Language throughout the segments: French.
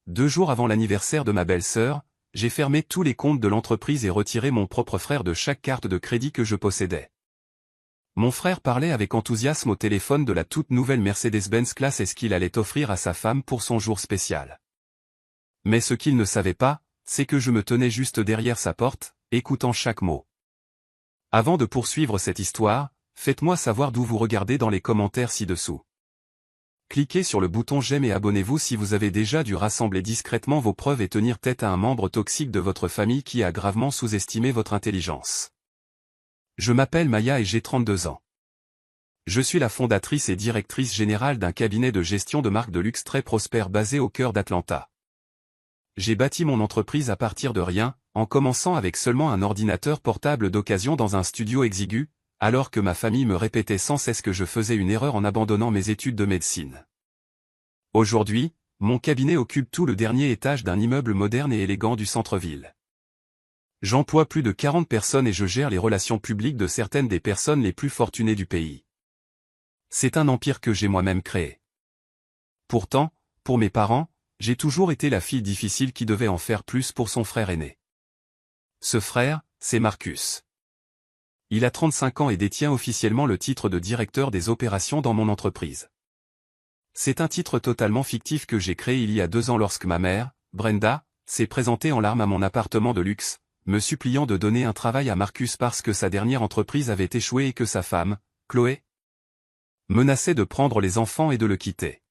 2 jours avant l'anniversaire de ma belle-sœur, j'ai fermé tous les comptes de l'entreprise et retiré mon propre frère de chaque carte de crédit que je possédais. Mon frère parlait avec enthousiasme au téléphone de la toute nouvelle Mercedes-Benz Classe S qu'il allait offrir à sa femme pour son jour spécial. Mais ce qu'il ne savait pas, c'est que je me tenais juste derrière sa porte, écoutant chaque mot. Avant de poursuivre cette histoire, faites-moi savoir d'où vous regardez dans les commentaires ci-dessous. Cliquez sur le bouton j'aime et abonnez-vous si vous avez déjà dû rassembler discrètement vos preuves et tenir tête à un membre toxique de votre famille qui a gravement sous-estimé votre intelligence. Je m'appelle Maya et j'ai 32 ans. Je suis la fondatrice et directrice générale d'un cabinet de gestion de marque de luxe très prospère basé au cœur d'Atlanta. J'ai bâti mon entreprise à partir de rien, en commençant avec seulement un ordinateur portable d'occasion dans un studio exigu, alors que ma famille me répétait sans cesse que je faisais une erreur en abandonnant mes études de médecine. Aujourd'hui, mon cabinet occupe tout le dernier étage d'un immeuble moderne et élégant du centre-ville. J'emploie plus de 40 personnes et je gère les relations publiques de certaines des personnes les plus fortunées du pays. C'est un empire que j'ai moi-même créé. Pourtant, pour mes parents, j'ai toujours été la fille difficile qui devait en faire plus pour son frère aîné. Ce frère, c'est Marcus. Il a 35 ans et détient officiellement le titre de directeur des opérations dans mon entreprise. C'est un titre totalement fictif que j'ai créé il y a 2 ans lorsque ma mère, Brenda, s'est présentée en larmes à mon appartement de luxe, me suppliant de donner un travail à Marcus parce que sa dernière entreprise avait échoué et que sa femme, Chloé, menaçait de prendre les enfants et de le quitter.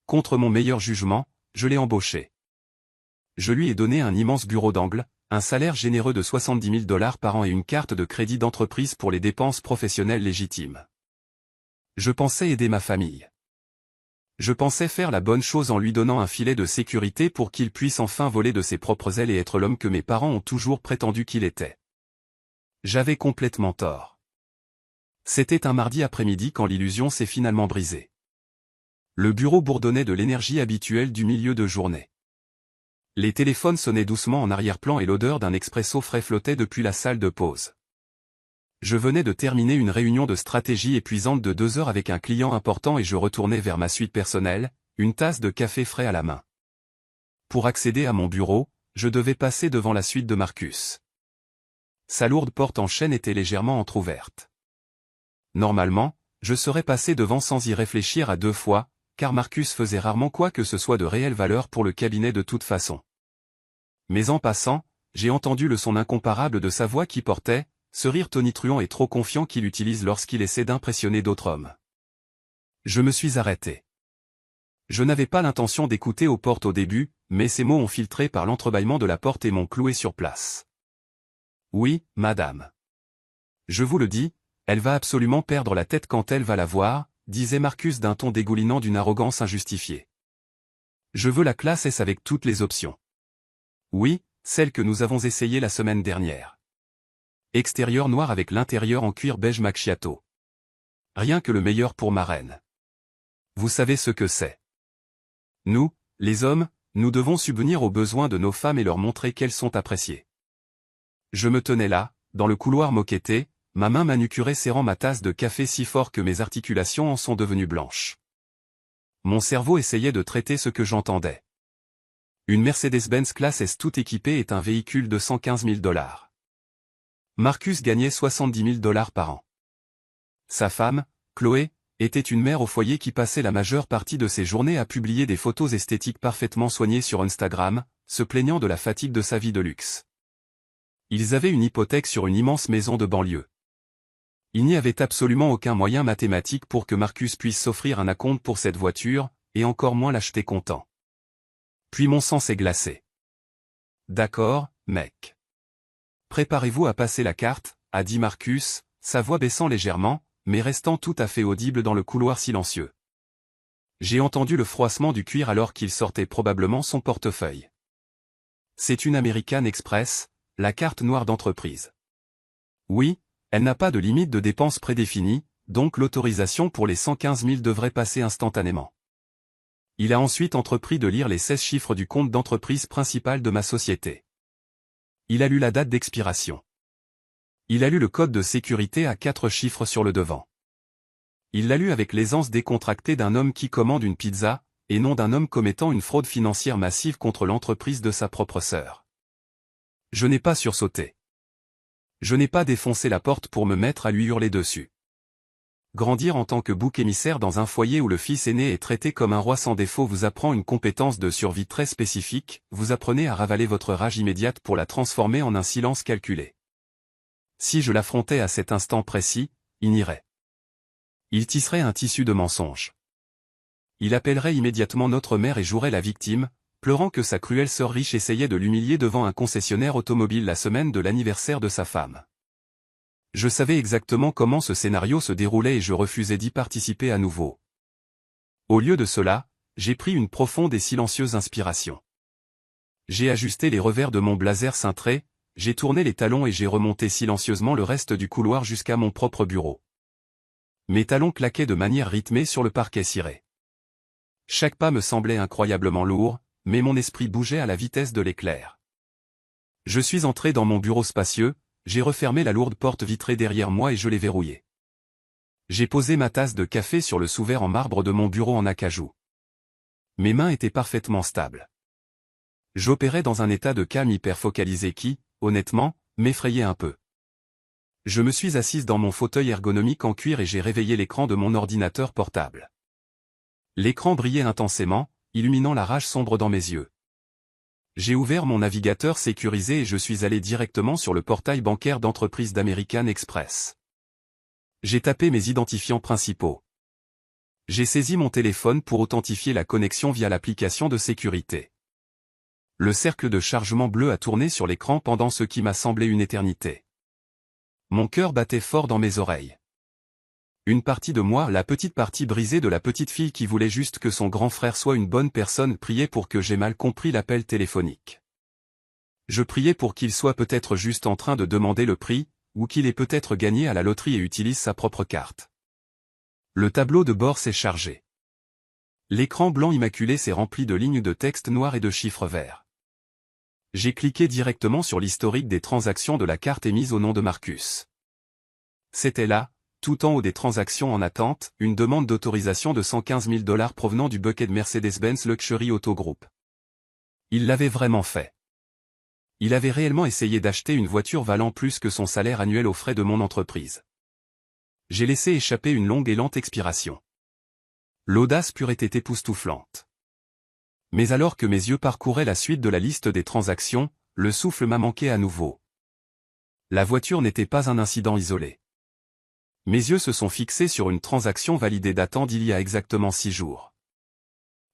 Contre mon meilleur jugement, je l'ai embauché. Je lui ai donné un immense bureau d'angle, un salaire généreux de 70 000 $ par an et une carte de crédit d'entreprise pour les dépenses professionnelles légitimes. Je pensais aider ma famille. Je pensais faire la bonne chose en lui donnant un filet de sécurité pour qu'il puisse enfin voler de ses propres ailes et être l'homme que mes parents ont toujours prétendu qu'il était. J'avais complètement tort. C'était un mardi après-midi quand l'illusion s'est finalement brisée. Le bureau bourdonnait de l'énergie habituelle du milieu de journée. Les téléphones sonnaient doucement en arrière-plan et l'odeur d'un expresso frais flottait depuis la salle de pause. Je venais de terminer une réunion de stratégie épuisante de 2 heures avec un client important et je retournais vers ma suite personnelle, une tasse de café frais à la main. Pour accéder à mon bureau, je devais passer devant la suite de Marcus. Sa lourde porte en chêne était légèrement entr'ouverte. Normalement, je serais passé devant sans y réfléchir à 2 fois, car Marcus faisait rarement quoi que ce soit de réelle valeur pour le cabinet de toute façon. Mais en passant, j'ai entendu le son incomparable de sa voix qui portait, ce rire tonitruant et trop confiant qu'il utilise lorsqu'il essaie d'impressionner d'autres hommes. Je me suis arrêté. Je n'avais pas l'intention d'écouter aux portes au début, mais ces mots ont filtré par l'entrebâillement de la porte et m'ont cloué sur place. Oui, madame. Je vous le dis, elle va absolument perdre la tête quand elle va la voir, disait Marcus d'un ton dégoulinant d'une arrogance injustifiée. Je veux la classe S avec toutes les options. Oui, celle que nous avons essayée la semaine dernière. Extérieur noir avec l'intérieur en cuir beige macchiato. Rien que le meilleur pour ma reine. Vous savez ce que c'est. Nous, les hommes, nous devons subvenir aux besoins de nos femmes et leur montrer qu'elles sont appréciées. Je me tenais là, dans le couloir moquetté, ma main manucurée serrant ma tasse de café si fort que mes articulations en sont devenues blanches. Mon cerveau essayait de traiter ce que j'entendais. Une Mercedes-Benz Classe S tout équipée est un véhicule de 115 000 $. Marcus gagnait 70 000 $ par an. Sa femme, Chloé, était une mère au foyer qui passait la majeure partie de ses journées à publier des photos esthétiques parfaitement soignées sur Instagram, se plaignant de la fatigue de sa vie de luxe. Ils avaient une hypothèque sur une immense maison de banlieue. Il n'y avait absolument aucun moyen mathématique pour que Marcus puisse s'offrir un acompte pour cette voiture, et encore moins l'acheter comptant. Puis mon sang s'est glacé. D'accord, mec. Préparez-vous à passer la carte, a dit Marcus, sa voix baissant légèrement, mais restant tout à fait audible dans le couloir silencieux. J'ai entendu le froissement du cuir alors qu'il sortait probablement son portefeuille. C'est une American Express, la carte noire d'entreprise. Oui, elle n'a pas de limite de dépenses prédéfinie, donc l'autorisation pour les 115 000 devrait passer instantanément. Il a ensuite entrepris de lire les 16 chiffres du compte d'entreprise principal de ma société. Il a lu la date d'expiration. Il a lu le code de sécurité à 4 chiffres sur le devant. Il l'a lu avec l'aisance décontractée d'un homme qui commande une pizza, et non d'un homme commettant une fraude financière massive contre l'entreprise de sa propre sœur. Je n'ai pas sursauté. Je n'ai pas défoncé la porte pour me mettre à lui hurler dessus. Grandir en tant que bouc émissaire dans un foyer où le fils aîné est traité comme un roi sans défaut vous apprend une compétence de survie très spécifique, vous apprenez à ravaler votre rage immédiate pour la transformer en un silence calculé. Si je l'affrontais à cet instant précis, il nierait. Il tisserait un tissu de mensonges. Il appellerait immédiatement notre mère et jouerait la victime, pleurant que sa cruelle sœur riche essayait de l'humilier devant un concessionnaire automobile la semaine de l'anniversaire de sa femme. Je savais exactement comment ce scénario se déroulait et je refusais d'y participer à nouveau. Au lieu de cela, j'ai pris une profonde et silencieuse inspiration. J'ai ajusté les revers de mon blazer cintré, j'ai tourné les talons et j'ai remonté silencieusement le reste du couloir jusqu'à mon propre bureau. Mes talons claquaient de manière rythmée sur le parquet ciré. Chaque pas me semblait incroyablement lourd, mais mon esprit bougeait à la vitesse de l'éclair. Je suis entré dans mon bureau spacieux, j'ai refermé la lourde porte vitrée derrière moi et je l'ai verrouillée. J'ai posé ma tasse de café sur le sous-verre en marbre de mon bureau en acajou. Mes mains étaient parfaitement stables. J'opérais dans un état de calme hyper focalisé qui, honnêtement, m'effrayait un peu. Je me suis assise dans mon fauteuil ergonomique en cuir et j'ai réveillé l'écran de mon ordinateur portable. L'écran brillait intensément, illuminant la rage sombre dans mes yeux. J'ai ouvert mon navigateur sécurisé et je suis allé directement sur le portail bancaire d'entreprise d'American Express. J'ai tapé mes identifiants principaux. J'ai saisi mon téléphone pour authentifier la connexion via l'application de sécurité. Le cercle de chargement bleu a tourné sur l'écran pendant ce qui m'a semblé une éternité. Mon cœur battait fort dans mes oreilles. Une partie de moi, la petite partie brisée de la petite fille qui voulait juste que son grand frère soit une bonne personne, priait pour que j'ai mal compris l'appel téléphonique. Je priais pour qu'il soit peut-être juste en train de demander le prix, ou qu'il ait peut-être gagné à la loterie et utilise sa propre carte. Le tableau de bord s'est chargé. L'écran blanc immaculé s'est rempli de lignes de texte noires et de chiffres verts. J'ai cliqué directement sur l'historique des transactions de la carte émise au nom de Marcus. C'était là, tout en haut des transactions en attente, une demande d'autorisation de $115 000 provenant du bucket Mercedes-Benz Luxury Auto Group. Il l'avait vraiment fait. Il avait réellement essayé d'acheter une voiture valant plus que son salaire annuel aux frais de mon entreprise. J'ai laissé échapper une longue et lente expiration. L'audace pure était époustouflante. Mais alors que mes yeux parcouraient la suite de la liste des transactions, le souffle m'a manqué à nouveau. La voiture n'était pas un incident isolé. Mes yeux se sont fixés sur une transaction validée datant d'il y a exactement 6 jours.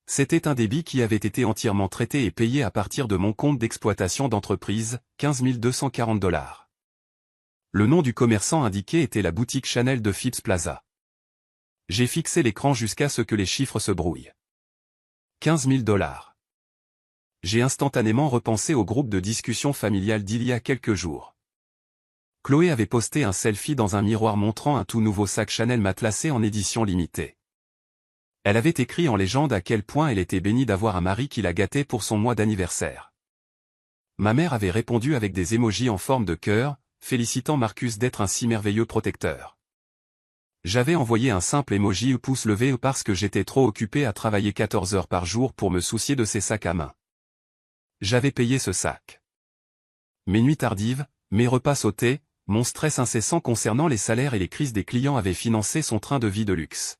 C'était un débit qui avait été entièrement traité et payé à partir de mon compte d'exploitation d'entreprise, $15 240. Le nom du commerçant indiqué était la boutique Chanel de Phipps Plaza. J'ai fixé l'écran jusqu'à ce que les chiffres se brouillent. $15 000. J'ai instantanément repensé au groupe de discussion familiale d'il y a quelques jours. Chloé avait posté un selfie dans un miroir montrant un tout nouveau sac Chanel matelassé en édition limitée. Elle avait écrit en légende à quel point elle était bénie d'avoir un mari qui la gâtait pour son mois d'anniversaire. Ma mère avait répondu avec des émojis en forme de cœur, félicitant Marcus d'être un si merveilleux protecteur. J'avais envoyé un simple emoji pouce levé parce que j'étais trop occupé à travailler 14 heures par jour pour me soucier de ses sacs à main. J'avais payé ce sac. Mes nuits tardives, mes repas sautés, mon stress incessant concernant les salaires et les crises des clients avaient financé son train de vie de luxe.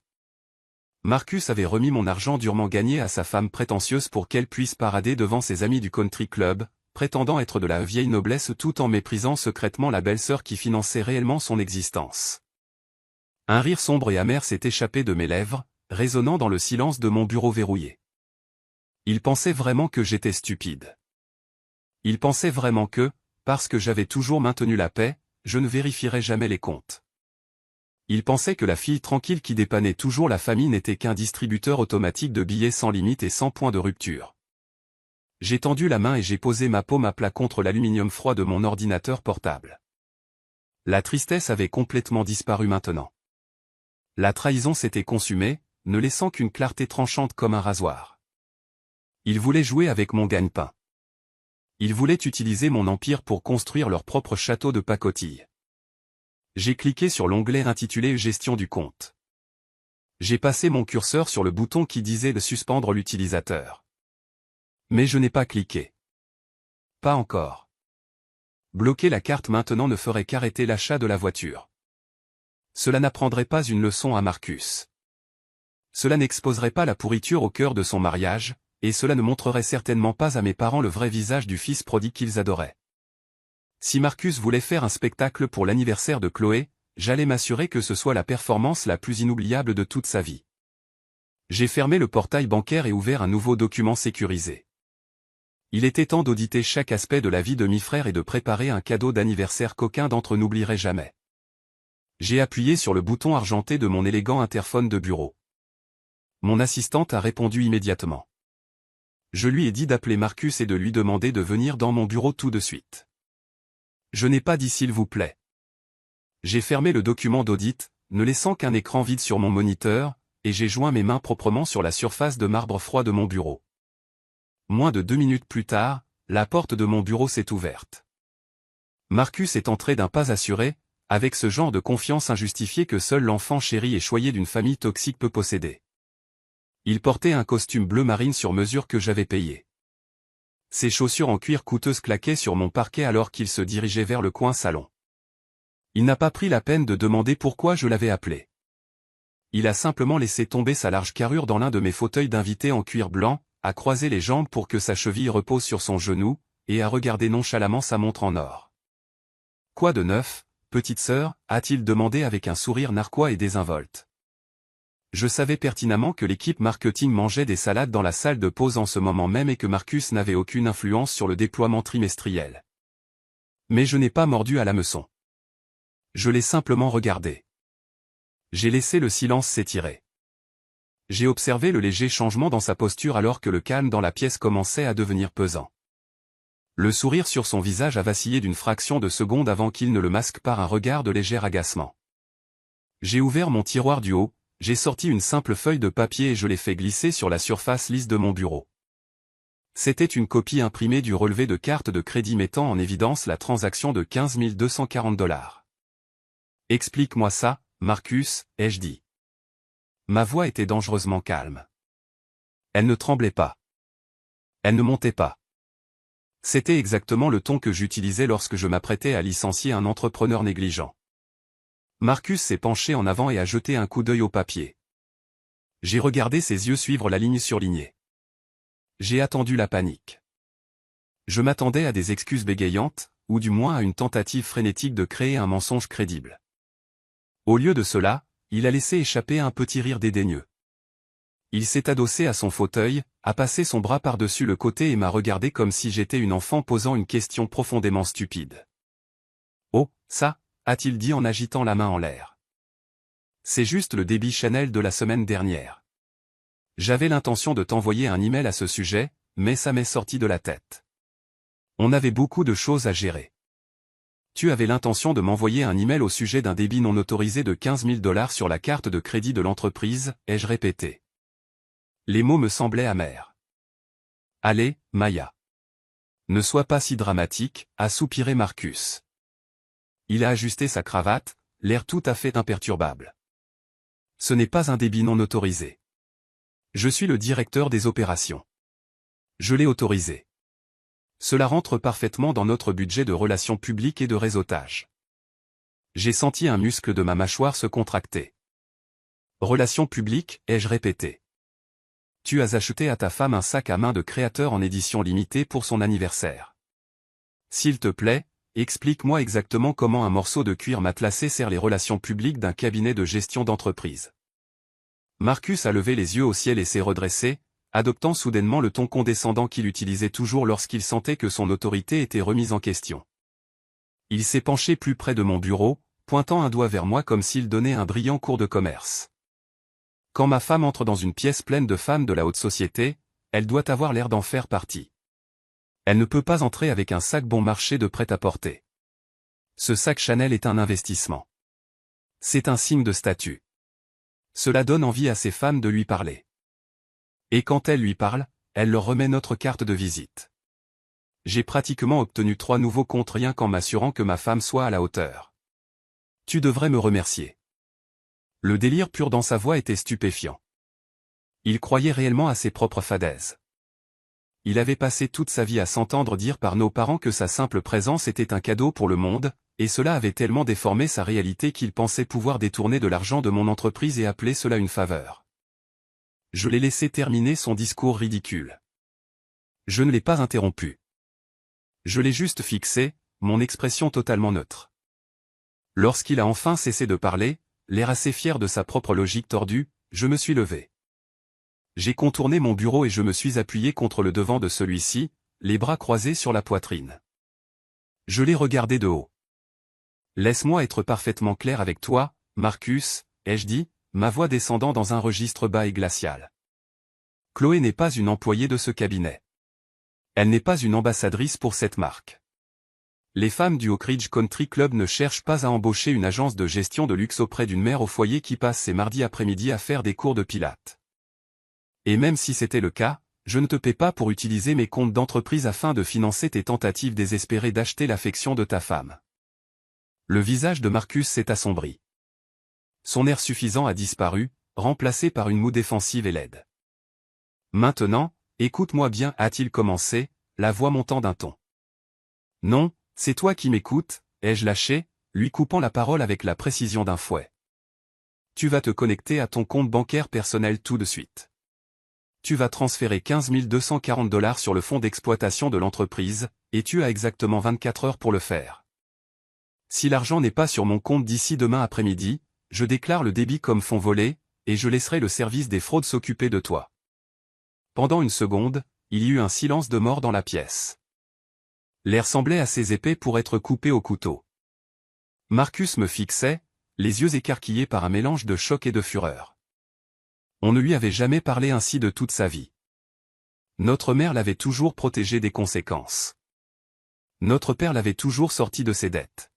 Marcus avait remis mon argent durement gagné à sa femme prétentieuse pour qu'elle puisse parader devant ses amis du country club, prétendant être de la vieille noblesse tout en méprisant secrètement la belle-sœur qui finançait réellement son existence. Un rire sombre et amer s'est échappé de mes lèvres, résonnant dans le silence de mon bureau verrouillé. Il pensait vraiment que j'étais stupide. Il pensait vraiment que, parce que j'avais toujours maintenu la paix, je ne vérifierais jamais les comptes. Il pensait que la fille tranquille qui dépannait toujours la famille n'était qu'un distributeur automatique de billets sans limite et sans point de rupture. J'ai tendu la main et j'ai posé ma paume à plat contre l'aluminium froid de mon ordinateur portable. La tristesse avait complètement disparu maintenant. La trahison s'était consumée, ne laissant qu'une clarté tranchante comme un rasoir. Ils voulaient jouer avec mon gagne-pain. Ils voulaient utiliser mon empire pour construire leur propre château de pacotille. J'ai cliqué sur l'onglet intitulé Gestion du compte. J'ai passé mon curseur sur le bouton qui disait de suspendre l'utilisateur. Mais je n'ai pas cliqué. Pas encore. Bloquer la carte maintenant ne ferait qu'arrêter l'achat de la voiture. Cela n'apprendrait pas une leçon à Marcus. Cela n'exposerait pas la pourriture au cœur de son mariage, et cela ne montrerait certainement pas à mes parents le vrai visage du fils prodigue qu'ils adoraient. Si Marcus voulait faire un spectacle pour l'anniversaire de Chloé, j'allais m'assurer que ce soit la performance la plus inoubliable de toute sa vie. J'ai fermé le portail bancaire et ouvert un nouveau document sécurisé. Il était temps d'auditer chaque aspect de la vie de mi-frère et de préparer un cadeau d'anniversaire qu'aucun d'entre eux n'oublierait jamais. J'ai appuyé sur le bouton argenté de mon élégant interphone de bureau. Mon assistante a répondu immédiatement. Je lui ai dit d'appeler Marcus et de lui demander de venir dans mon bureau tout de suite. Je n'ai pas dit s'il vous plaît. J'ai fermé le document d'audit, ne laissant qu'un écran vide sur mon moniteur, et j'ai joint mes mains proprement sur la surface de marbre froid de mon bureau. Moins de 2 minutes plus tard, la porte de mon bureau s'est ouverte. Marcus est entré d'un pas assuré, avec ce genre de confiance injustifiée que seul l'enfant chéri et choyé d'une famille toxique peut posséder. Il portait un costume bleu marine sur mesure que j'avais payé. Ses chaussures en cuir coûteuses claquaient sur mon parquet alors qu'il se dirigeait vers le coin salon. Il n'a pas pris la peine de demander pourquoi je l'avais appelé. Il a simplement laissé tomber sa large carrure dans l'un de mes fauteuils d'invité en cuir blanc, a croisé les jambes pour que sa cheville repose sur son genou, et a regardé nonchalamment sa montre en or. « Quoi de neuf, petite sœur » a-t-il demandé avec un sourire narquois et désinvolte. Je savais pertinemment que l'équipe marketing mangeait des salades dans la salle de pause en ce moment même et que Marcus n'avait aucune influence sur le déploiement trimestriel. Mais je n'ai pas mordu à l'hameçon. Je l'ai simplement regardé. J'ai laissé le silence s'étirer. J'ai observé le léger changement dans sa posture alors que le calme dans la pièce commençait à devenir pesant. Le sourire sur son visage a vacillé d'une fraction de seconde avant qu'il ne le masque par un regard de léger agacement. J'ai ouvert mon tiroir du haut, j'ai sorti une simple feuille de papier et je l'ai fait glisser sur la surface lisse de mon bureau. C'était une copie imprimée du relevé de carte de crédit mettant en évidence la transaction de 15 240 $. « Explique-moi ça, Marcus » ai-je dit. Ma voix était dangereusement calme. Elle ne tremblait pas. Elle ne montait pas. C'était exactement le ton que j'utilisais lorsque je m'apprêtais à licencier un entrepreneur négligent. Marcus s'est penché en avant et a jeté un coup d'œil au papier. J'ai regardé ses yeux suivre la ligne surlignée. J'ai attendu la panique. Je m'attendais à des excuses bégayantes, ou du moins à une tentative frénétique de créer un mensonge crédible. Au lieu de cela, il a laissé échapper un petit rire dédaigneux. Il s'est adossé à son fauteuil, a passé son bras par-dessus le côté et m'a regardé comme si j'étais une enfant posant une question profondément stupide. « Oh, ça » a-t-il dit en agitant la main en l'air. « C'est juste le débit Chanel de la semaine dernière. J'avais l'intention de t'envoyer un email à ce sujet, mais ça m'est sorti de la tête. On avait beaucoup de choses à gérer. Tu avais l'intention de m'envoyer un email au sujet d'un débit non autorisé de 15 000 $ sur la carte de crédit de l'entreprise, ai-je répété. Les mots me semblaient amers. Allez, Maya. Ne sois pas si dramatique, a soupiré Marcus. Il a ajusté sa cravate, l'air tout à fait imperturbable. Ce n'est pas un débit non autorisé. Je suis le directeur des opérations. Je l'ai autorisé. Cela rentre parfaitement dans notre budget de relations publiques et de réseautage. J'ai senti un muscle de ma mâchoire se contracter. Relations publiques, ai-je répété. Tu as acheté à ta femme un sac à main de créateur en édition limitée pour son anniversaire. S'il te plaît, explique-moi exactement comment un morceau de cuir matelassé sert les relations publiques d'un cabinet de gestion d'entreprise. Marcus a levé les yeux au ciel et s'est redressé, adoptant soudainement le ton condescendant qu'il utilisait toujours lorsqu'il sentait que son autorité était remise en question. Il s'est penché plus près de mon bureau, pointant un doigt vers moi comme s'il donnait un brillant cours de commerce. Quand ma femme entre dans une pièce pleine de femmes de la haute société, elle doit avoir l'air d'en faire partie. Elle ne peut pas entrer avec un sac bon marché de prêt-à-porter. Ce sac Chanel est un investissement. C'est un signe de statut. Cela donne envie à ces femmes de lui parler. Et quand elle lui parle, elle leur remet notre carte de visite. J'ai pratiquement obtenu 3 nouveaux comptes rien qu'en m'assurant que ma femme soit à la hauteur. Tu devrais me remercier. Le délire pur dans sa voix était stupéfiant. Il croyait réellement à ses propres fadaises. Il avait passé toute sa vie à s'entendre dire par nos parents que sa simple présence était un cadeau pour le monde, et cela avait tellement déformé sa réalité qu'il pensait pouvoir détourner de l'argent de mon entreprise et appeler cela une faveur. Je l'ai laissé terminer son discours ridicule. Je ne l'ai pas interrompu. Je l'ai juste fixé, mon expression totalement neutre. Lorsqu'il a enfin cessé de parler, l'air assez fier de sa propre logique tordue, je me suis levé. J'ai contourné mon bureau et je me suis appuyé contre le devant de celui-ci, les bras croisés sur la poitrine. Je l'ai regardé de haut. Laisse-moi être parfaitement clair avec toi, Marcus, ai-je dit, ma voix descendant dans un registre bas et glacial. Chloé n'est pas une employée de ce cabinet. Elle n'est pas une ambassadrice pour cette marque. Les femmes du Oak Ridge Country Club ne cherchent pas à embaucher une agence de gestion de luxe auprès d'une mère au foyer qui passe ses mardis après-midi à faire des cours de pilates. Et même si c'était le cas, je ne te paie pas pour utiliser mes comptes d'entreprise afin de financer tes tentatives désespérées d'acheter l'affection de ta femme. Le visage de Marcus s'est assombri. Son air suffisant a disparu, remplacé par une moue défensive et laide. Maintenant, écoute-moi bien, a-t-il commencé, la voix montant d'un ton. Non, c'est toi qui m'écoutes, ai-je lâché, lui coupant la parole avec la précision d'un fouet. Tu vas te connecter à ton compte bancaire personnel tout de suite. Tu vas transférer 15 240 $ sur le fonds d'exploitation de l'entreprise, et tu as exactement 24 heures pour le faire. Si l'argent n'est pas sur mon compte d'ici demain après-midi, je déclare le débit comme fonds volés, et je laisserai le service des fraudes s'occuper de toi. Pendant une seconde, il y eut un silence de mort dans la pièce. L'air semblait assez épais pour être coupé au couteau. Marcus me fixait, les yeux écarquillés par un mélange de choc et de fureur. On ne lui avait jamais parlé ainsi de toute sa vie. Notre mère l'avait toujours protégé des conséquences. Notre père l'avait toujours sorti de ses dettes.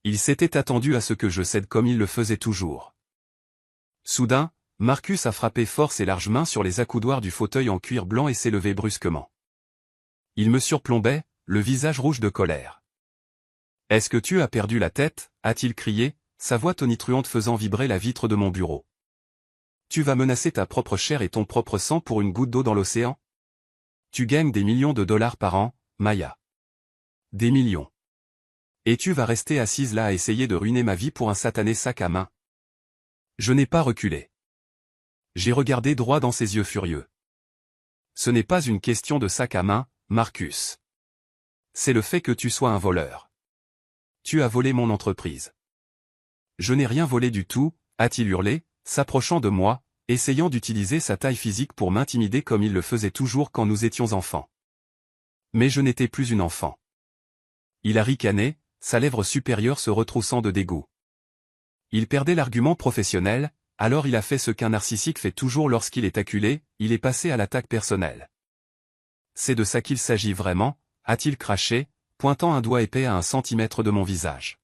Il s'était attendu à ce que je cède comme il le faisait toujours. Soudain, Marcus a frappé fort ses larges mains sur les accoudoirs du fauteuil en cuir blanc et s'est levé brusquement. Il me surplombait, le visage rouge de colère. « Est-ce que tu as perdu la tête ?» a-t-il crié, sa voix tonitruante faisant vibrer la vitre de mon bureau. Tu vas menacer ta propre chair et ton propre sang pour une goutte d'eau dans l'océan? Tu gagnes des millions de dollars par an, Maya. Des millions. Et tu vas rester assise là à essayer de ruiner ma vie pour un satané sac à main. Je n'ai pas reculé. J'ai regardé droit dans ses yeux furieux. Ce n'est pas une question de sac à main, Marcus. C'est le fait que tu sois un voleur. Tu as volé mon entreprise. Je n'ai rien volé du tout, a-t-il hurlé, s'approchant de moi, essayant d'utiliser sa taille physique pour m'intimider comme il le faisait toujours quand nous étions enfants. Mais je n'étais plus une enfant. Il a ricané, sa lèvre supérieure se retroussant de dégoût. Il perdait l'argument professionnel, alors il a fait ce qu'un narcissique fait toujours lorsqu'il est acculé, il est passé à l'attaque personnelle. C'est de ça qu'il s'agit vraiment, a-t-il craché, pointant un doigt épais à 1 centimètre de mon visage.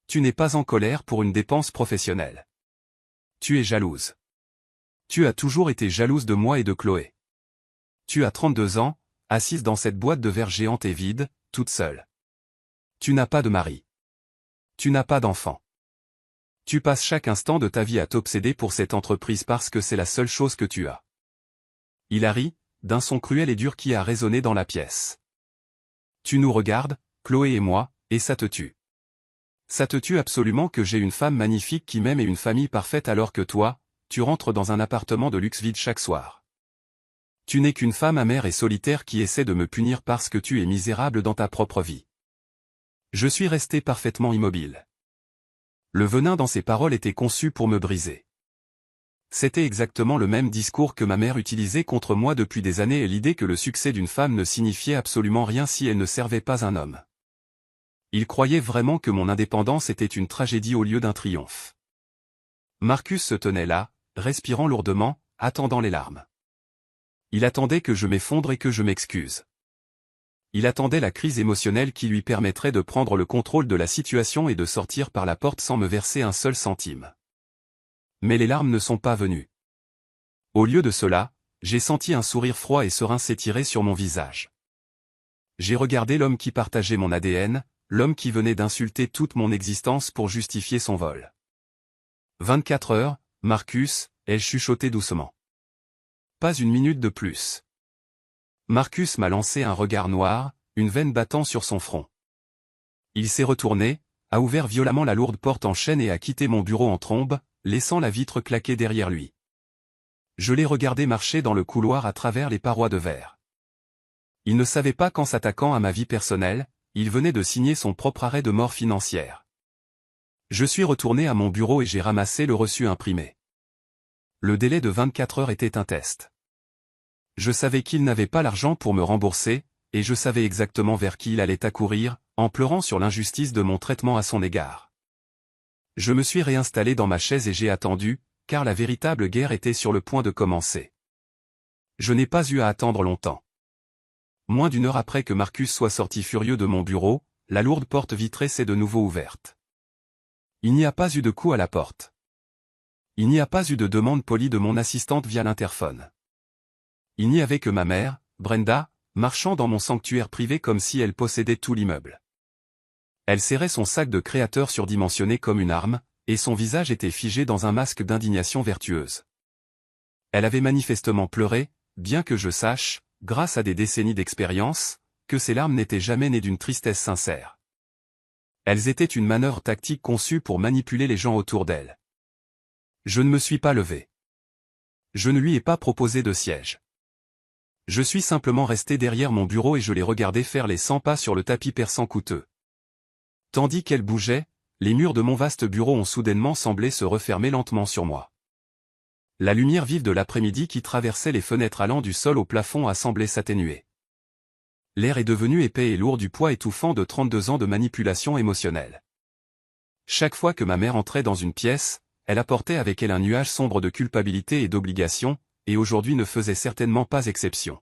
Tu n'es pas en colère pour une dépense professionnelle. Tu es jalouse. Tu as toujours été jalouse de moi et de Chloé. Tu as 32 ans, assise dans cette boîte de verre géante et vide, toute seule. Tu n'as pas de mari. Tu n'as pas d'enfant. Tu passes chaque instant de ta vie à t'obséder pour cette entreprise parce que c'est la seule chose que tu as. Il a ri, d'un son cruel et dur qui a résonné dans la pièce. Tu nous regardes, Chloé et moi, et ça te tue. Ça te tue absolument que j'ai une femme magnifique qui m'aime et une famille parfaite alors que toi, tu rentres dans un appartement de luxe vide chaque soir. Tu n'es qu'une femme amère et solitaire qui essaie de me punir parce que tu es misérable dans ta propre vie. Je suis resté parfaitement immobile. Le venin dans ses paroles était conçu pour me briser. C'était exactement le même discours que ma mère utilisait contre moi depuis des années et l'idée que le succès d'une femme ne signifiait absolument rien si elle ne servait pas un homme. Il croyait vraiment que mon indépendance était une tragédie au lieu d'un triomphe. Marcus se tenait là, respirant lourdement, attendant les larmes. Il attendait que je m'effondre et que je m'excuse. Il attendait la crise émotionnelle qui lui permettrait de prendre le contrôle de la situation et de sortir par la porte sans me verser un seul centime. Mais les larmes ne sont pas venues. Au lieu de cela, j'ai senti un sourire froid et serein s'étirer sur mon visage. J'ai regardé l'homme qui partageait mon ADN, l'homme qui venait d'insulter toute mon existence pour justifier son vol. 24 heures, Marcus, ai-je chuchoté doucement. Pas une minute de plus. Marcus m'a lancé un regard noir, une veine battant sur son front. Il s'est retourné, a ouvert violemment la lourde porte en chêne et a quitté mon bureau en trombe, laissant la vitre claquer derrière lui. Je l'ai regardé marcher dans le couloir à travers les parois de verre. Il ne savait pas qu'en s'attaquant à ma vie personnelle, il venait de signer son propre arrêt de mort financière. Je suis retourné à mon bureau et j'ai ramassé le reçu imprimé. Le délai de 24 heures était un test. Je savais qu'il n'avait pas l'argent pour me rembourser, et je savais exactement vers qui il allait accourir, en pleurant sur l'injustice de mon traitement à son égard. Je me suis réinstallé dans ma chaise et j'ai attendu, car la véritable guerre était sur le point de commencer. Je n'ai pas eu à attendre longtemps. Moins d'une heure après que Marcus soit sorti furieux de mon bureau, la lourde porte vitrée s'est de nouveau ouverte. Il n'y a pas eu de coup à la porte. Il n'y a pas eu de demande polie de mon assistante via l'interphone. Il n'y avait que ma mère, Brenda, marchant dans mon sanctuaire privé comme si elle possédait tout l'immeuble. Elle serrait son sac de créateur surdimensionné comme une arme, et son visage était figé dans un masque d'indignation vertueuse. Elle avait manifestement pleuré, bien que je sache, grâce à des décennies d'expérience, que ces larmes n'étaient jamais nées d'une tristesse sincère. Elles étaient une manœuvre tactique conçue pour manipuler les gens autour d'elle. Je ne me suis pas levé. Je ne lui ai pas proposé de siège. Je suis simplement resté derrière mon bureau et je l'ai regardé faire les 100 pas sur le tapis perçant coûteux. Tandis qu'elle bougeait, les murs de mon vaste bureau ont soudainement semblé se refermer lentement sur moi. La lumière vive de l'après-midi qui traversait les fenêtres allant du sol au plafond a semblé s'atténuer. L'air est devenu épais et lourd du poids étouffant de 32 ans de manipulation émotionnelle. Chaque fois que ma mère entrait dans une pièce, elle apportait avec elle un nuage sombre de culpabilité et d'obligation, et aujourd'hui ne faisait certainement pas exception.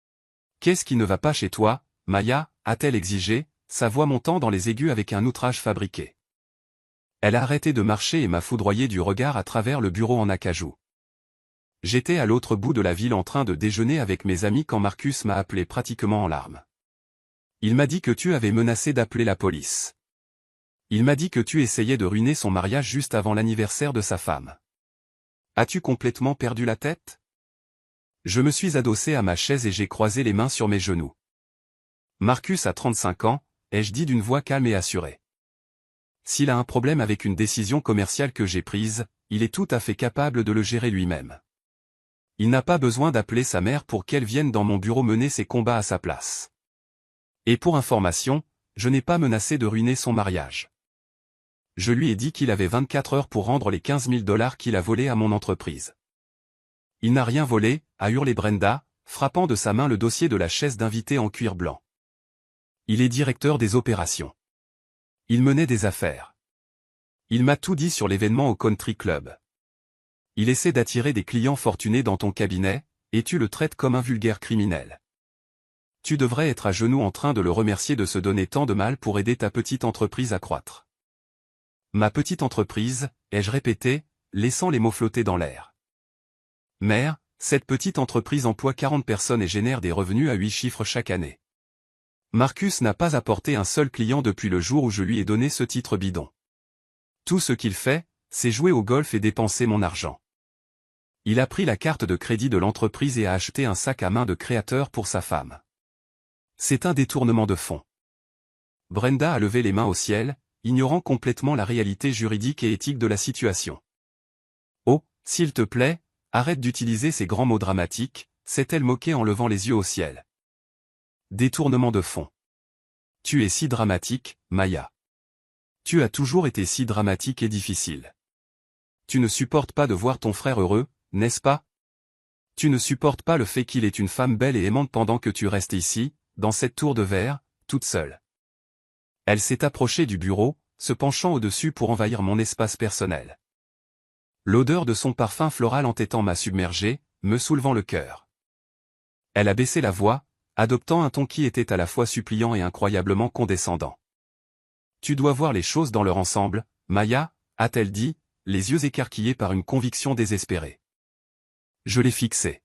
« Qu'est-ce qui ne va pas chez toi, Maya ?» a-t-elle exigé, sa voix montant dans les aigus avec un outrage fabriqué. Elle a arrêté de marcher et m'a foudroyé du regard à travers le bureau en acajou. J'étais à l'autre bout de la ville en train de déjeuner avec mes amis quand Marcus m'a appelé pratiquement en larmes. Il m'a dit que tu avais menacé d'appeler la police. Il m'a dit que tu essayais de ruiner son mariage juste avant l'anniversaire de sa femme. As-tu complètement perdu la tête ? Je me suis adossé à ma chaise et j'ai croisé les mains sur mes genoux. Marcus a 35 ans, ai-je dit d'une voix calme et assurée. S'il a un problème avec une décision commerciale que j'ai prise, il est tout à fait capable de le gérer lui-même. Il n'a pas besoin d'appeler sa mère pour qu'elle vienne dans mon bureau mener ses combats à sa place. Et pour information, je n'ai pas menacé de ruiner son mariage. Je lui ai dit qu'il avait 24 heures pour rendre les 15 000 $ qu'il a volés à mon entreprise. Il n'a rien volé, a hurlé Brenda, frappant de sa main le dossier de la chaise d'invité en cuir blanc. Il est directeur des opérations. Il menait des affaires. Il m'a tout dit sur l'événement au Country Club. Il essaie d'attirer des clients fortunés dans ton cabinet, et tu le traites comme un vulgaire criminel. Tu devrais être à genoux en train de le remercier de se donner tant de mal pour aider ta petite entreprise à croître. Ma petite entreprise, ai-je répété, laissant les mots flotter dans l'air. Mère, cette petite entreprise emploie 40 personnes et génère des revenus à 8 chiffres chaque année. Marcus n'a pas apporté un seul client depuis le jour où je lui ai donné ce titre bidon. Tout ce qu'il fait, c'est jouer au golf et dépenser mon argent. Il a pris la carte de crédit de l'entreprise et a acheté un sac à main de créateur pour sa femme. C'est un détournement de fonds. Brenda a levé les mains au ciel, ignorant complètement la réalité juridique et éthique de la situation. Oh, s'il te plaît, arrête d'utiliser ces grands mots dramatiques, s'est-elle moquée en levant les yeux au ciel. Détournement de fonds. Tu es si dramatique, Maya. Tu as toujours été si dramatique et difficile. Tu ne supportes pas de voir ton frère heureux, n'est-ce pas? Tu ne supportes pas le fait qu'il ait une femme belle et aimante pendant que tu restes ici, dans cette tour de verre, toute seule. Elle s'est approchée du bureau, se penchant au-dessus pour envahir mon espace personnel. L'odeur de son parfum floral entêtant m'a submergé, me soulevant le cœur. Elle a baissé la voix, adoptant un ton qui était à la fois suppliant et incroyablement condescendant. Tu dois voir les choses dans leur ensemble, Maya, a-t-elle dit, les yeux écarquillés par une conviction désespérée. Je l'ai fixé.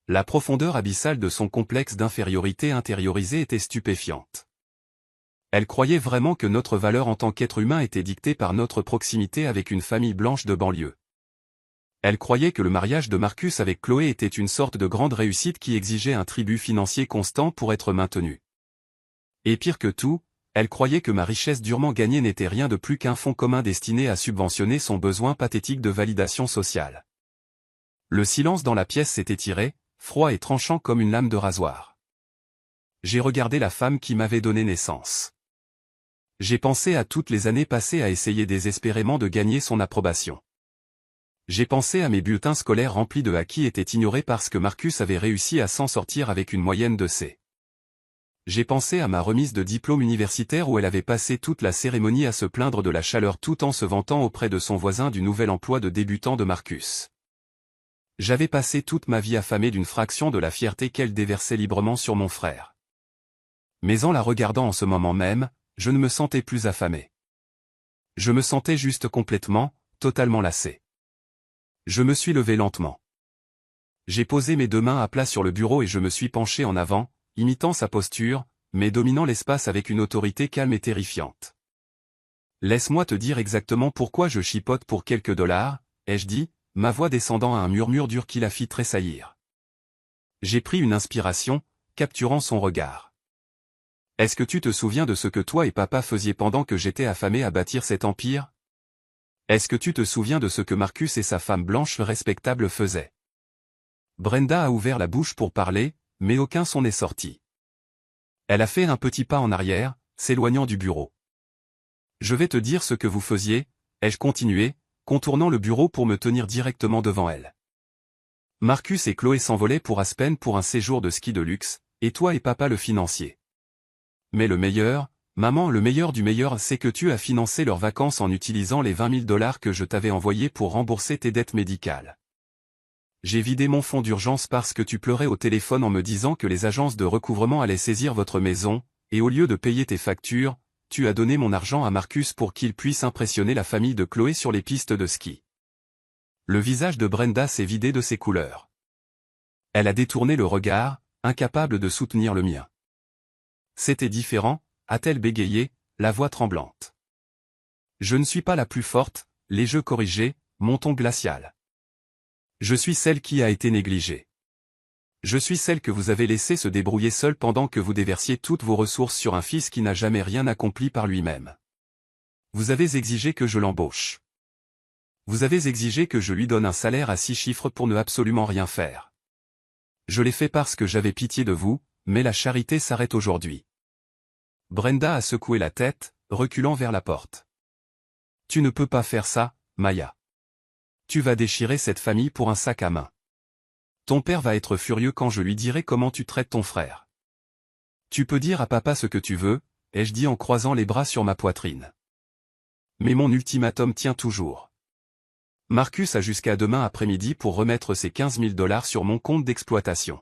La profondeur abyssale de son complexe d'infériorité intériorisée était stupéfiante. Elle croyait vraiment que notre valeur en tant qu'être humain était dictée par notre proximité avec une famille blanche de banlieue. Elle croyait que le mariage de Marcus avec Chloé était une sorte de grande réussite qui exigeait un tribut financier constant pour être maintenu. Et pire que tout, elle croyait que ma richesse durement gagnée n'était rien de plus qu'un fonds commun destiné à subventionner son besoin pathétique de validation sociale. Le silence dans la pièce s'est étiré, froid et tranchant comme une lame de rasoir. J'ai regardé la femme qui m'avait donné naissance. J'ai pensé à toutes les années passées à essayer désespérément de gagner son approbation. J'ai pensé à mes bulletins scolaires remplis de A qui étaient ignorés parce que Marcus avait réussi à s'en sortir avec une moyenne de C. J'ai pensé à ma remise de diplôme universitaire où elle avait passé toute la cérémonie à se plaindre de la chaleur tout en se vantant auprès de son voisin du nouvel emploi de débutant de Marcus. J'avais passé toute ma vie affamé d'une fraction de la fierté qu'elle déversait librement sur mon frère. Mais en la regardant en ce moment même, je ne me sentais plus affamé. Je me sentais juste complètement, totalement lassé. Je me suis levé lentement. J'ai posé mes deux mains à plat sur le bureau et je me suis penché en avant, imitant sa posture, mais dominant l'espace avec une autorité calme et terrifiante. Laisse-moi te dire exactement pourquoi je chipote pour quelques dollars, ai-je dit, ma voix descendant à un murmure dur qui la fit tressaillir. J'ai pris une inspiration, capturant son regard. Est-ce que tu te souviens de ce que toi et papa faisiez pendant que j'étais affamé à bâtir cet empire? Est-ce que tu te souviens de ce que Marcus et sa femme blanche respectable faisaient? Brenda a ouvert la bouche pour parler, mais aucun son n'est sorti. Elle a fait un petit pas en arrière, s'éloignant du bureau. Je vais te dire ce que vous faisiez, ai-je continué, contournant le bureau pour me tenir directement devant elle. Marcus et Chloé s'envolaient pour Aspen pour un séjour de ski de luxe, et toi et papa le financier. Mais le meilleur, maman, le meilleur du meilleur, c'est que tu as financé leurs vacances en utilisant les 20 000 dollars que je t'avais envoyés pour rembourser tes dettes médicales. J'ai vidé mon fonds d'urgence parce que tu pleurais au téléphone en me disant que les agences de recouvrement allaient saisir votre maison, et au lieu de payer tes factures, tu as donné mon argent à Marcus pour qu'il puisse impressionner la famille de Chloé sur les pistes de ski. Le visage de Brenda s'est vidé de ses couleurs. Elle a détourné le regard, incapable de soutenir le mien. C'était différent, a-t-elle bégayé, la voix tremblante. Je ne suis pas la plus forte, les jeux corrigés, mon ton glacial. Je suis celle qui a été négligée. Je suis celle que vous avez laissée se débrouiller seule pendant que vous déversiez toutes vos ressources sur un fils qui n'a jamais rien accompli par lui-même. Vous avez exigé que je l'embauche. Vous avez exigé que je lui donne un salaire à 6 chiffres pour ne absolument rien faire. Je l'ai fait parce que j'avais pitié de vous, mais la charité s'arrête aujourd'hui. Brenda a secoué la tête, reculant vers la porte. Tu ne peux pas faire ça, Maya. Tu vas déchirer cette famille pour un sac à main. Ton père va être furieux quand je lui dirai comment tu traites ton frère. Tu peux dire à papa ce que tu veux, ai-je dit en croisant les bras sur ma poitrine. Mais mon ultimatum tient toujours. Marcus a jusqu'à demain après-midi pour remettre ses 15 000 dollars sur mon compte d'exploitation.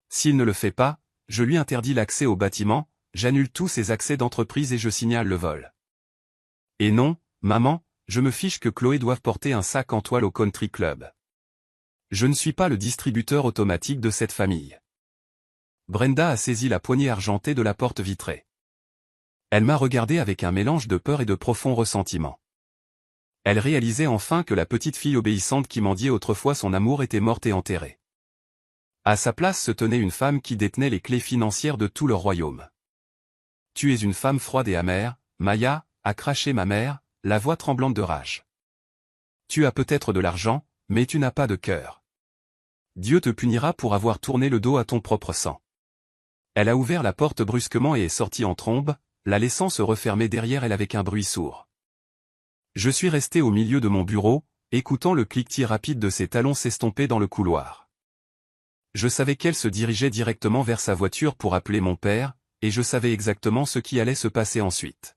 S'il ne le fait pas, je lui interdis l'accès au bâtiment, j'annule tous ses accès d'entreprise et je signale le vol. Et non, maman, je me fiche que Chloé doive porter un sac en toile au country club. Je ne suis pas le distributeur automatique de cette famille. Brenda a saisi la poignée argentée de la porte vitrée. Elle m'a regardé avec un mélange de peur et de profond ressentiment. Elle réalisait enfin que la petite fille obéissante qui mendiait autrefois son amour était morte et enterrée. À sa place se tenait une femme qui détenait les clés financières de tout leur royaume. Tu es une femme froide et amère, Maya, a craché ma mère, la voix tremblante de rage. Tu as peut-être de l'argent, mais tu n'as pas de cœur. Dieu te punira pour avoir tourné le dos à ton propre sang. Elle a ouvert la porte brusquement et est sortie en trombe, la laissant se refermer derrière elle avec un bruit sourd. Je suis resté au milieu de mon bureau, écoutant le cliquetis rapide de ses talons s'estomper dans le couloir. Je savais qu'elle se dirigeait directement vers sa voiture pour appeler mon père, et je savais exactement ce qui allait se passer ensuite.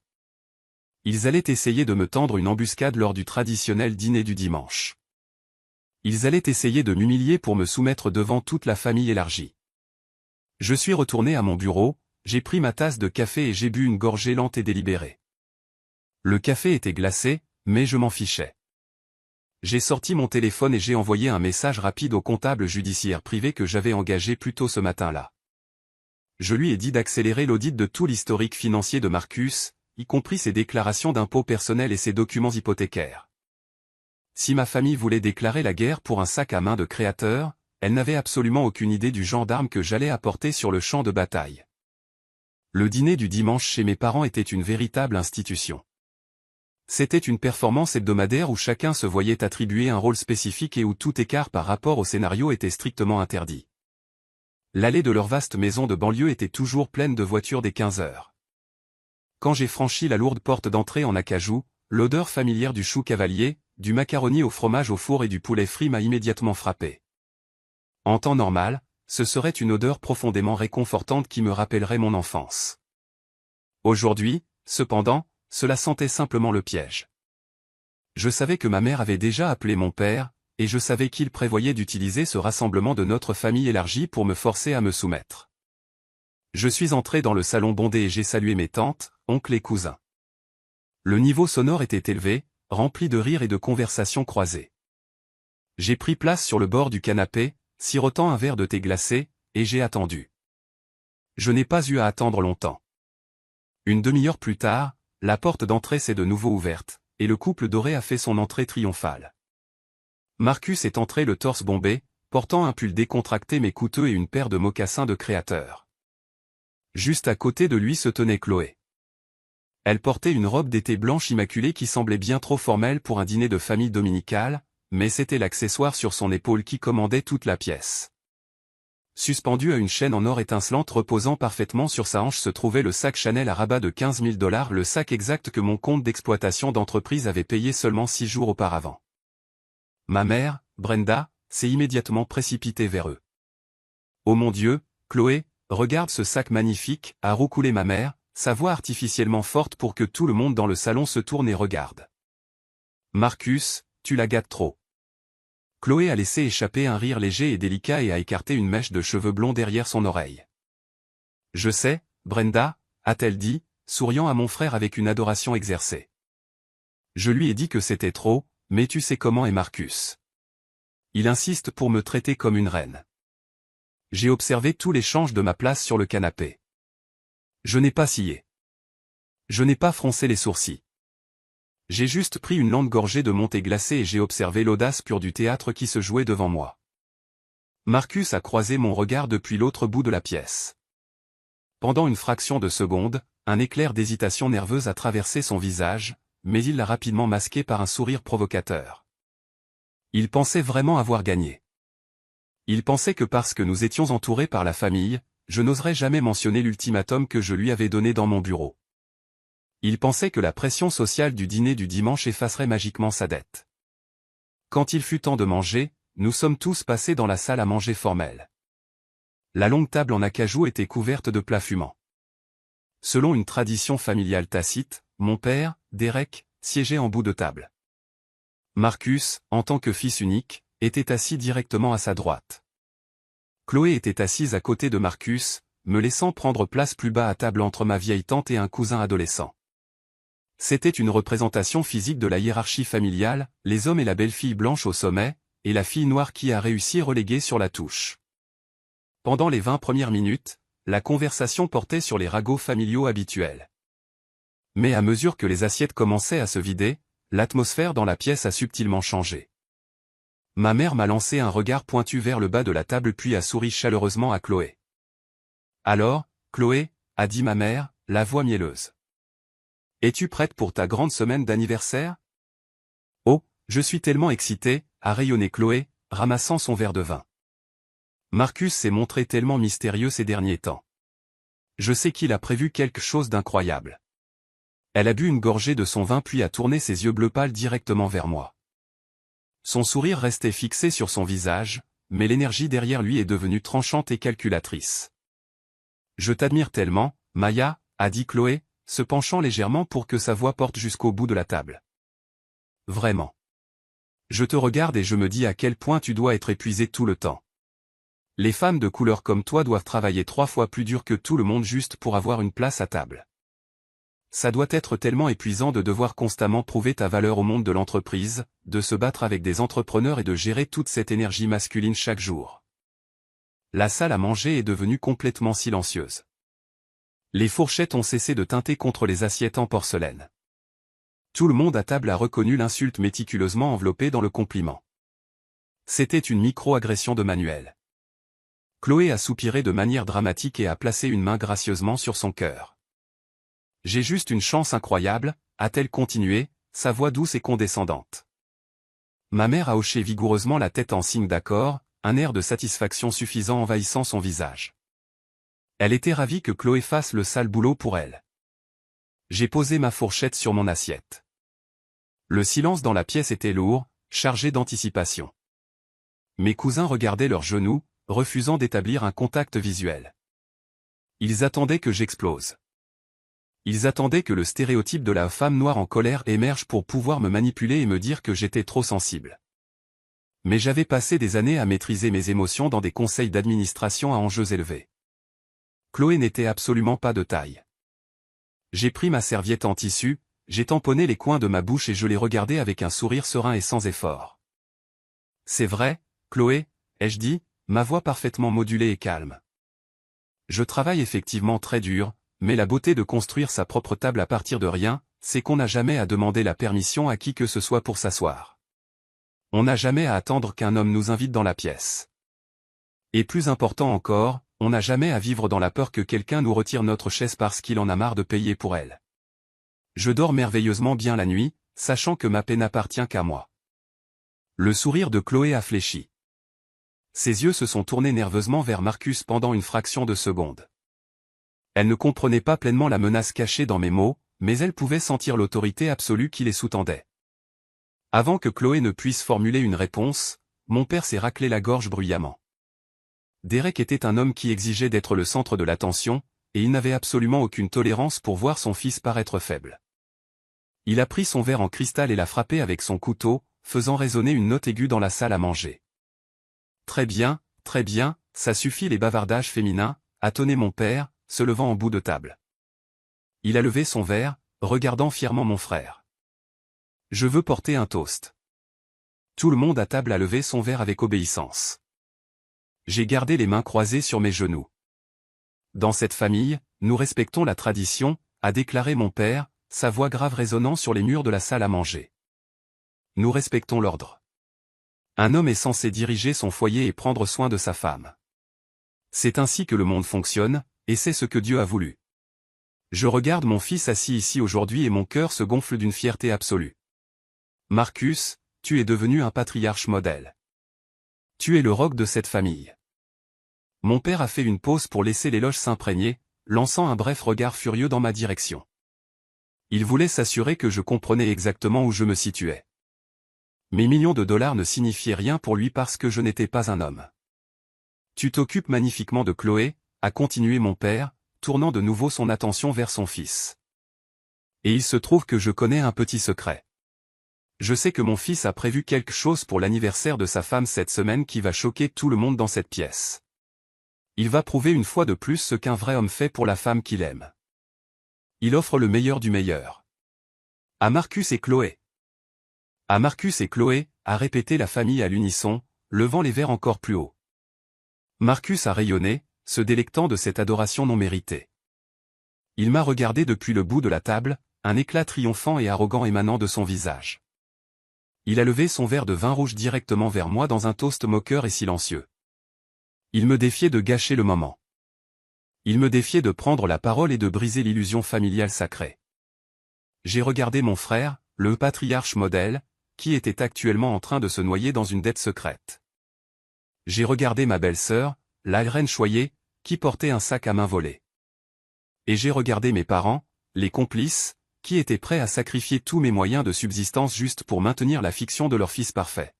Ils allaient essayer de me tendre une embuscade lors du traditionnel dîner du dimanche. Ils allaient essayer de m'humilier pour me soumettre devant toute la famille élargie. Je suis retourné à mon bureau, j'ai pris ma tasse de café et j'ai bu une gorgée lente et délibérée. Le café était glacé, mais je m'en fichais. J'ai sorti mon téléphone et j'ai envoyé un message rapide au comptable judiciaire privé que j'avais engagé plus tôt ce matin-là. Je lui ai dit d'accélérer l'audit de tout l'historique financier de Marcus, y compris ses déclarations d'impôts personnels et ses documents hypothécaires. Si ma famille voulait déclarer la guerre pour un sac à main de créateur, elle n'avait absolument aucune idée du genre d'armes que j'allais apporter sur le champ de bataille. Le dîner du dimanche chez mes parents était une véritable institution. C'était une performance hebdomadaire où chacun se voyait attribuer un rôle spécifique et où tout écart par rapport au scénario était strictement interdit. L'allée de leur vaste maison de banlieue était toujours pleine de voitures dès 15 heures. Quand j'ai franchi la lourde porte d'entrée en acajou, l'odeur familière du chou cavalier, du macaroni au fromage au four et du poulet frit m'a immédiatement frappé. En temps normal, ce serait une odeur profondément réconfortante qui me rappellerait mon enfance. Aujourd'hui, cependant, cela sentait simplement le piège. Je savais que ma mère avait déjà appelé mon père, et je savais qu'il prévoyait d'utiliser ce rassemblement de notre famille élargie pour me forcer à me soumettre. Je suis entré dans le salon bondé et j'ai salué mes tantes, oncles et cousins. Le niveau sonore était élevé, rempli de rires et de conversations croisées. J'ai pris place sur le bord du canapé, sirotant un verre de thé glacé, et j'ai attendu. Je n'ai pas eu à attendre longtemps. Une demi-heure plus tard, la porte d'entrée s'est de nouveau ouverte, et le couple doré a fait son entrée triomphale. Marcus est entré le torse bombé, portant un pull décontracté mais coûteux et une paire de mocassins de créateur. Juste à côté de lui se tenait Chloé. Elle portait une robe d'été blanche immaculée qui semblait bien trop formelle pour un dîner de famille dominical, mais c'était l'accessoire sur son épaule qui commandait toute la pièce. Suspendu à une chaîne en or étincelante reposant parfaitement sur sa hanche se trouvait le sac Chanel à rabat de 15 000 $, le sac exact que mon compte d'exploitation d'entreprise avait payé seulement 6 jours auparavant. Ma mère, Brenda, s'est immédiatement précipitée vers eux. « Oh mon Dieu, Chloé, regarde ce sac magnifique » a roucoulé ma mère, sa voix artificiellement forte pour que tout le monde dans le salon se tourne et regarde. « Marcus, tu la gâtes trop. » Chloé a laissé échapper un rire léger et délicat et a écarté une mèche de cheveux blonds derrière son oreille. « Je sais, Brenda, » a-t-elle dit, souriant à mon frère avec une adoration exercée. Je lui ai dit que c'était trop, mais tu sais comment est Marcus. Il insiste pour me traiter comme une reine. J'ai observé tout l'échange de ma place sur le canapé. Je n'ai pas scié. Je n'ai pas froncé les sourcils. J'ai juste pris une lente gorgée de mon thé glacé et j'ai observé l'audace pure du théâtre qui se jouait devant moi. Marcus a croisé mon regard depuis l'autre bout de la pièce. Pendant une fraction de seconde, un éclair d'hésitation nerveuse a traversé son visage, mais il l'a rapidement masqué par un sourire provocateur. Il pensait vraiment avoir gagné. Il pensait que parce que nous étions entourés par la famille, je n'oserais jamais mentionner l'ultimatum que je lui avais donné dans mon bureau. Il pensait que la pression sociale du dîner du dimanche effacerait magiquement sa dette. Quand il fut temps de manger, nous sommes tous passés dans la salle à manger formelle. La longue table en acajou était couverte de plats fumants. Selon une tradition familiale tacite, mon père, Derek, siégeait en bout de table. Marcus, en tant que fils unique, était assis directement à sa droite. Chloé était assise à côté de Marcus, me laissant prendre place plus bas à table entre ma vieille tante et un cousin adolescent. C'était une représentation physique de la hiérarchie familiale, les hommes et la belle-fille blanche au sommet, et la fille noire qui a réussi reléguée sur la touche. Pendant les 20 premières minutes, la conversation portait sur les ragots familiaux habituels. Mais à mesure que les assiettes commençaient à se vider, l'atmosphère dans la pièce a subtilement changé. Ma mère m'a lancé un regard pointu vers le bas de la table puis a souri chaleureusement à Chloé. « Alors, Chloé, » a dit ma mère, la voix mielleuse. « Es-tu prête pour ta grande semaine d'anniversaire ?»« Oh, je suis tellement excitée » a rayonné Chloé, ramassant son verre de vin. Marcus s'est montré tellement mystérieux ces derniers temps. Je sais qu'il a prévu quelque chose d'incroyable. Elle a bu une gorgée de son vin puis a tourné ses yeux bleu pâle directement vers moi. Son sourire restait fixé sur son visage, mais l'énergie derrière lui est devenue tranchante et calculatrice. « Je t'admire tellement, Maya, » a dit Chloé, se penchant légèrement pour que sa voix porte jusqu'au bout de la table. « Vraiment. Je te regarde et je me dis à quel point tu dois être épuisée tout le temps. Les femmes de couleur comme toi doivent travailler 3 fois plus dur que tout le monde juste pour avoir une place à table. Ça doit être tellement épuisant de devoir constamment prouver ta valeur au monde de l'entreprise, de se battre avec des entrepreneurs et de gérer toute cette énergie masculine chaque jour. » La salle à manger est devenue complètement silencieuse. Les fourchettes ont cessé de teinter contre les assiettes en porcelaine. Tout le monde à table a reconnu l'insulte méticuleusement enveloppée dans le compliment. C'était une micro-agression de Manuel. Chloé a soupiré de manière dramatique et a placé une main gracieusement sur son cœur. J'ai juste une chance incroyable, a-t-elle continué, sa voix douce et condescendante. Ma mère a hoché vigoureusement la tête en signe d'accord, un air de satisfaction suffisant envahissant son visage. Elle était ravie que Chloé fasse le sale boulot pour elle. J'ai posé ma fourchette sur mon assiette. Le silence dans la pièce était lourd, chargé d'anticipation. Mes cousins regardaient leurs genoux, refusant d'établir un contact visuel. Ils attendaient que j'explose. Ils attendaient que le stéréotype de la femme noire en colère émerge pour pouvoir me manipuler et me dire que j'étais trop sensible. Mais j'avais passé des années à maîtriser mes émotions dans des conseils d'administration à enjeux élevés. Chloé n'était absolument pas de taille. J'ai pris ma serviette en tissu, j'ai tamponné les coins de ma bouche et je l'ai regardée avec un sourire serein et sans effort. C'est vrai, Chloé, ai-je dit, ma voix parfaitement modulée et calme. Je travaille effectivement très dur, mais la beauté de construire sa propre table à partir de rien, c'est qu'on n'a jamais à demander la permission à qui que ce soit pour s'asseoir. On n'a jamais à attendre qu'un homme nous invite dans la pièce. Et plus important encore, on n'a jamais à vivre dans la peur que quelqu'un nous retire notre chaise parce qu'il en a marre de payer pour elle. Je dors merveilleusement bien la nuit, sachant que ma paix n'appartient qu'à moi. Le sourire de Chloé a fléchi. Ses yeux se sont tournés nerveusement vers Marcus pendant une fraction de seconde. Elle ne comprenait pas pleinement la menace cachée dans mes mots, mais elle pouvait sentir l'autorité absolue qui les sous-tendait. Avant que Chloé ne puisse formuler une réponse, mon père s'est raclé la gorge bruyamment. Derek était un homme qui exigeait d'être le centre de l'attention, et il n'avait absolument aucune tolérance pour voir son fils paraître faible. Il a pris son verre en cristal et l'a frappé avec son couteau, faisant résonner une note aiguë dans la salle à manger. Très bien, ça suffit les bavardages féminins, a tonné mon père, se levant en bout de table. Il a levé son verre, regardant fièrement mon frère. Je veux porter un toast. Tout le monde à table a levé son verre avec obéissance. J'ai gardé les mains croisées sur mes genoux. Dans cette famille, nous respectons la tradition, a déclaré mon père, sa voix grave résonnant sur les murs de la salle à manger. Nous respectons l'ordre. Un homme est censé diriger son foyer et prendre soin de sa femme. C'est ainsi que le monde fonctionne, et c'est ce que Dieu a voulu. Je regarde mon fils assis ici aujourd'hui et mon cœur se gonfle d'une fierté absolue. Marcus, tu es devenu un patriarche modèle. Tu es le roc de cette famille. Mon père a fait une pause pour laisser l'éloge s'imprégner, lançant un bref regard furieux dans ma direction. Il voulait s'assurer que je comprenais exactement où je me situais. Mes millions de dollars ne signifiaient rien pour lui parce que je n'étais pas un homme. Tu t'occupes magnifiquement de Chloé, a continué mon père, tournant de nouveau son attention vers son fils. Et il se trouve que je connais un petit secret. Je sais que mon fils a prévu quelque chose pour l'anniversaire de sa femme cette semaine qui va choquer tout le monde dans cette pièce. Il va prouver une fois de plus ce qu'un vrai homme fait pour la femme qu'il aime. Il offre le meilleur du meilleur. À Marcus et Chloé. À Marcus et Chloé, a répété la famille à l'unisson, levant les verres encore plus haut. Marcus a rayonné, se délectant de cette adoration non méritée. Il m'a regardé depuis le bout de la table, un éclat triomphant et arrogant émanant de son visage. Il a levé son verre de vin rouge directement vers moi dans un toast moqueur et silencieux. Il me défiait de gâcher le moment. Il me défiait de prendre la parole et de briser l'illusion familiale sacrée. J'ai regardé mon frère, le patriarche modèle, qui était actuellement en train de se noyer dans une dette secrète. J'ai regardé ma belle-sœur, la reine choyée, qui portait un sac à main volé. Et j'ai regardé mes parents, les complices, qui étaient prêts à sacrifier tous mes moyens de subsistance juste pour maintenir la fiction de leur fils parfait.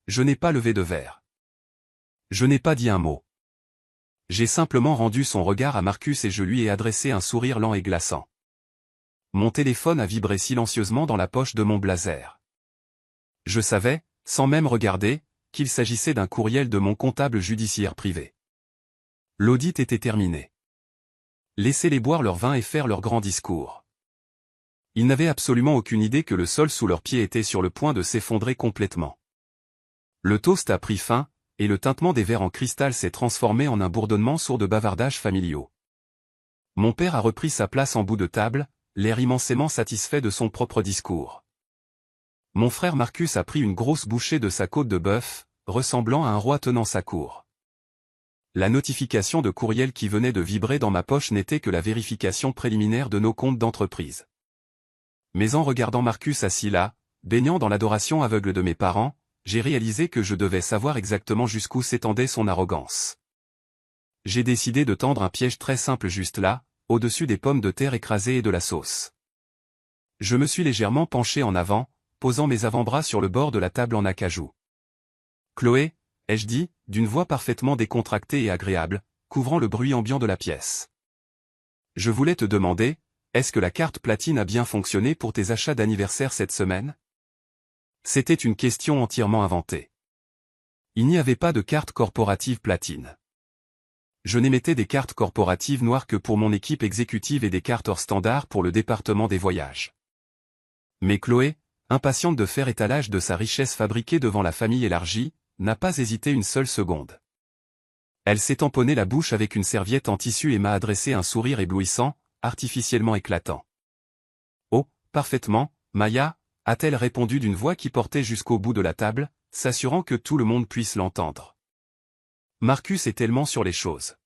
Je n'ai pas levé de verre. Je n'ai pas dit un mot. J'ai simplement rendu son regard à Marcus et je lui ai adressé un sourire lent et glaçant. Mon téléphone a vibré silencieusement dans la poche de mon blazer. Je savais, sans même regarder, qu'il s'agissait d'un courriel de mon comptable judiciaire privé. L'audit était terminé. Laissez-les boire leur vin et faire leur grand discours. Ils n'avaient absolument aucune idée que le sol sous leurs pieds était sur le point de s'effondrer complètement. Le toast a pris fin, et le tintement des verres en cristal s'est transformé en un bourdonnement sourd de bavardages familiaux. Mon père a repris sa place en bout de table, l'air immensément satisfait de son propre discours. Mon frère Marcus a pris une grosse bouchée de sa côte de bœuf, ressemblant à un roi tenant sa cour. La notification de courriel qui venait de vibrer dans ma poche n'était que la vérification préliminaire de nos comptes d'entreprise. Mais en regardant Marcus assis là, baignant dans l'adoration aveugle de mes parents, j'ai réalisé que je devais savoir exactement jusqu'où s'étendait son arrogance. J'ai décidé de tendre un piège très simple juste là, au-dessus des pommes de terre écrasées et de la sauce. Je me suis légèrement penché en avant, posant mes avant-bras sur le bord de la table en acajou. « Chloé », ai-je dit, d'une voix parfaitement décontractée et agréable, couvrant le bruit ambiant de la pièce. « Je voulais te demander, est-ce que la carte platine a bien fonctionné pour tes achats d'anniversaire cette semaine ?» C'était une question entièrement inventée. Il n'y avait pas de carte corporative platine. Je n'émettais des cartes corporatives noires que pour mon équipe exécutive et des cartes hors standard pour le département des voyages. Mais Chloé, impatiente de faire étalage de sa richesse fabriquée devant la famille élargie, n'a pas hésité une seule seconde. Elle s'est tamponnée la bouche avec une serviette en tissu et m'a adressé un sourire éblouissant, artificiellement éclatant. « Oh, parfaitement, Maya », a-t-elle répondu d'une voix qui portait jusqu'au bout de la table, s'assurant que tout le monde puisse l'entendre. Marcus est tellement sur les choses.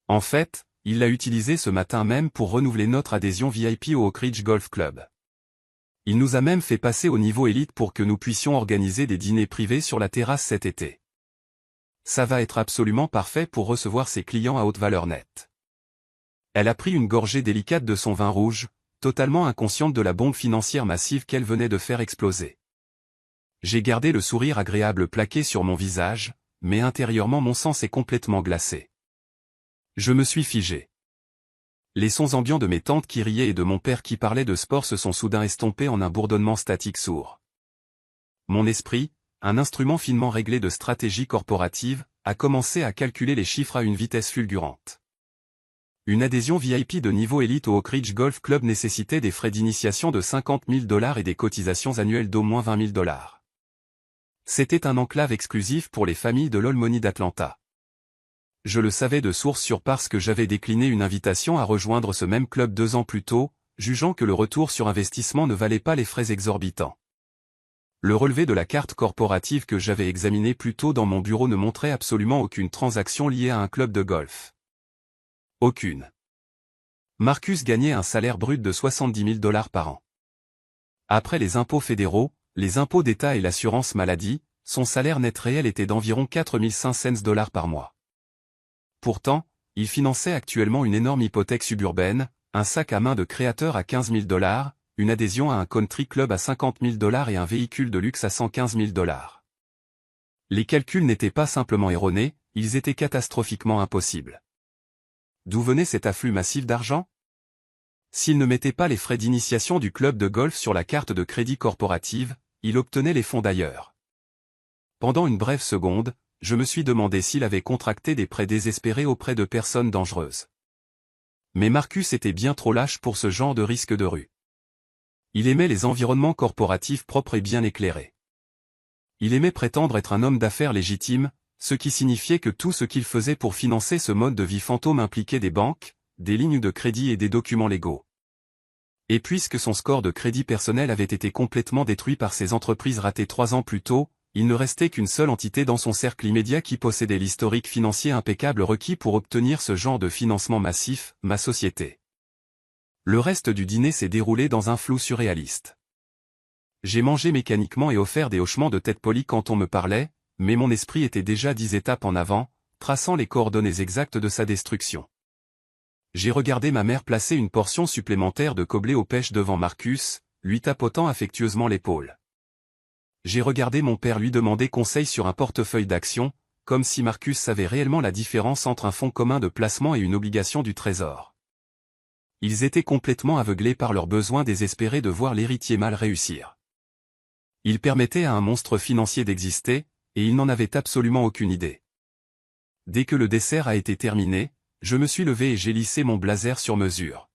En fait, il l'a utilisé ce matin même pour renouveler notre adhésion VIP au Oak Ridge Golf Club. Il nous a même fait passer au niveau élite pour que nous puissions organiser des dîners privés sur la terrasse cet été. Ça va être absolument parfait pour recevoir ses clients à haute valeur nette. Elle a pris une gorgée délicate de son vin rouge, totalement inconsciente de la bombe financière massive qu'elle venait de faire exploser. J'ai gardé le sourire agréable plaqué sur mon visage, mais intérieurement mon sang s'est complètement glacé. Je me suis figé. Les sons ambiants de mes tantes qui riaient et de mon père qui parlait de sport se sont soudain estompés en un bourdonnement statique sourd. Mon esprit, un instrument finement réglé de stratégie corporative, a commencé à calculer les chiffres à une vitesse fulgurante. Une adhésion VIP de niveau élite au Oak Ridge Golf Club nécessitait des frais d'initiation de $50 000 et des cotisations annuelles d'au moins $20 000. C'était un enclave exclusif pour les familles de l'Old d'Atlanta. Je le savais de source sûre parce que j'avais décliné une invitation à rejoindre ce même club 2 ans plus tôt, jugeant que le retour sur investissement ne valait pas les frais exorbitants. Le relevé de la carte corporative que j'avais examiné plus tôt dans mon bureau ne montrait absolument aucune transaction liée à un club de golf. Aucune. Marcus gagnait un salaire brut de $70 000 par an. Après les impôts fédéraux, les impôts d'État et l'assurance maladie, son salaire net réel était d'environ $4 500 par mois. Pourtant, il finançait actuellement une énorme hypothèque suburbaine, un sac à main de créateur à $15 000, une adhésion à un country club à $50 000 et un véhicule de luxe à $115 000. Les calculs n'étaient pas simplement erronés, ils étaient catastrophiquement impossibles. D'où venait cet afflux massif d'argent? S'il ne mettait pas les frais d'initiation du club de golf sur la carte de crédit corporative, il obtenait les fonds d'ailleurs. Pendant une brève seconde, je me suis demandé s'il avait contracté des prêts désespérés auprès de personnes dangereuses. Mais Marcus était bien trop lâche pour ce genre de risque de rue. Il aimait les environnements corporatifs propres et bien éclairés. Il aimait prétendre être un homme d'affaires légitime, ce qui signifiait que tout ce qu'il faisait pour financer ce mode de vie fantôme impliquait des banques, des lignes de crédit et des documents légaux. Et puisque son score de crédit personnel avait été complètement détruit par ses entreprises ratées 3 ans plus tôt, il ne restait qu'une seule entité dans son cercle immédiat qui possédait l'historique financier impeccable requis pour obtenir ce genre de financement massif, ma société. Le reste du dîner s'est déroulé dans un flou surréaliste. J'ai mangé mécaniquement et offert des hochements de tête polis quand on me parlait, mais mon esprit était déjà 10 étapes en avant, traçant les coordonnées exactes de sa destruction. J'ai regardé ma mère placer une portion supplémentaire de coblé aux pêches devant Marcus, lui tapotant affectueusement l'épaule. J'ai regardé mon père lui demander conseil sur un portefeuille d'actions, comme si Marcus savait réellement la différence entre un fonds commun de placement et une obligation du trésor. Ils étaient complètement aveuglés par leur besoin désespéré de voir l'héritier mal réussir. Il permettait à un monstre financier d'exister, et il n'en avait absolument aucune idée. Dès que le dessert a été terminé, je me suis levé et j'ai lissé mon blazer sur mesure.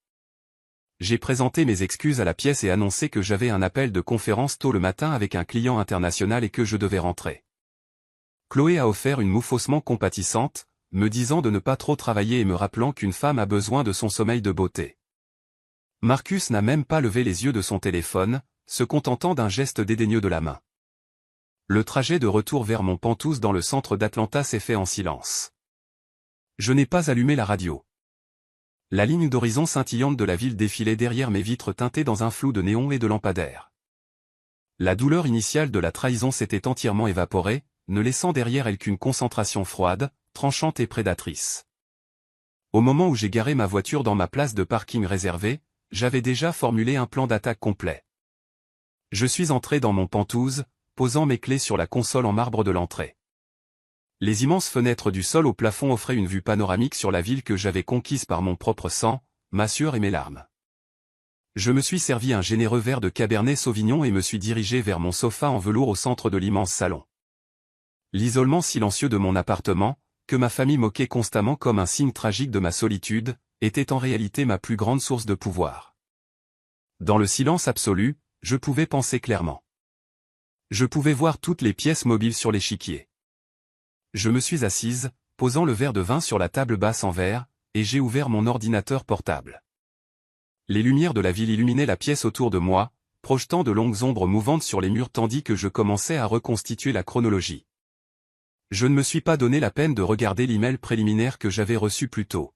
J'ai présenté mes excuses à la pièce et annoncé que j'avais un appel de conférence tôt le matin avec un client international et que je devais rentrer. Chloé a offert une moue faussement compatissante, me disant de ne pas trop travailler et me rappelant qu'une femme a besoin de son sommeil de beauté. Marcus n'a même pas levé les yeux de son téléphone, se contentant d'un geste dédaigneux de la main. Le trajet de retour vers mon Pentouse dans le centre d'Atlanta s'est fait en silence. Je n'ai pas allumé la radio. La ligne d'horizon scintillante de la ville défilait derrière mes vitres teintées dans un flou de néons et de lampadaires. La douleur initiale de la trahison s'était entièrement évaporée, ne laissant derrière elle qu'une concentration froide, tranchante et prédatrice. Au moment où j'ai garé ma voiture dans ma place de parking réservée, j'avais déjà formulé un plan d'attaque complet. Je suis entré dans mon Pentouse, posant mes clés sur la console en marbre de l'entrée. Les immenses fenêtres du sol au plafond offraient une vue panoramique sur la ville que j'avais conquise par mon propre sang, ma sueur et mes larmes. Je me suis servi un généreux verre de Cabernet Sauvignon et me suis dirigé vers mon sofa en velours au centre de l'immense salon. L'isolement silencieux de mon appartement, que ma famille moquait constamment comme un signe tragique de ma solitude, était en réalité ma plus grande source de pouvoir. Dans le silence absolu, je pouvais penser clairement. Je pouvais voir toutes les pièces mobiles sur l'échiquier. Je me suis assise, posant le verre de vin sur la table basse en verre, et j'ai ouvert mon ordinateur portable. Les lumières de la ville illuminaient la pièce autour de moi, projetant de longues ombres mouvantes sur les murs tandis que je commençais à reconstituer la chronologie. Je ne me suis pas donné la peine de regarder l'email préliminaire que j'avais reçu plus tôt.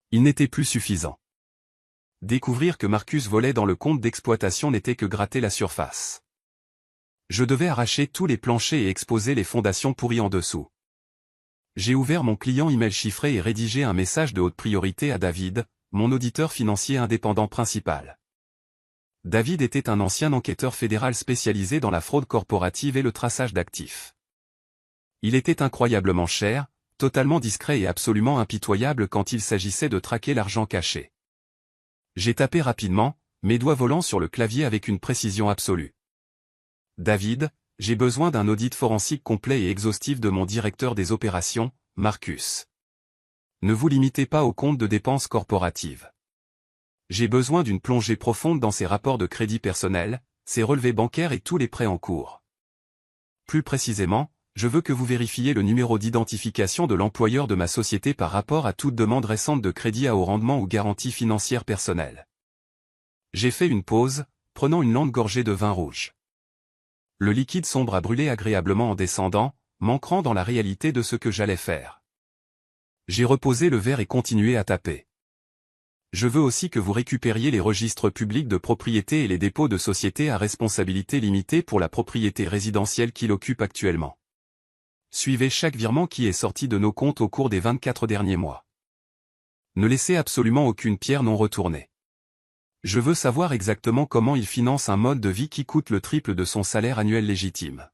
Il n'était plus suffisant. Découvrir que Marcus volait dans le compte d'exploitation n'était que gratter la surface. Je devais arracher tous les planchers et exposer les fondations pourries en dessous. J'ai ouvert mon client email chiffré et rédigé un message de haute priorité à David, mon auditeur financier indépendant principal. David était un ancien enquêteur fédéral spécialisé dans la fraude corporative et le traçage d'actifs. Il était incroyablement cher, totalement discret et absolument impitoyable quand il s'agissait de traquer l'argent caché. J'ai tapé rapidement, mes doigts volant sur le clavier avec une précision absolue. David, j'ai besoin d'un audit forensique complet et exhaustif de mon directeur des opérations, Marcus. Ne vous limitez pas aux comptes de dépenses corporatives. J'ai besoin d'une plongée profonde dans ses rapports de crédit personnel, ses relevés bancaires et tous les prêts en cours. Plus précisément, je veux que vous vérifiez le numéro d'identification de l'employeur de ma société par rapport à toute demande récente de crédit à haut rendement ou garantie financière personnelle. J'ai fait une pause, prenant une lente gorgée de vin rouge. Le liquide sombre a brûlé agréablement en descendant, m'ancrant dans la réalité de ce que j'allais faire. J'ai reposé le verre et continué à taper. Je veux aussi que vous récupériez les registres publics de propriété et les dépôts de sociétés à responsabilité limitée pour la propriété résidentielle qu'il occupe actuellement. Suivez chaque virement qui est sorti de nos comptes au cours des 24 derniers mois. Ne laissez absolument aucune pierre non retournée. Je veux savoir exactement comment il finance un mode de vie qui coûte le triple de son salaire annuel légitime.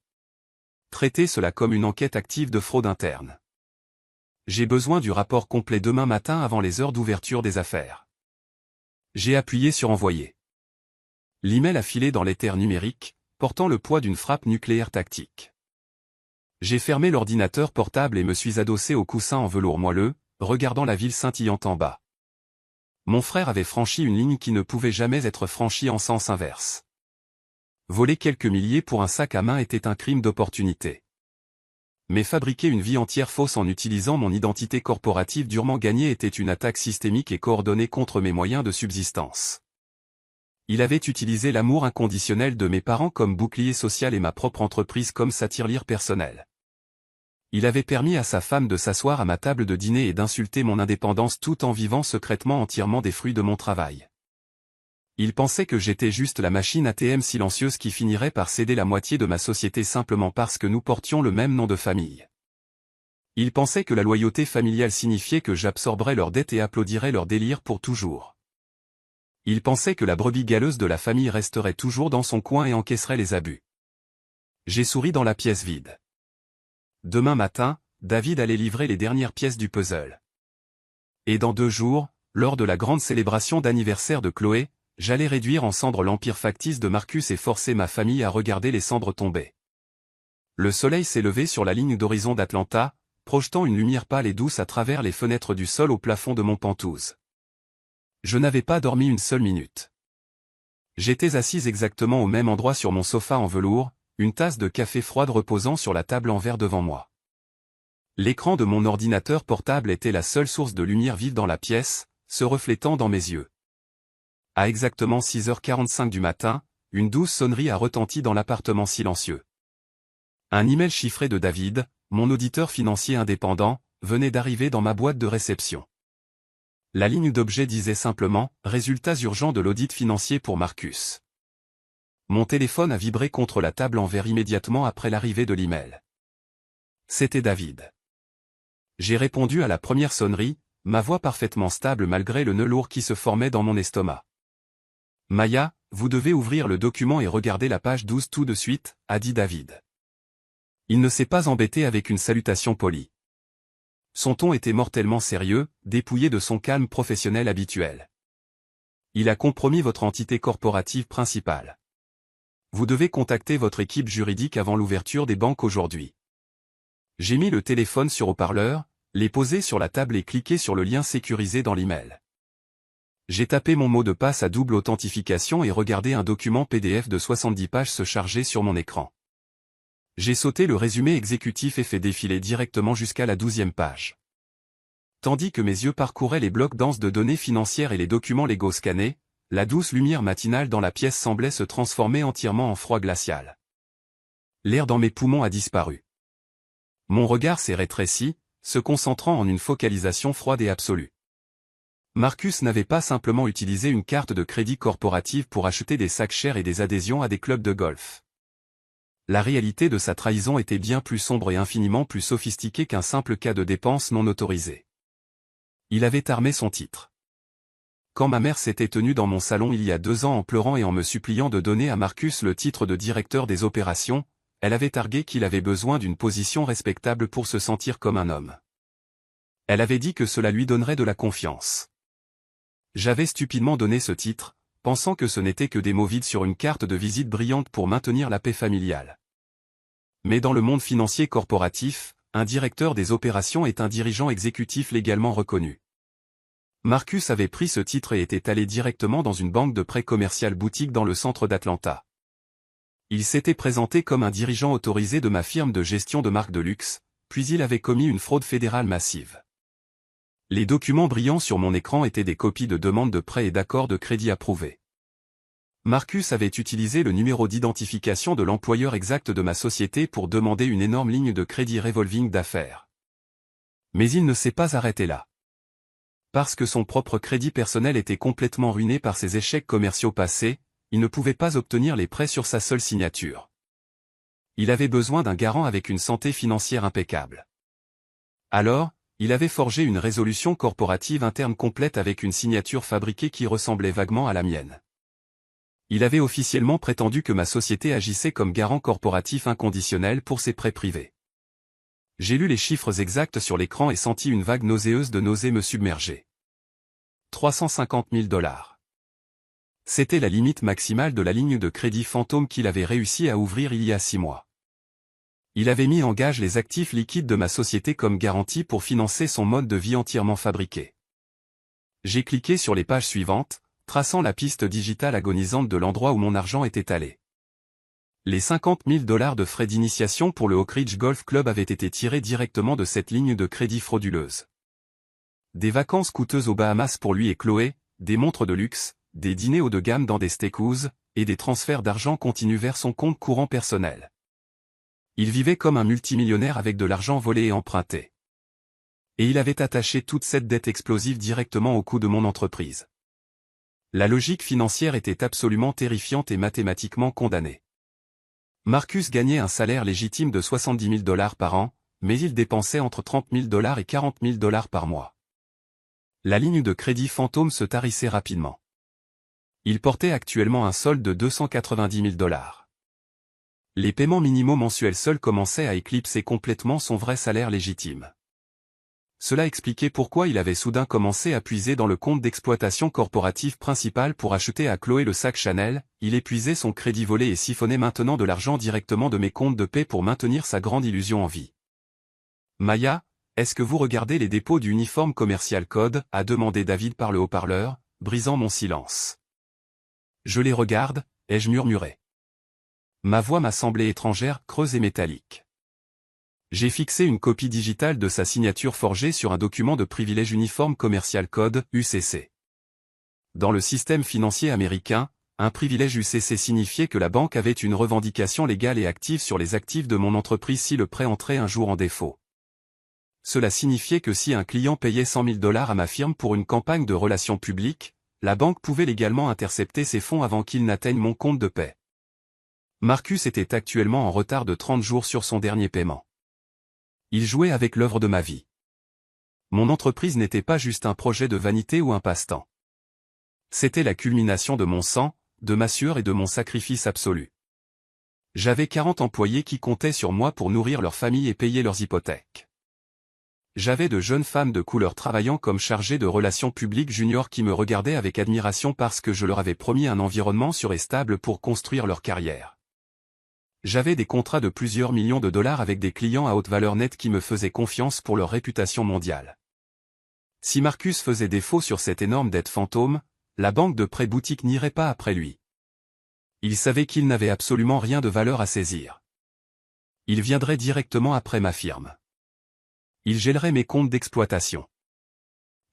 Traitez cela comme une enquête active de fraude interne. J'ai besoin du rapport complet demain matin avant les heures d'ouverture des affaires. J'ai appuyé sur envoyer. L'email a filé dans l'éther numérique, portant le poids d'une frappe nucléaire tactique. J'ai fermé l'ordinateur portable et me suis adossé au coussin en velours moelleux, regardant la ville scintillante en bas. Mon frère avait franchi une ligne qui ne pouvait jamais être franchie en sens inverse. Voler quelques milliers pour un sac à main était un crime d'opportunité. Mais fabriquer une vie entière fausse en utilisant mon identité corporative durement gagnée était une attaque systémique et coordonnée contre mes moyens de subsistance. Il avait utilisé l'amour inconditionnel de mes parents comme bouclier social et ma propre entreprise comme sa tirelire personnelle. Il avait permis à sa femme de s'asseoir à ma table de dîner et d'insulter mon indépendance tout en vivant secrètement entièrement des fruits de mon travail. Il pensait que j'étais juste la machine ATM silencieuse qui finirait par céder la moitié de ma société simplement parce que nous portions le même nom de famille. Il pensait que la loyauté familiale signifiait que j'absorberais leurs dettes et applaudirais leur délire pour toujours. Il pensait que la brebis galeuse de la famille resterait toujours dans son coin et encaisserait les abus. J'ai souri dans la pièce vide. Demain matin, David allait livrer les dernières pièces du puzzle. Et dans 2 jours, lors de la grande célébration d'anniversaire de Chloé, j'allais réduire en cendres l'empire factice de Marcus et forcer ma famille à regarder les cendres tomber. Le soleil s'est levé sur la ligne d'horizon d'Atlanta, projetant une lumière pâle et douce à travers les fenêtres du sol au plafond de mon Pentouse. Je n'avais pas dormi une seule minute. J'étais assise exactement au même endroit sur mon sofa en velours, une tasse de café froide reposant sur la table en verre devant moi. L'écran de mon ordinateur portable était la seule source de lumière vive dans la pièce, se reflétant dans mes yeux. À exactement 6h45 du matin, une douce sonnerie a retenti dans l'appartement silencieux. Un email chiffré de David, mon auditeur financier indépendant, venait d'arriver dans ma boîte de réception. La ligne d'objet disait simplement « Résultats urgents de l'audit financier pour Marcus ». Mon téléphone a vibré contre la table en verre immédiatement après l'arrivée de l'email. C'était David. J'ai répondu à la première sonnerie, ma voix parfaitement stable malgré le nœud lourd qui se formait dans mon estomac. « Maya, vous devez ouvrir le document et regarder la page 12 tout de suite », a dit David. Il ne s'est pas embêté avec une salutation polie. Son ton était mortellement sérieux, dépouillé de son calme professionnel habituel. Il a compromis votre entité corporative principale. Vous devez contacter votre équipe juridique avant l'ouverture des banques aujourd'hui. J'ai mis le téléphone sur haut-parleur, l'ai posé sur la table et cliqué sur le lien sécurisé dans l'email. J'ai tapé mon mot de passe à double authentification et regardé un document PDF de 70 pages se charger sur mon écran. J'ai sauté le résumé exécutif et fait défiler directement jusqu'à la 12e page. Tandis que mes yeux parcouraient les blocs denses de données financières et les documents légaux scannés, la douce lumière matinale dans la pièce semblait se transformer entièrement en froid glacial. L'air dans mes poumons a disparu. Mon regard s'est rétréci, se concentrant en une focalisation froide et absolue. Marcus n'avait pas simplement utilisé une carte de crédit corporative pour acheter des sacs chers et des adhésions à des clubs de golf. La réalité de sa trahison était bien plus sombre et infiniment plus sophistiquée qu'un simple cas de dépense non autorisée. Il avait armé son titre. Quand ma mère s'était tenue dans mon salon il y a 2 ans en pleurant et en me suppliant de donner à Marcus le titre de directeur des opérations, elle avait argué qu'il avait besoin d'une position respectable pour se sentir comme un homme. Elle avait dit que cela lui donnerait de la confiance. J'avais stupidement donné ce titre, pensant que ce n'était que des mots vides sur une carte de visite brillante pour maintenir la paix familiale. Mais dans le monde financier corporatif, un directeur des opérations est un dirigeant exécutif légalement reconnu. Marcus avait pris ce titre et était allé directement dans une banque de prêt commercial boutique dans le centre d'Atlanta. Il s'était présenté comme un dirigeant autorisé de ma firme de gestion de marques de luxe, puis il avait commis une fraude fédérale massive. Les documents brillants sur mon écran étaient des copies de demandes de prêt et d'accords de crédit approuvés. Marcus avait utilisé le numéro d'identification de l'employeur exact de ma société pour demander une énorme ligne de crédit revolving d'affaires. Mais il ne s'est pas arrêté là. Parce que son propre crédit personnel était complètement ruiné par ses échecs commerciaux passés, il ne pouvait pas obtenir les prêts sur sa seule signature. Il avait besoin d'un garant avec une santé financière impeccable. Alors, il avait forgé une résolution corporative interne complète avec une signature fabriquée qui ressemblait vaguement à la mienne. Il avait officiellement prétendu que ma société agissait comme garant corporatif inconditionnel pour ses prêts privés. J'ai lu les chiffres exacts sur l'écran et senti une vague nauséeuse de nausée me submerger. 350 000 $. C'était la limite maximale de la ligne de crédit fantôme qu'il avait réussi à ouvrir il y a 6 mois. Il avait mis en gage les actifs liquides de ma société comme garantie pour financer son mode de vie entièrement fabriqué. J'ai cliqué sur les pages suivantes, traçant la piste digitale agonisante de l'endroit où mon argent était allé. Les 50 000 $ de frais d'initiation pour le Oak Ridge Golf Club avaient été tirés directement de cette ligne de crédit frauduleuse. Des vacances coûteuses aux Bahamas pour lui et Chloé, des montres de luxe, des dîners haut de gamme dans des steakhouse, et des transferts d'argent continus vers son compte courant personnel. Il vivait comme un multimillionnaire avec de l'argent volé et emprunté. Et il avait attaché toute cette dette explosive directement au coût de mon entreprise. La logique financière était absolument terrifiante et mathématiquement condamnée. Marcus gagnait un salaire légitime de 70 000 $ par an, mais il dépensait entre 30 000 $ et 40 000 $ par mois. La ligne de crédit fantôme se tarissait rapidement. Il portait actuellement un solde de 290 000 $. Les paiements minimaux mensuels seuls commençaient à éclipser complètement son vrai salaire légitime. Cela expliquait pourquoi il avait soudain commencé à puiser dans le compte d'exploitation corporative principal pour acheter à Chloé le sac Chanel, il épuisait son crédit volé et siphonnait maintenant de l'argent directement de mes comptes de paie pour maintenir sa grande illusion en vie. « Maya, est-ce que vous regardez les dépôts du Uniform Commercial Code » a demandé David par le haut-parleur, brisant mon silence. « Je les regarde » ai-je murmuré. Ma voix m'a semblé étrangère, creuse et métallique. J'ai fixé une copie digitale de sa signature forgée sur un document de privilège uniforme commercial code, UCC. Dans le système financier américain, un privilège UCC signifiait que la banque avait une revendication légale et active sur les actifs de mon entreprise si le prêt entrait un jour en défaut. Cela signifiait que si un client payait 100 000 $ à ma firme pour une campagne de relations publiques, la banque pouvait légalement intercepter ces fonds avant qu'ils n'atteignent mon compte de paie. Marcus était actuellement en retard de 30 jours sur son dernier paiement. Il jouait avec l'œuvre de ma vie. Mon entreprise n'était pas juste un projet de vanité ou un passe-temps. C'était la culmination de mon sang, de ma sueur et de mon sacrifice absolu. J'avais 40 employés qui comptaient sur moi pour nourrir leur famille et payer leurs hypothèques. J'avais de jeunes femmes de couleur travaillant comme chargées de relations publiques juniors qui me regardaient avec admiration parce que je leur avais promis un environnement sûr et stable pour construire leur carrière. J'avais des contrats de plusieurs millions de dollars avec des clients à haute valeur nette qui me faisaient confiance pour leur réputation mondiale. Si Marcus faisait défaut sur cette énorme dette fantôme, la banque de prêt boutique n'irait pas après lui. Il savait qu'il n'avait absolument rien de valeur à saisir. Il viendrait directement après ma firme. Il gèlerait mes comptes d'exploitation.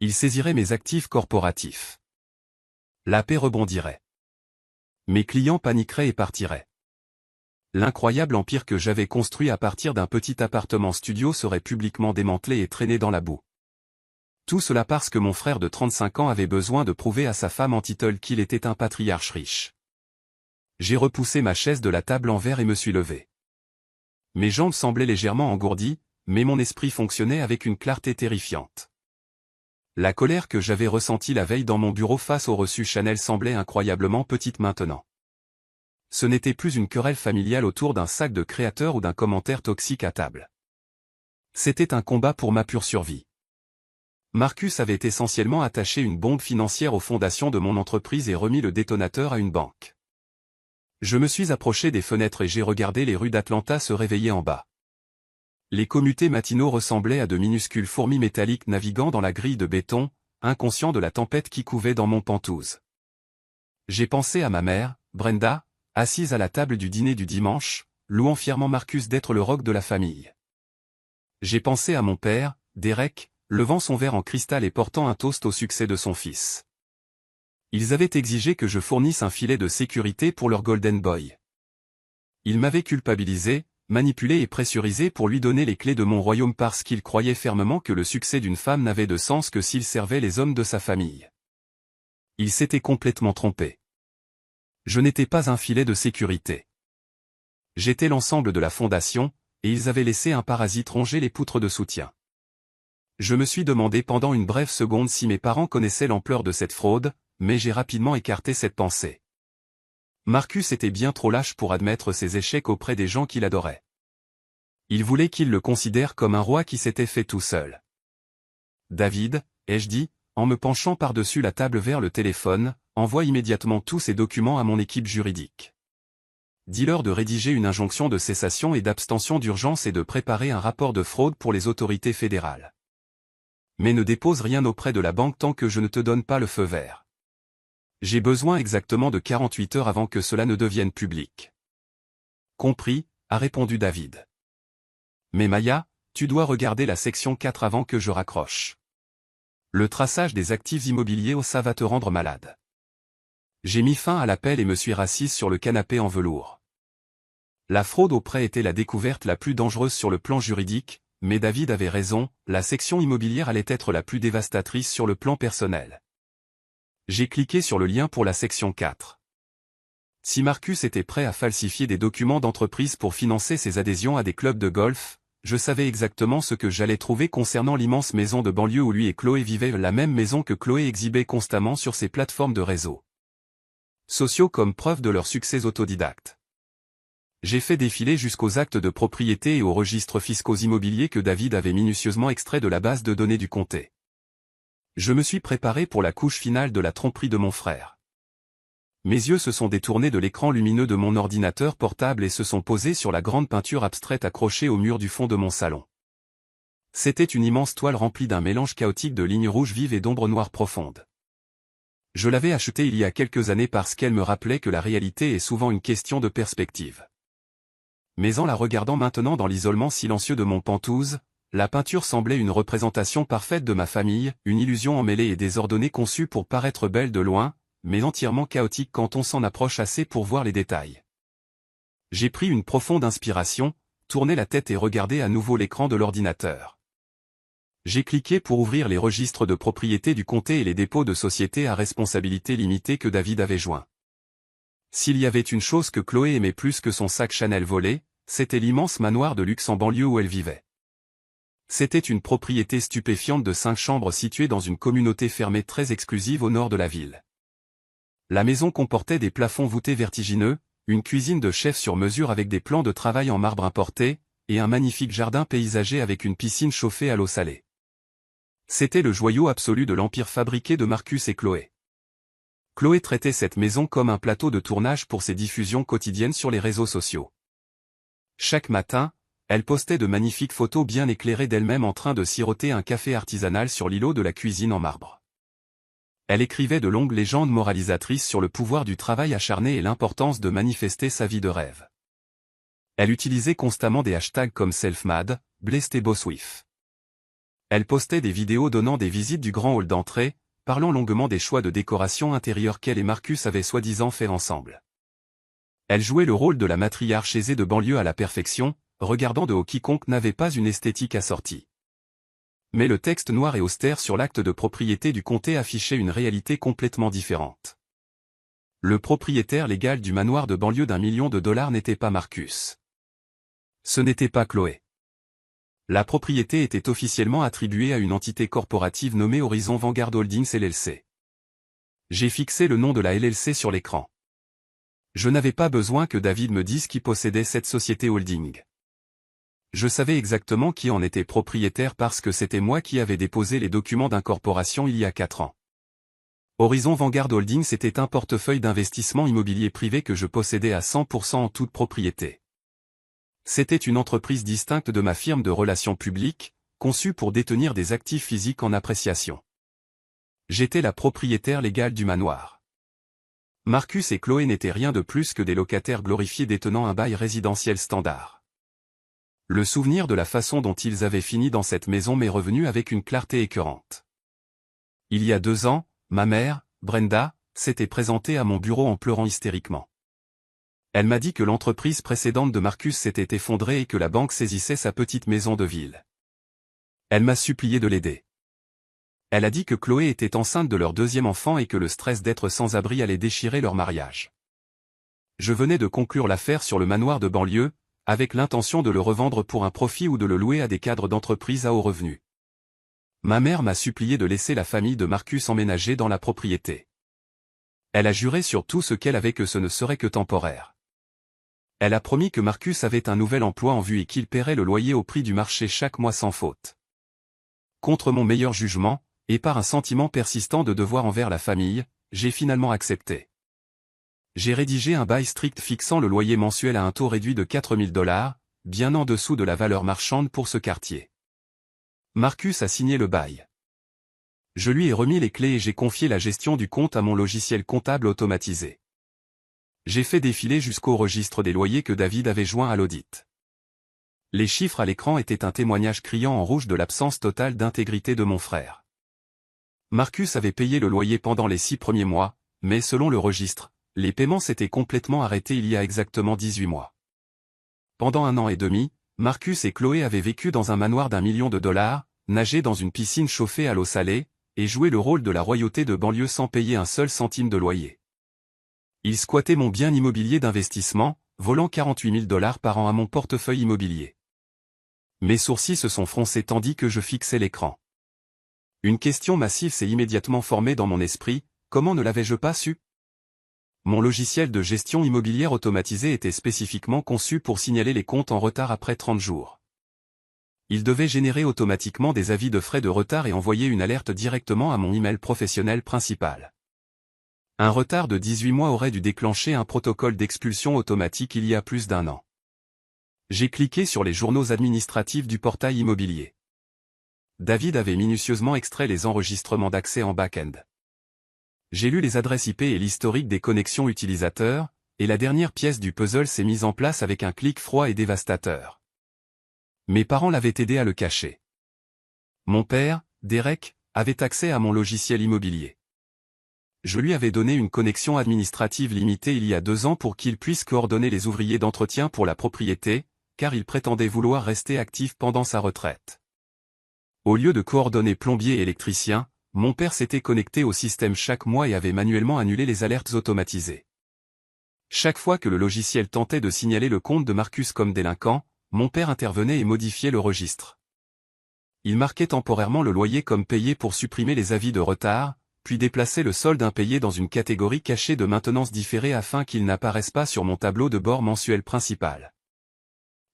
Il saisirait mes actifs corporatifs. La paix rebondirait. Mes clients paniqueraient et partiraient. L'incroyable empire que j'avais construit à partir d'un petit appartement studio serait publiquement démantelé et traîné dans la boue. Tout cela parce que mon frère de 35 ans avait besoin de prouver à sa femme Antitole qu'il était un patriarche riche. J'ai repoussé ma chaise de la table en verre et me suis levé. Mes jambes semblaient légèrement engourdies, mais mon esprit fonctionnait avec une clarté terrifiante. La colère que j'avais ressentie la veille dans mon bureau face au reçu Chanel semblait incroyablement petite maintenant. Ce n'était plus une querelle familiale autour d'un sac de créateurs ou d'un commentaire toxique à table. C'était un combat pour ma pure survie. Marcus avait essentiellement attaché une bombe financière aux fondations de mon entreprise et remis le détonateur à une banque. Je me suis approché des fenêtres et j'ai regardé les rues d'Atlanta se réveiller en bas. Les commutés matinaux ressemblaient à de minuscules fourmis métalliques naviguant dans la grille de béton, inconscients de la tempête qui couvait dans mon Penthouse. J'ai pensé à ma mère, Brenda, assise à la table du dîner du dimanche, louant fièrement Marcus d'être le roc de la famille. J'ai pensé à mon père, Derek, levant son verre en cristal et portant un toast au succès de son fils. Ils avaient exigé que je fournisse un filet de sécurité pour leur Golden Boy. Ils m'avaient culpabilisé, manipulé et pressurisé pour lui donner les clés de mon royaume parce qu'il croyait fermement que le succès d'une femme n'avait de sens que s'il servait les hommes de sa famille. Il s'était complètement trompé. Je n'étais pas un filet de sécurité. J'étais l'ensemble de la fondation, et ils avaient laissé un parasite ronger les poutres de soutien. Je me suis demandé pendant une brève seconde si mes parents connaissaient l'ampleur de cette fraude, mais j'ai rapidement écarté cette pensée. Marcus était bien trop lâche pour admettre ses échecs auprès des gens qu'il adorait. Il voulait qu'ils le considèrent comme un roi qui s'était fait tout seul. David, ai-je dit, en me penchant par-dessus la table vers le téléphone, envoie immédiatement tous ces documents à mon équipe juridique. Dis-leur de rédiger une injonction de cessation et d'abstention d'urgence et de préparer un rapport de fraude pour les autorités fédérales. Mais ne dépose rien auprès de la banque tant que je ne te donne pas le feu vert. J'ai besoin exactement de 48 heures avant que cela ne devienne public. Compris, a répondu David. Mais Maya, tu dois regarder la section 4 avant que je raccroche. Le traçage des actifs immobiliers ça va te rendre malade. J'ai mis fin à l'appel et me suis rassise sur le canapé en velours. La fraude au prêt était la découverte la plus dangereuse sur le plan juridique, mais David avait raison, la section immobilière allait être la plus dévastatrice sur le plan personnel. J'ai cliqué sur le lien pour la section 4. Si Marcus était prêt à falsifier des documents d'entreprise pour financer ses adhésions à des clubs de golf, je savais exactement ce que j'allais trouver concernant l'immense maison de banlieue où lui et Chloé vivaient, la même maison que Chloé exhibait constamment sur ses plateformes de réseaux sociaux comme preuve de leur succès autodidacte. J'ai fait défiler jusqu'aux actes de propriété et aux registres fiscaux immobiliers que David avait minutieusement extraits de la base de données du comté. Je me suis préparé pour la couche finale de la tromperie de mon frère. Mes yeux se sont détournés de l'écran lumineux de mon ordinateur portable et se sont posés sur la grande peinture abstraite accrochée au mur du fond de mon salon. C'était une immense toile remplie d'un mélange chaotique de lignes rouges vives et d'ombres noires profondes. Je l'avais achetée il y a quelques années parce qu'elle me rappelait que la réalité est souvent une question de perspective. Mais en la regardant maintenant dans l'isolement silencieux de mon Penthouse, la peinture semblait une représentation parfaite de ma famille, une illusion emmêlée et désordonnée conçue pour paraître belle de loin, mais entièrement chaotique quand on s'en approche assez pour voir les détails. J'ai pris une profonde inspiration, tourné la tête et regardé à nouveau l'écran de l'ordinateur. J'ai cliqué pour ouvrir les registres de propriété du comté et les dépôts de société à responsabilité limitée que David avait joints. S'il y avait une chose que Chloé aimait plus que son sac Chanel volé, c'était l'immense manoir de luxe en banlieue où elle vivait. C'était une propriété stupéfiante de 5 chambres située dans une communauté fermée très exclusive au nord de la ville. La maison comportait des plafonds voûtés vertigineux, une cuisine de chef sur mesure avec des plans de travail en marbre importé, et un magnifique jardin paysager avec une piscine chauffée à l'eau salée. C'était le joyau absolu de l'empire fabriqué de Marcus et Chloé. Chloé traitait cette maison comme un plateau de tournage pour ses diffusions quotidiennes sur les réseaux sociaux. Chaque matin, elle postait de magnifiques photos bien éclairées d'elle-même en train de siroter un café artisanal sur l'îlot de la cuisine en marbre. Elle écrivait de longues légendes moralisatrices sur le pouvoir du travail acharné et l'importance de manifester sa vie de rêve. Elle utilisait constamment des hashtags comme self-made, blessed et bosswife. Elle postait des vidéos donnant des visites du grand hall d'entrée, parlant longuement des choix de décoration intérieure qu'elle et Marcus avaient soi-disant fait ensemble. Elle jouait le rôle de la matriarche aisée de banlieue à la perfection, regardant de haut quiconque n'avait pas une esthétique assortie. Mais le texte noir et austère sur l'acte de propriété du comté affichait une réalité complètement différente. Le propriétaire légal du manoir de banlieue d'1 million de dollars n'était pas Marcus. Ce n'était pas Chloé. La propriété était officiellement attribuée à une entité corporative nommée Horizon Vanguard Holdings LLC. J'ai fixé le nom de la LLC sur l'écran. Je n'avais pas besoin que David me dise qui possédait cette société holding. Je savais exactement qui en était propriétaire parce que c'était moi qui avais déposé les documents d'incorporation il y a 4 ans. Horizon Vanguard Holdings était un portefeuille d'investissement immobilier privé que je possédais à 100% en toute propriété. C'était une entreprise distincte de ma firme de relations publiques, conçue pour détenir des actifs physiques en appréciation. J'étais la propriétaire légale du manoir. Marcus et Chloé n'étaient rien de plus que des locataires glorifiés détenant un bail résidentiel standard. Le souvenir de la façon dont ils avaient fini dans cette maison m'est revenu avec une clarté écœurante. Il y a 2 ans, ma mère, Brenda, s'était présentée à mon bureau en pleurant hystériquement. Elle m'a dit que l'entreprise précédente de Marcus s'était effondrée et que la banque saisissait sa petite maison de ville. Elle m'a supplié de l'aider. Elle a dit que Chloé était enceinte de leur 2e enfant et que le stress d'être sans abri allait déchirer leur mariage. Je venais de conclure l'affaire sur le manoir de banlieue, avec l'intention de le revendre pour un profit ou de le louer à des cadres d'entreprise à haut revenu. Ma mère m'a supplié de laisser la famille de Marcus emménager dans la propriété. Elle a juré sur tout ce qu'elle avait que ce ne serait que temporaire. Elle a promis que Marcus avait un nouvel emploi en vue et qu'il paierait le loyer au prix du marché chaque mois sans faute. Contre mon meilleur jugement, et par un sentiment persistant de devoir envers la famille, j'ai finalement accepté. J'ai rédigé un bail strict fixant le loyer mensuel à un taux réduit de 4 000 $, bien en dessous de la valeur marchande pour ce quartier. Marcus a signé le bail. Je lui ai remis les clés et j'ai confié la gestion du compte à mon logiciel comptable automatisé. J'ai fait défiler jusqu'au registre des loyers que David avait joint à l'audit. Les chiffres à l'écran étaient un témoignage criant en rouge de l'absence totale d'intégrité de mon frère. Marcus avait payé le loyer pendant les 6 premiers mois, mais selon le registre, les paiements s'étaient complètement arrêtés il y a exactement 18 mois. Pendant 1 an et demi, Marcus et Chloé avaient vécu dans un manoir d'1 million de dollars, nagé dans une piscine chauffée à l'eau salée, et joué le rôle de la royauté de banlieue sans payer un seul centime de loyer. Ils squattaient mon bien immobilier d'investissement, volant 48 000 $ par an à mon portefeuille immobilier. Mes sourcils se sont froncés tandis que je fixais l'écran. Une question massive s'est immédiatement formée dans mon esprit, comment ne l'avais-je pas su? Mon logiciel de gestion immobilière automatisé était spécifiquement conçu pour signaler les comptes en retard après 30 jours. Il devait générer automatiquement des avis de frais de retard et envoyer une alerte directement à mon email professionnel principal. Un retard de 18 mois aurait dû déclencher un protocole d'expulsion automatique il y a plus d'1 an. J'ai cliqué sur les journaux administratifs du portail immobilier. David avait minutieusement extrait les enregistrements d'accès en back-end. J'ai lu les adresses IP et l'historique des connexions utilisateurs, et la dernière pièce du puzzle s'est mise en place avec un clic froid et dévastateur. Mes parents l'avaient aidé à le cacher. Mon père, Derek, avait accès à mon logiciel immobilier. Je lui avais donné une connexion administrative limitée il y a 2 ans pour qu'il puisse coordonner les ouvriers d'entretien pour la propriété, car il prétendait vouloir rester actif pendant sa retraite. Au lieu de coordonner plombier et électricien, mon père s'était connecté au système chaque mois et avait manuellement annulé les alertes automatisées. Chaque fois que le logiciel tentait de signaler le compte de Marcus comme délinquant, mon père intervenait et modifiait le registre. Il marquait temporairement le loyer comme payé pour supprimer les avis de retard, puis déplaçait le solde impayé dans une catégorie cachée de maintenance différée afin qu'il n'apparaisse pas sur mon tableau de bord mensuel principal.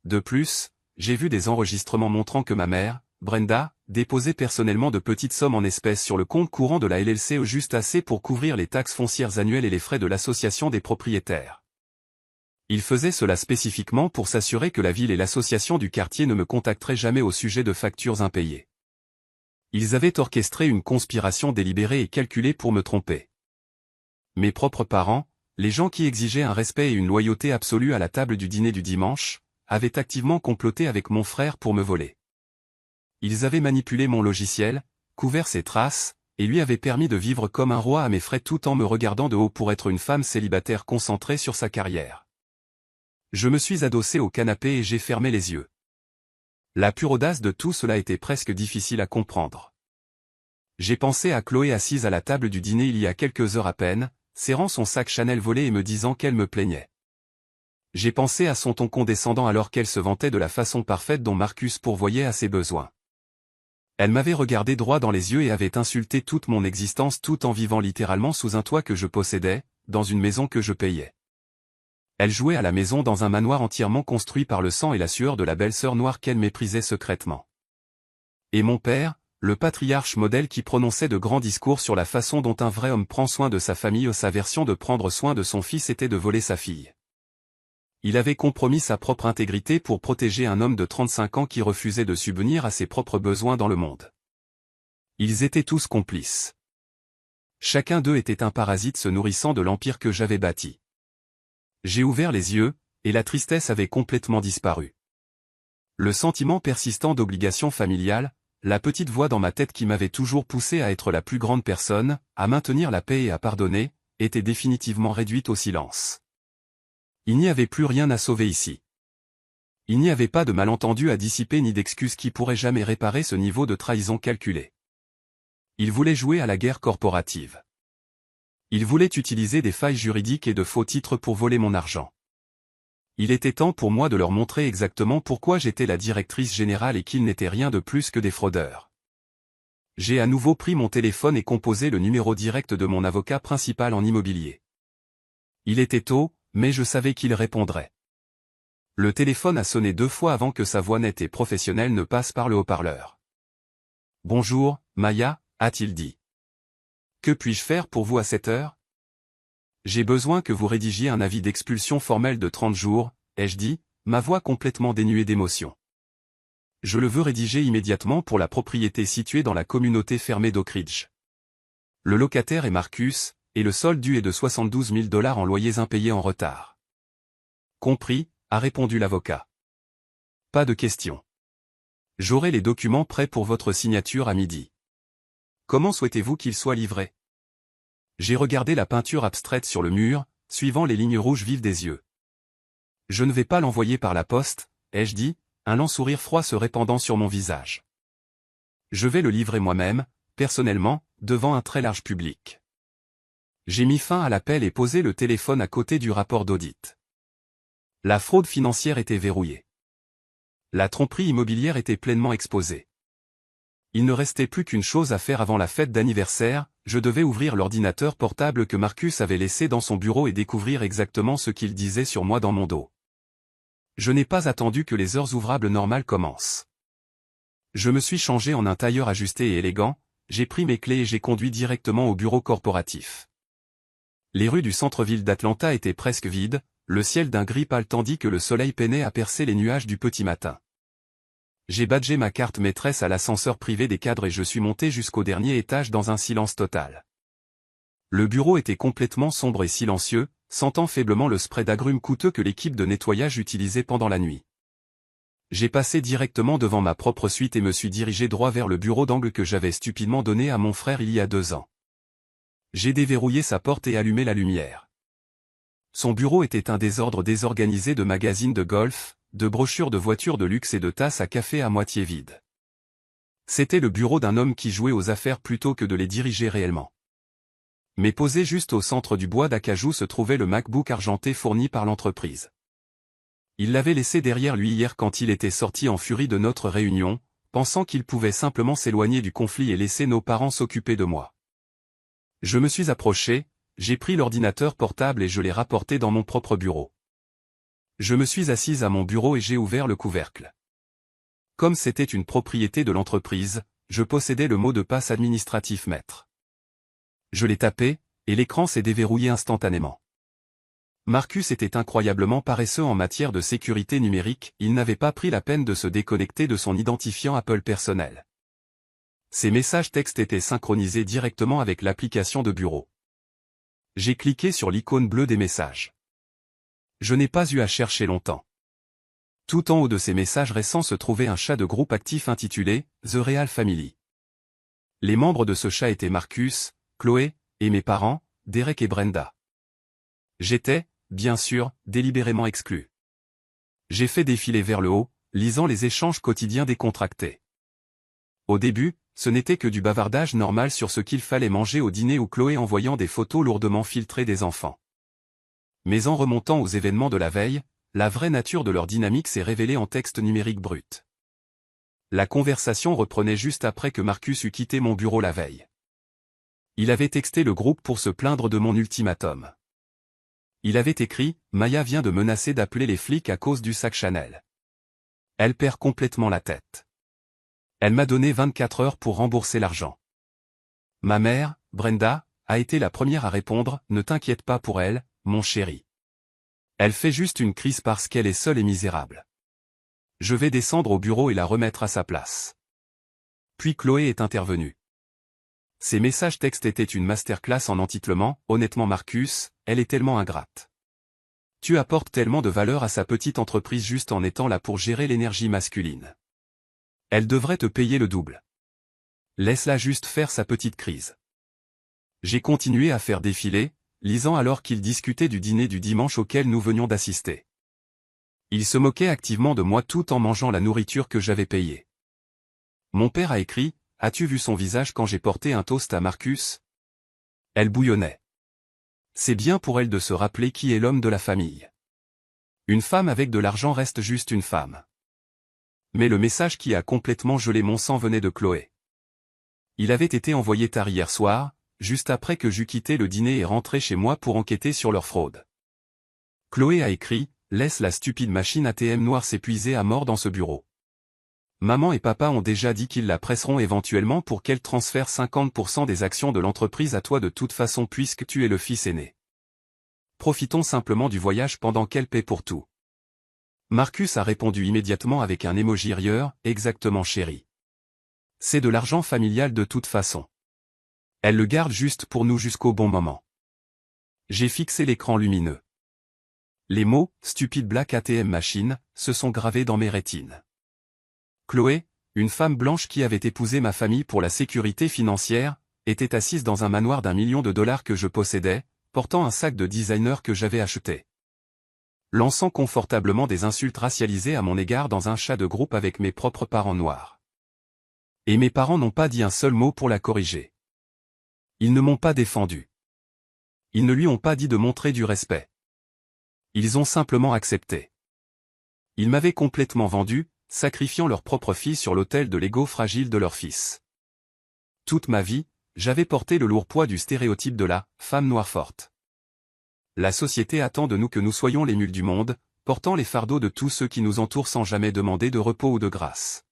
De plus, j'ai vu des enregistrements montrant que ma mère, Brenda, déposait personnellement de petites sommes en espèces sur le compte courant de la LLC juste assez pour couvrir les taxes foncières annuelles et les frais de l'association des propriétaires. Il faisait cela spécifiquement pour s'assurer que la ville et l'association du quartier ne me contacteraient jamais au sujet de factures impayées. Ils avaient orchestré une conspiration délibérée et calculée pour me tromper. Mes propres parents, les gens qui exigeaient un respect et une loyauté absolue à la table du dîner du dimanche, avaient activement comploté avec mon frère pour me voler. Ils avaient manipulé mon logiciel, couvert ses traces, et lui avaient permis de vivre comme un roi à mes frais tout en me regardant de haut pour être une femme célibataire concentrée sur sa carrière. Je me suis adossé au canapé et j'ai fermé les yeux. La pure audace de tout cela était presque difficile à comprendre. J'ai pensé à Chloé assise à la table du dîner il y a quelques heures à peine, serrant son sac Chanel volé et me disant qu'elle me plaignait. J'ai pensé à son ton condescendant alors qu'elle se vantait de la façon parfaite dont Marcus pourvoyait à ses besoins. Elle m'avait regardé droit dans les yeux et avait insulté toute mon existence tout en vivant littéralement sous un toit que je possédais, dans une maison que je payais. Elle jouait à la maison dans un manoir entièrement construit par le sang et la sueur de la belle-sœur noire qu'elle méprisait secrètement. Et mon père, le patriarche modèle qui prononçait de grands discours sur la façon dont un vrai homme prend soin de sa famille ou sa version de prendre soin de son fils était de voler sa fille. Il avait compromis sa propre intégrité pour protéger un homme de 35 ans qui refusait de subvenir à ses propres besoins dans le monde. Ils étaient tous complices. Chacun d'eux était un parasite se nourrissant de l'empire que j'avais bâti. J'ai ouvert les yeux, et la tristesse avait complètement disparu. Le sentiment persistant d'obligation familiale, la petite voix dans ma tête qui m'avait toujours poussé à être la plus grande personne, à maintenir la paix et à pardonner, était définitivement réduite au silence. Il n'y avait plus rien à sauver ici. Il n'y avait pas de malentendu à dissiper ni d'excuses qui pourraient jamais réparer ce niveau de trahison calculé. Ils voulaient jouer à la guerre corporative. Ils voulaient utiliser des failles juridiques et de faux titres pour voler mon argent. Il était temps pour moi de leur montrer exactement pourquoi j'étais la directrice générale et qu'ils n'étaient rien de plus que des fraudeurs. J'ai à nouveau pris mon téléphone et composé le numéro direct de mon avocat principal en immobilier. Il était tôt, mais je savais qu'il répondrait. Le téléphone a sonné 2 fois avant que sa voix nette et professionnelle ne passe par le haut-parleur. « Bonjour, Maya » a-t-il dit. « Que puis-je faire pour vous à cette heure ? » « J'ai besoin que vous rédigiez un avis d'expulsion formel de 30 jours, ai-je dit, ma voix complètement dénuée d'émotion. Je le veux rédiger immédiatement pour la propriété située dans la communauté fermée d'Oak Ridge. Le locataire est Marcus, et le solde dû est de 72 000 $ en loyers impayés en retard. Compris, a répondu l'avocat. Pas de question. J'aurai les documents prêts pour votre signature à midi. Comment souhaitez-vous qu'ils soient livrés ? J'ai regardé la peinture abstraite sur le mur, suivant les lignes rouges vives des yeux. Je ne vais pas l'envoyer par la poste, ai-je dit, un lent sourire froid se répandant sur mon visage. Je vais le livrer moi-même, personnellement, devant un très large public. J'ai mis fin à l'appel et posé le téléphone à côté du rapport d'audit. La fraude financière était verrouillée. La tromperie immobilière était pleinement exposée. Il ne restait plus qu'une chose à faire avant la fête d'anniversaire, je devais ouvrir l'ordinateur portable que Marcus avait laissé dans son bureau et découvrir exactement ce qu'il disait sur moi dans mon dos. Je n'ai pas attendu que les heures ouvrables normales commencent. Je me suis changé en un tailleur ajusté et élégant, j'ai pris mes clés et j'ai conduit directement au bureau corporatif. Les rues du centre-ville d'Atlanta étaient presque vides, le ciel d'un gris pâle tandis que le soleil peinait à percer les nuages du petit matin. J'ai badgé ma carte maîtresse à l'ascenseur privé des cadres et je suis monté jusqu'au dernier étage dans un silence total. Le bureau était complètement sombre et silencieux, sentant faiblement le spray d'agrumes coûteux que l'équipe de nettoyage utilisait pendant la nuit. J'ai passé directement devant ma propre suite et me suis dirigé droit vers le bureau d'angle que j'avais stupidement donné à mon frère il y a 2 ans. J'ai déverrouillé sa porte et allumé la lumière. Son bureau était un désordre désorganisé de magazines de golf, de brochures de voitures de luxe et de tasses à café à moitié vides. C'était le bureau d'un homme qui jouait aux affaires plutôt que de les diriger réellement. Mais posé juste au centre du bois d'acajou se trouvait le MacBook argenté fourni par l'entreprise. Il l'avait laissé derrière lui hier quand il était sorti en furie de notre réunion, pensant qu'il pouvait simplement s'éloigner du conflit et laisser nos parents s'occuper de moi. Je me suis approché, j'ai pris l'ordinateur portable et je l'ai rapporté dans mon propre bureau. Je me suis assise à mon bureau et j'ai ouvert le couvercle. Comme c'était une propriété de l'entreprise, je possédais le mot de passe administratif maître. Je l'ai tapé, et l'écran s'est déverrouillé instantanément. Marcus était incroyablement paresseux en matière de sécurité numérique, il n'avait pas pris la peine de se déconnecter de son identifiant Apple personnel. Ses messages textes étaient synchronisés directement avec l'application de bureau. J'ai cliqué sur l'icône bleue des messages. Je n'ai pas eu à chercher longtemps. Tout en haut de ces messages récents se trouvait un chat de groupe actif intitulé « The Real Family ». Les membres de ce chat étaient Marcus, Chloé, et mes parents, Derek et Brenda. J'étais, bien sûr, délibérément exclu. J'ai fait défiler vers le haut, lisant les échanges quotidiens décontractés. Au début, ce n'était que du bavardage normal sur ce qu'il fallait manger au dîner ou Chloé envoyant des photos lourdement filtrées des enfants. Mais en remontant aux événements de la veille, la vraie nature de leur dynamique s'est révélée en texte numérique brut. La conversation reprenait juste après que Marcus eut quitté mon bureau la veille. Il avait texté le groupe pour se plaindre de mon ultimatum. Il avait écrit « Maya vient de menacer d'appeler les flics à cause du sac Chanel. Elle perd complètement la tête. Elle m'a donné 24 heures pour rembourser l'argent. » Ma mère, Brenda, a été la première à répondre « Ne t'inquiète pas pour elle, mon chéri. Elle fait juste une crise parce qu'elle est seule et misérable. Je vais descendre au bureau et la remettre à sa place. » Puis Chloé est intervenue. Ces messages textes étaient une masterclass en entitlement, honnêtement Marcus, elle est tellement ingrate. Tu apportes tellement de valeur à sa petite entreprise juste en étant là pour gérer l'énergie masculine. Elle devrait te payer le double. Laisse-la juste faire sa petite crise. J'ai continué à faire défiler, lisant alors qu'ils discutaient du dîner du dimanche auquel nous venions d'assister. Ils se moquaient activement de moi tout en mangeant la nourriture que j'avais payée. Mon père a écrit « As-tu vu son visage quand j'ai porté un toast à Marcus ?» Elle bouillonnait. C'est bien pour elle de se rappeler qui est l'homme de la famille. Une femme avec de l'argent reste juste une femme. Mais le message qui a complètement gelé mon sang venait de Chloé. Il avait été envoyé tard hier soir, juste après que j'eus quitté le dîner et rentré chez moi pour enquêter sur leur fraude. Chloé a écrit « Laisse la stupide machine ATM noire s'épuiser à mort dans ce bureau. Maman et papa ont déjà dit qu'ils la presseront éventuellement pour qu'elle transfère 50% des actions de l'entreprise à toi de toute façon puisque tu es le fils aîné. Profitons simplement du voyage pendant qu'elle paie pour tout. » Marcus a répondu immédiatement avec un emoji rieur, « Exactement chérie. C'est de l'argent familial de toute façon. Elle le garde juste pour nous jusqu'au bon moment. » J'ai fixé l'écran lumineux. Les mots « Stupide Black ATM Machine » se sont gravés dans mes rétines. Chloé, une femme blanche qui avait épousé ma famille pour la sécurité financière, était assise dans un manoir d'1 million de dollars que je possédais, portant un sac de designer que j'avais acheté. Lançant confortablement des insultes racialisées à mon égard dans un chat de groupe avec mes propres parents noirs. Et mes parents n'ont pas dit un seul mot pour la corriger. Ils ne m'ont pas défendu. Ils ne lui ont pas dit de montrer du respect. Ils ont simplement accepté. Ils m'avaient complètement vendu, sacrifiant leur propre fille sur l'autel de l'ego fragile de leur fils. Toute ma vie, j'avais porté le lourd poids du stéréotype de la femme noire forte. La société attend de nous que nous soyons les mules du monde, portant les fardeaux de tous ceux qui nous entourent sans jamais demander de repos ou de grâce.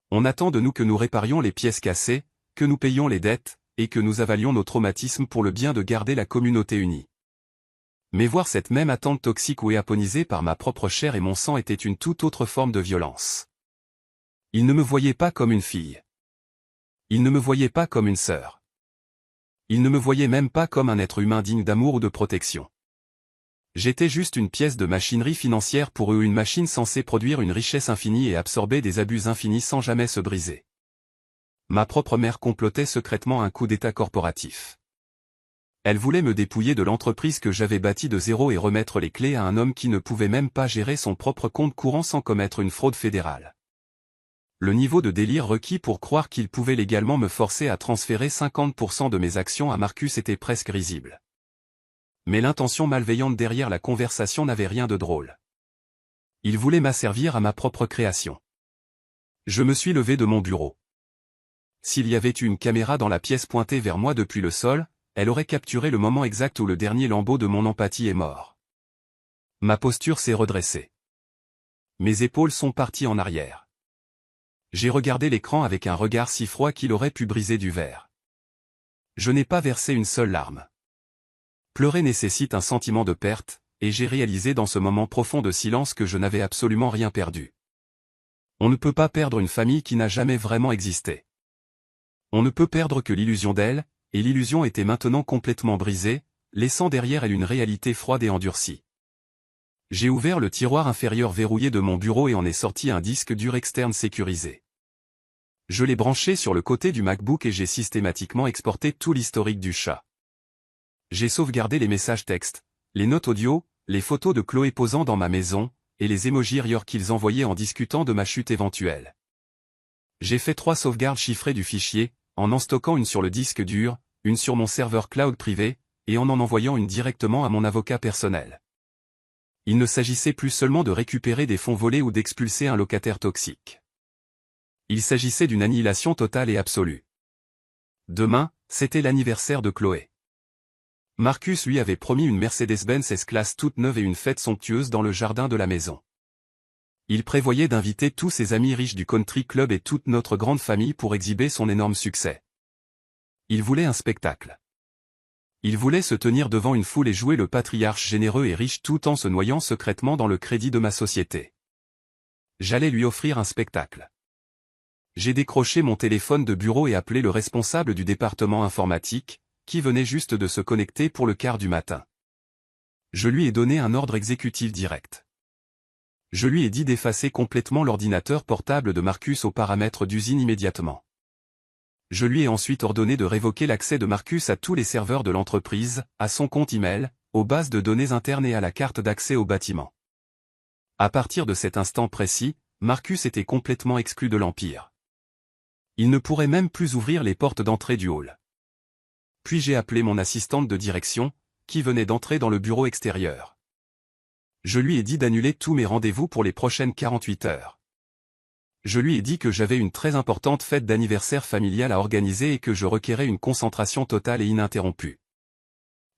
On attend de nous que nous réparions les pièces cassées, que nous payions les dettes, et que nous avalions nos traumatismes pour le bien de garder la communauté unie. Mais voir cette même attente toxique ou éaponisée par ma propre chair et mon sang était une toute autre forme de violence. Ils ne me voyaient pas comme une fille. Ils ne me voyaient pas comme une sœur. Ils ne me voyaient même pas comme un être humain digne d'amour ou de protection. J'étais juste une pièce de machinerie financière pour eux, une machine censée produire une richesse infinie et absorber des abus infinis sans jamais se briser. Ma propre mère complotait secrètement un coup d'État corporatif. Elle voulait me dépouiller de l'entreprise que j'avais bâtie de zéro et remettre les clés à un homme qui ne pouvait même pas gérer son propre compte courant sans commettre une fraude fédérale. Le niveau de délire requis pour croire qu'il pouvait légalement me forcer à transférer 50% de mes actions à Marcus était presque risible. Mais l'intention malveillante derrière la conversation n'avait rien de drôle. Il voulait m'asservir à ma propre création. Je me suis levé de mon bureau. S'il y avait eu une caméra dans la pièce pointée vers moi depuis le sol, elle aurait capturé le moment exact où le dernier lambeau de mon empathie est mort. Ma posture s'est redressée. Mes épaules sont parties en arrière. J'ai regardé l'écran avec un regard si froid qu'il aurait pu briser du verre. Je n'ai pas versé une seule larme. Pleurer nécessite un sentiment de perte, et j'ai réalisé dans ce moment profond de silence que je n'avais absolument rien perdu. On ne peut pas perdre une famille qui n'a jamais vraiment existé. On ne peut perdre que l'illusion d'elle, et l'illusion était maintenant complètement brisée, laissant derrière elle une réalité froide et endurcie. J'ai ouvert le tiroir inférieur verrouillé de mon bureau et en ai sorti un disque dur externe sécurisé. Je l'ai branché sur le côté du MacBook et j'ai systématiquement exporté tout l'historique du chat. J'ai sauvegardé les messages textes, les notes audio, les photos de Chloé posant dans ma maison, et les emojis rire qu'ils envoyaient en discutant de ma chute éventuelle. J'ai fait 3 sauvegardes chiffrées du fichier, en stockant une sur le disque dur, une sur mon serveur cloud privé, et en envoyant une directement à mon avocat personnel. Il ne s'agissait plus seulement de récupérer des fonds volés ou d'expulser un locataire toxique. Il s'agissait d'une annihilation totale et absolue. Demain, c'était l'anniversaire de Chloé. Marcus lui avait promis une Mercedes-Benz S-Class toute neuve et une fête somptueuse dans le jardin de la maison. Il prévoyait d'inviter tous ses amis riches du country club et toute notre grande famille pour exhiber son énorme succès. Il voulait un spectacle. Il voulait se tenir devant une foule et jouer le patriarche généreux et riche tout en se noyant secrètement dans le crédit de ma société. J'allais lui offrir un spectacle. J'ai décroché mon téléphone de bureau et appelé le responsable du département informatique, qui venait juste de se connecter pour le quart du matin. Je lui ai donné un ordre exécutif direct. Je lui ai dit d'effacer complètement l'ordinateur portable de Marcus aux paramètres d'usine immédiatement. Je lui ai ensuite ordonné de révoquer l'accès de Marcus à tous les serveurs de l'entreprise, à son compte email, aux bases de données internes et à la carte d'accès au bâtiment. À partir de cet instant précis, Marcus était complètement exclu de l'Empire. Il ne pourrait même plus ouvrir les portes d'entrée du hall. Puis j'ai appelé mon assistante de direction, qui venait d'entrer dans le bureau extérieur. Je lui ai dit d'annuler tous mes rendez-vous pour les prochaines 48 heures. Je lui ai dit que j'avais une très importante fête d'anniversaire familiale à organiser et que je requérais une concentration totale et ininterrompue.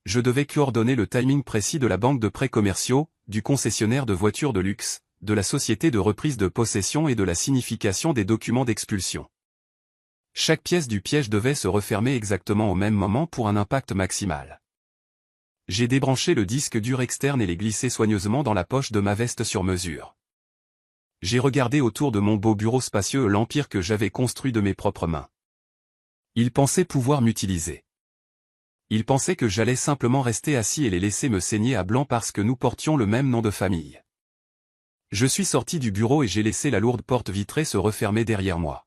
Je devais coordonner le timing précis de la banque de prêts commerciaux, du concessionnaire de voitures de luxe, de la société de reprise de possession et de la signification des documents d'expulsion. Chaque pièce du piège devait se refermer exactement au même moment pour un impact maximal. J'ai débranché le disque dur externe et l'ai glissé soigneusement dans la poche de ma veste sur mesure. J'ai regardé autour de mon beau bureau spacieux l'empire que j'avais construit de mes propres mains. Ils pensaient pouvoir m'utiliser. Ils pensaient que j'allais simplement rester assis et les laisser me saigner à blanc parce que nous portions le même nom de famille. Je suis sorti du bureau et j'ai laissé la lourde porte vitrée se refermer derrière moi.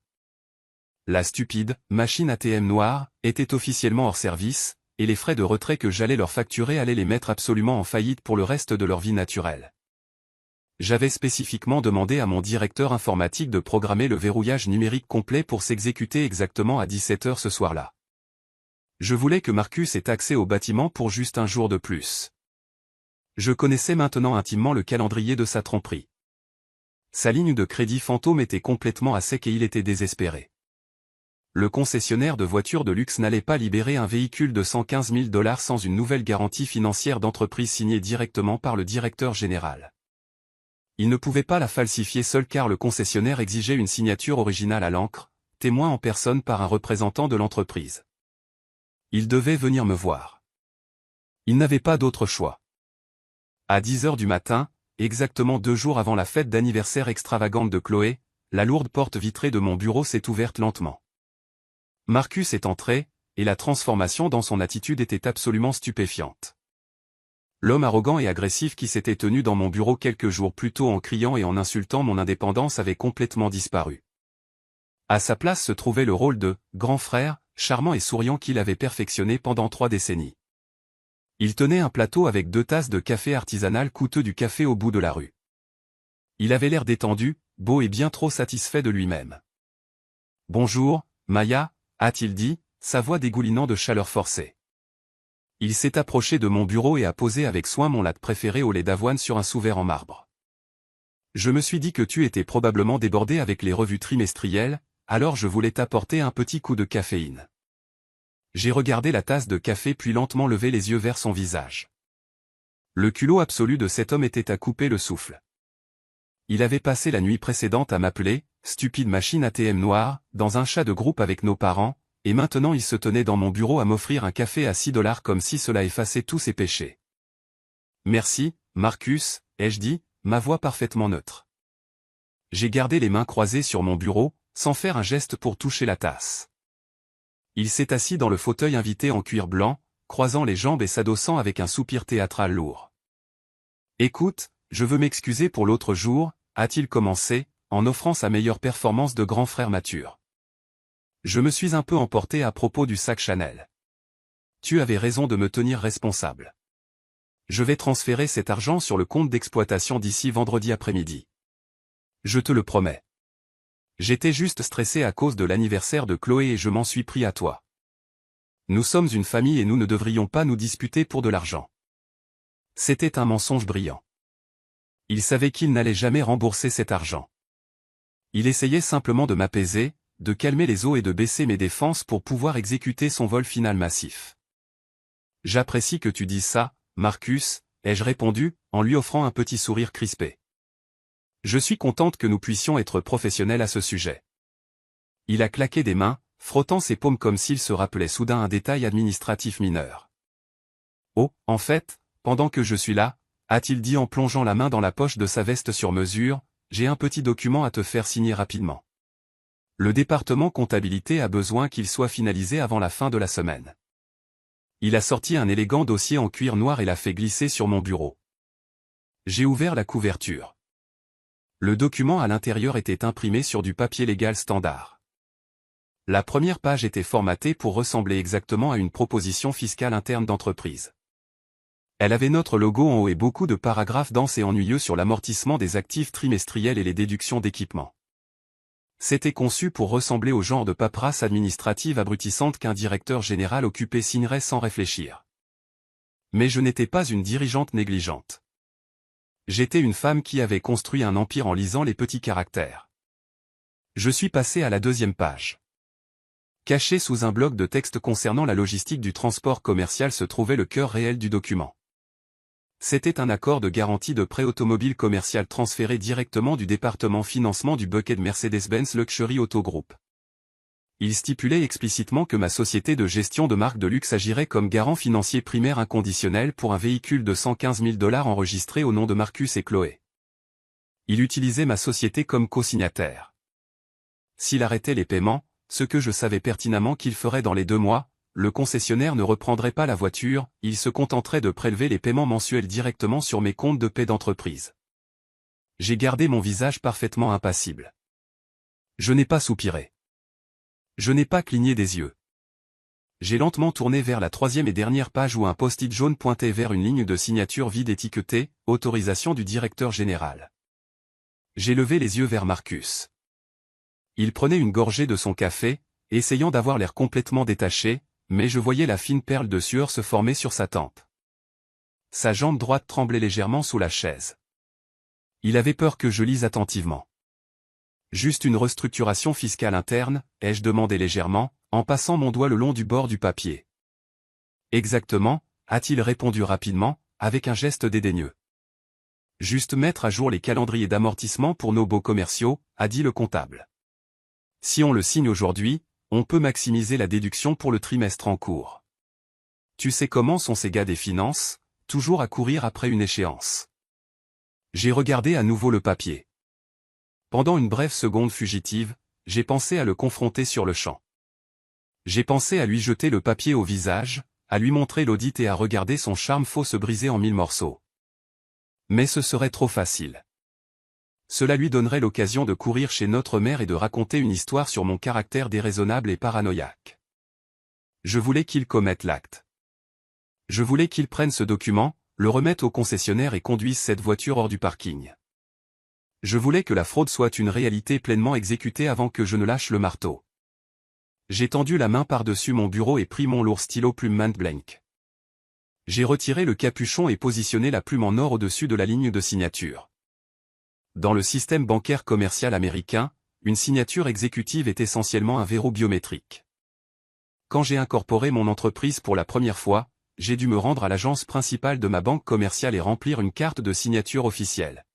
La stupide machine ATM noire était officiellement hors service, et les frais de retrait que j'allais leur facturer allaient les mettre absolument en faillite pour le reste de leur vie naturelle. J'avais spécifiquement demandé à mon directeur informatique de programmer le verrouillage numérique complet pour s'exécuter exactement à 17 h ce soir-là. Je voulais que Marcus ait accès au bâtiment pour juste un jour de plus. Je connaissais maintenant intimement le calendrier de sa tromperie. Sa ligne de crédit fantôme était complètement à sec et il était désespéré. Le concessionnaire de voitures de luxe n'allait pas libérer un véhicule de 115 000 $ sans une nouvelle garantie financière d'entreprise signée directement par le directeur général. Il ne pouvait pas la falsifier seul car le concessionnaire exigeait une signature originale à l'encre, témoin en personne par un représentant de l'entreprise. Il devait venir me voir. Il n'avait pas d'autre choix. À 10 h du matin, exactement 2 jours avant la fête d'anniversaire extravagante de Chloé, la lourde porte vitrée de mon bureau s'est ouverte lentement. Marcus est entré, et la transformation dans son attitude était absolument stupéfiante. l'homme arrogant et agressif qui s'était tenu dans mon bureau quelques jours plus tôt en criant et en insultant mon indépendance avait complètement disparu. À sa place se trouvait le rôle de « grand frère », charmant et souriant qu'il avait perfectionné pendant 3 décennies. Il tenait un plateau avec 2 tasses de café artisanal coûteux du café au bout de la rue. Il avait l'air détendu, beau et bien trop satisfait de lui-même. « Bonjour, Maya », a-t-il dit, sa voix dégoulinant de chaleur forcée. Il s'est approché de mon bureau et a posé avec soin mon latte préféré au lait d'avoine sur un sous-verre en marbre. Je me suis dit que tu étais probablement débordé avec les revues trimestrielles, alors je voulais t'apporter un petit coup de caféine. J'ai regardé la tasse de café puis lentement levé les yeux vers son visage. Le culot absolu de cet homme était à couper le souffle. Il avait passé la nuit précédente à m'appeler, stupide machine ATM noire, dans un chat de groupe avec nos parents, et maintenant il se tenait dans mon bureau à m'offrir un café à $6 comme si cela effaçait tous ses péchés. Merci, Marcus, ai-je dit, ma voix parfaitement neutre. J'ai gardé les mains croisées sur mon bureau, sans faire un geste pour toucher la tasse. Il s'est assis dans le fauteuil invité en cuir blanc, croisant les jambes et s'adossant avec un soupir théâtral lourd. Écoute, je veux m'excuser pour l'autre jour, a-t-il commencé, en offrant sa meilleure performance de grand frère mature. Je me suis un peu emporté à propos du sac Chanel. Tu avais raison de me tenir responsable. Je vais transférer cet argent sur le compte d'exploitation d'ici vendredi après-midi. Je te le promets. J'étais juste stressé à cause de l'anniversaire de Chloé et je m'en suis pris à toi. Nous sommes une famille et nous ne devrions pas nous disputer pour de l'argent. C'était un mensonge brillant. Il savait qu'il n'allait jamais rembourser cet argent. Il essayait simplement de m'apaiser, de calmer les eaux et de baisser mes défenses pour pouvoir exécuter son vol final massif. J'apprécie que tu dises ça, Marcus, ai-je répondu, en lui offrant un petit sourire crispé. Je suis contente que nous puissions être professionnels à ce sujet. Il a claqué des mains, frottant ses paumes comme s'il se rappelait soudain un détail administratif mineur. Oh, en fait, pendant que je suis là, a-t-il dit en plongeant la main dans la poche de sa veste sur mesure, j'ai un petit document à te faire signer rapidement. Le département comptabilité a besoin qu'il soit finalisé avant la fin de la semaine. Il a sorti un élégant dossier en cuir noir et l'a fait glisser sur mon bureau. J'ai ouvert la couverture. Le document à l'intérieur était imprimé sur du papier légal standard. La première page était formatée pour ressembler exactement à une proposition fiscale interne d'entreprise. Elle avait notre logo en haut et beaucoup de paragraphes denses et ennuyeux sur l'amortissement des actifs trimestriels et les déductions d'équipement. C'était conçu pour ressembler au genre de paperasse administrative abrutissante qu'un directeur général occupé signerait sans réfléchir. Mais je n'étais pas une dirigeante négligente. J'étais une femme qui avait construit un empire en lisant les petits caractères. Je suis passé à la 2e page. Caché sous un bloc de texte concernant la logistique du transport commercial se trouvait le cœur réel du document. C'était un accord de garantie de prêt automobile commercial transféré directement du département financement du bucket Mercedes-Benz Luxury Auto Group. Il stipulait explicitement que ma société de gestion de marque de luxe agirait comme garant financier primaire inconditionnel pour un véhicule de $115 000 enregistré au nom de Marcus et Chloé. Il utilisait ma société comme co-signataire. S'il arrêtait les paiements, ce que je savais pertinemment qu'il ferait dans les 2 mois, le concessionnaire ne reprendrait pas la voiture, il se contenterait de prélever les paiements mensuels directement sur mes comptes de paie d'entreprise. J'ai gardé mon visage parfaitement impassible. Je n'ai pas soupiré. Je n'ai pas cligné des yeux. J'ai lentement tourné vers la 3e et dernière page où un post-it jaune pointait vers une ligne de signature vide étiquetée « Autorisation du directeur général ». J'ai levé les yeux vers Marcus. Il prenait une gorgée de son café, essayant d'avoir l'air complètement détaché, mais je voyais la fine perle de sueur se former sur sa tempe. Sa jambe droite tremblait légèrement sous la chaise. Il avait peur que je lise attentivement. Juste une restructuration fiscale interne, ai-je demandé légèrement, en passant mon doigt le long du bord du papier. Exactement, a-t-il répondu rapidement, avec un geste dédaigneux. Juste mettre à jour les calendriers d'amortissement pour nos baux commerciaux, a dit le comptable. Si on le signe aujourd'hui, on peut maximiser la déduction pour le trimestre en cours. Tu sais comment sont ces gars des finances, toujours à courir après une échéance. J'ai regardé à nouveau le papier. Pendant une brève seconde fugitive, j'ai pensé à le confronter sur le champ. J'ai pensé à lui jeter le papier au visage, à lui montrer l'audit et à regarder son charme faux se briser en 1000 morceaux. Mais ce serait trop facile. Cela lui donnerait l'occasion de courir chez notre mère et de raconter une histoire sur mon caractère déraisonnable et paranoïaque. Je voulais qu'il commette l'acte. Je voulais qu'il prenne ce document, le remette au concessionnaire et conduise cette voiture hors du parking. Je voulais que la fraude soit une réalité pleinement exécutée avant que je ne lâche le marteau. J'ai tendu la main par-dessus mon bureau et pris mon lourd stylo plume Montblanc. J'ai retiré le capuchon et positionné la plume en or au-dessus de la ligne de signature. Dans le système bancaire commercial américain, une signature exécutive est essentiellement un verrou biométrique. Quand j'ai incorporé mon entreprise pour la première fois, j'ai dû me rendre à l'agence principale de ma banque commerciale et remplir une carte de signature officielle.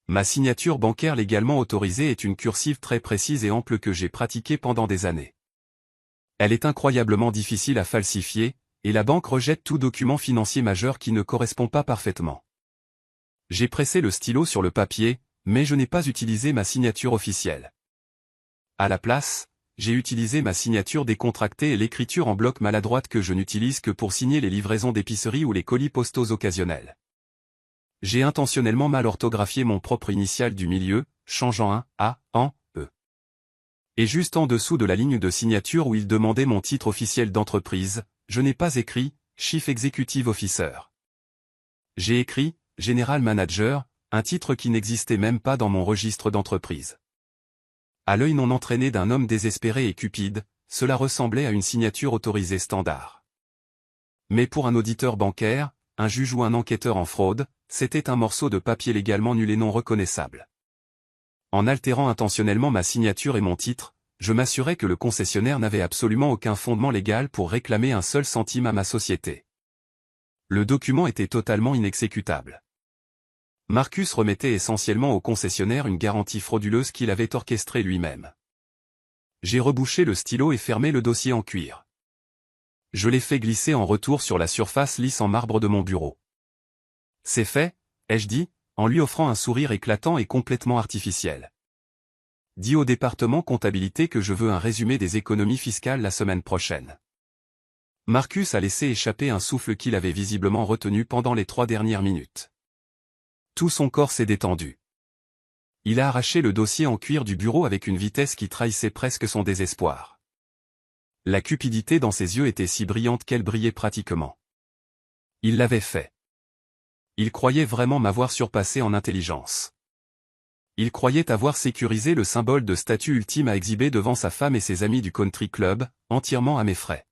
Ma signature bancaire légalement autorisée est une cursive très précise et ample que j'ai pratiquée pendant des années. Elle est incroyablement difficile à falsifier, et la banque rejette tout document financier majeur qui ne correspond pas parfaitement. J'ai pressé le stylo sur le papier, mais je n'ai pas utilisé ma signature officielle. À la place, j'ai utilisé ma signature décontractée et l'écriture en bloc maladroite que je n'utilise que pour signer les livraisons d'épicerie ou les colis postaux occasionnels. J'ai intentionnellement mal orthographié mon propre initial du milieu, changeant un A en E. Et juste en dessous de la ligne de signature où il demandait mon titre officiel d'entreprise, je n'ai pas écrit « Chief Executive Officer ». J'ai écrit « General Manager », un titre qui n'existait même pas dans mon registre d'entreprise. À l'œil non entraîné d'un homme désespéré et cupide, cela ressemblait à une signature autorisée standard. Mais pour un auditeur bancaire, un juge ou un enquêteur en fraude, c'était un morceau de papier légalement nul et non reconnaissable. En altérant intentionnellement ma signature et mon titre, je m'assurais que le concessionnaire n'avait absolument aucun fondement légal pour réclamer un seul centime à ma société. Le document était totalement inexécutable. Marcus remettait essentiellement au concessionnaire une garantie frauduleuse qu'il avait orchestrée lui-même. J'ai rebouché le stylo et fermé le dossier en cuir. Je l'ai fait glisser en retour sur la surface lisse en marbre de mon bureau. C'est fait, ai-je dit, en lui offrant un sourire éclatant et complètement artificiel. Dis au département comptabilité que je veux un résumé des économies fiscales la semaine prochaine. Marcus a laissé échapper un souffle qu'il avait visiblement retenu pendant les 3 dernières minutes. Tout son corps s'est détendu. Il a arraché le dossier en cuir du bureau avec une vitesse qui trahissait presque son désespoir. La cupidité dans ses yeux était si brillante qu'elle brillait pratiquement. Il l'avait fait. Il croyait vraiment m'avoir surpassé en intelligence. Il croyait avoir sécurisé le symbole de statut ultime à exhiber devant sa femme et ses amis du country club, entièrement à mes frais.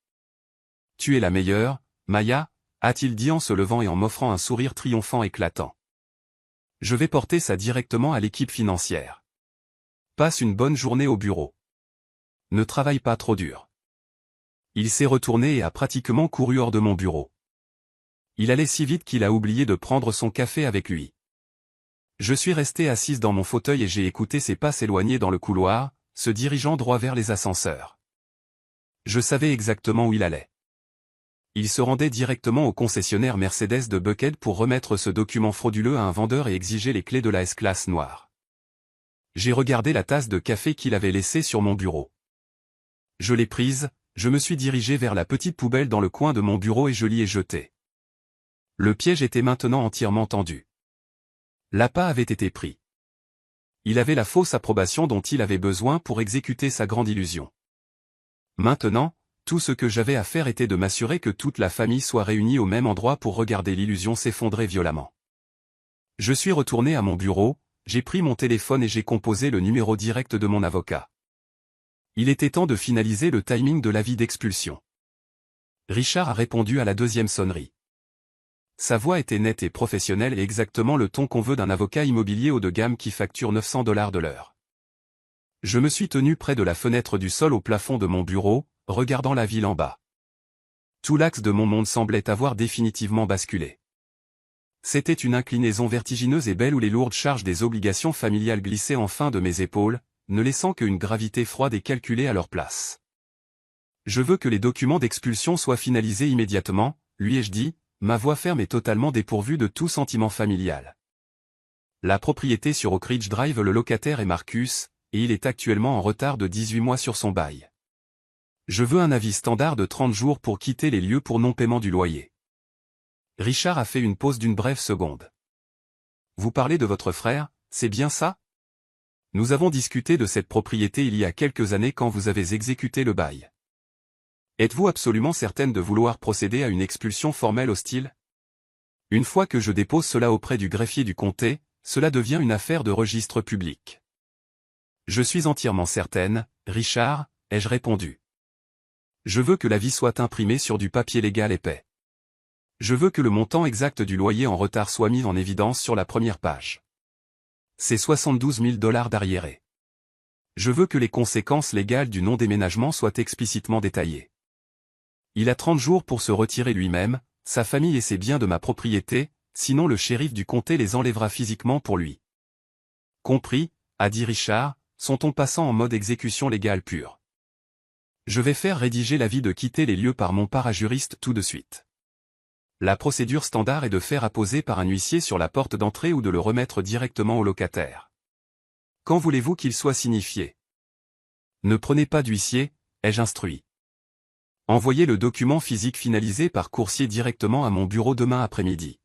« Tu es la meilleure, Maya », a-t-il dit en se levant et en m'offrant un sourire triomphant éclatant. Je vais porter ça directement à l'équipe financière. Passe une bonne journée au bureau. Ne travaille pas trop dur. Il s'est retourné et a pratiquement couru hors de mon bureau. Il allait si vite qu'il a oublié de prendre son café avec lui. Je suis resté assise dans mon fauteuil et j'ai écouté ses pas s'éloigner dans le couloir, se dirigeant droit vers les ascenseurs. Je savais exactement où il allait. Il se rendait directement au concessionnaire Mercedes de Buckhead pour remettre ce document frauduleux à un vendeur et exiger les clés de la S-Class noire. J'ai regardé la tasse de café qu'il avait laissée sur mon bureau. Je l'ai prise, je me suis dirigé vers la petite poubelle dans le coin de mon bureau et je l'y ai jetée. Le piège était maintenant entièrement tendu. L'appât avait été pris. Il avait la fausse approbation dont il avait besoin pour exécuter sa grande illusion. Maintenant, tout ce que j'avais à faire était de m'assurer que toute la famille soit réunie au même endroit pour regarder l'illusion s'effondrer violemment. Je suis retourné à mon bureau, j'ai pris mon téléphone et j'ai composé le numéro direct de mon avocat. Il était temps de finaliser le timing de l'avis d'expulsion. Richard a répondu à la 2e sonnerie. Sa voix était nette et professionnelle et exactement le ton qu'on veut d'un avocat immobilier haut de gamme qui facture $900 de l'heure. Je me suis tenu près de la fenêtre du sol au plafond de mon bureau, regardant la ville en bas. Tout l'axe de mon monde semblait avoir définitivement basculé. C'était une inclinaison vertigineuse et belle où les lourdes charges des obligations familiales glissaient enfin de mes épaules, ne laissant qu'une gravité froide et calculée à leur place. Je veux que les documents d'expulsion soient finalisés immédiatement, lui ai-je dit, ma voix ferme et totalement dépourvue de tout sentiment familial. La propriété sur Oak Ridge Drive, le locataire est Marcus, et il est actuellement en retard de 18 mois sur son bail. Je veux un avis standard de 30 jours pour quitter les lieux pour non-paiement du loyer. Richard a fait une pause d'une brève seconde. Vous parlez de votre frère, c'est bien ça? Nous avons discuté de cette propriété il y a quelques années quand vous avez exécuté le bail. Êtes-vous absolument certaine de vouloir procéder à une expulsion formelle hostile? Une fois que je dépose cela auprès du greffier du comté, cela devient une affaire de registre public. Je suis entièrement certaine, Richard, ai-je répondu. Je veux que l'avis soit imprimé sur du papier légal épais. Je veux que le montant exact du loyer en retard soit mis en évidence sur la première page. C'est 72 000 $ d'arriérés. Je veux que les conséquences légales du non-déménagement soient explicitement détaillées. Il a 30 jours pour se retirer lui-même, sa famille et ses biens de ma propriété, sinon le shérif du comté les enlèvera physiquement pour lui. Compris, a dit Richard, sont-on passant en mode exécution légale pure. Je vais faire rédiger l'avis de quitter les lieux par mon parajuriste tout de suite. La procédure standard est de faire apposer par un huissier sur la porte d'entrée ou de le remettre directement au locataire. Quand voulez-vous qu'il soit signifié? Ne prenez pas d'huissier, ai-je instruit. Envoyez le document physique finalisé par coursier directement à mon bureau demain après-midi.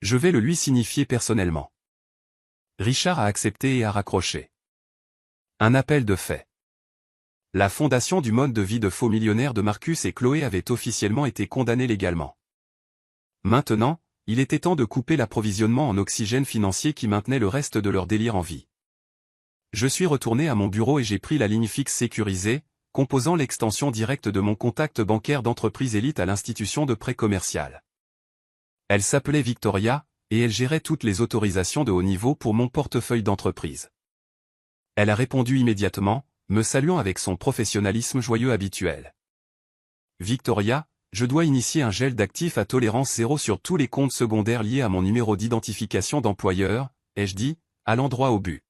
Je vais le lui signifier personnellement. Richard a accepté et a raccroché. Un appel de fait. La fondation du mode de vie de faux millionnaire de Marcus et Chloé avait officiellement été condamnée légalement. Maintenant, il était temps de couper l'approvisionnement en oxygène financier qui maintenait le reste de leur délire en vie. Je suis retourné à mon bureau et j'ai pris la ligne fixe sécurisée, composant l'extension directe de mon contact bancaire d'entreprise élite à l'institution de prêt commercial. Elle s'appelait Victoria, et elle gérait toutes les autorisations de haut niveau pour mon portefeuille d'entreprise. Elle a répondu immédiatement, me saluant avec son professionnalisme joyeux habituel. Victoria, je dois initier un gel d'actifs à tolérance zéro sur tous les comptes secondaires liés à mon numéro d'identification d'employeur, ai-je dit, allant droit au but.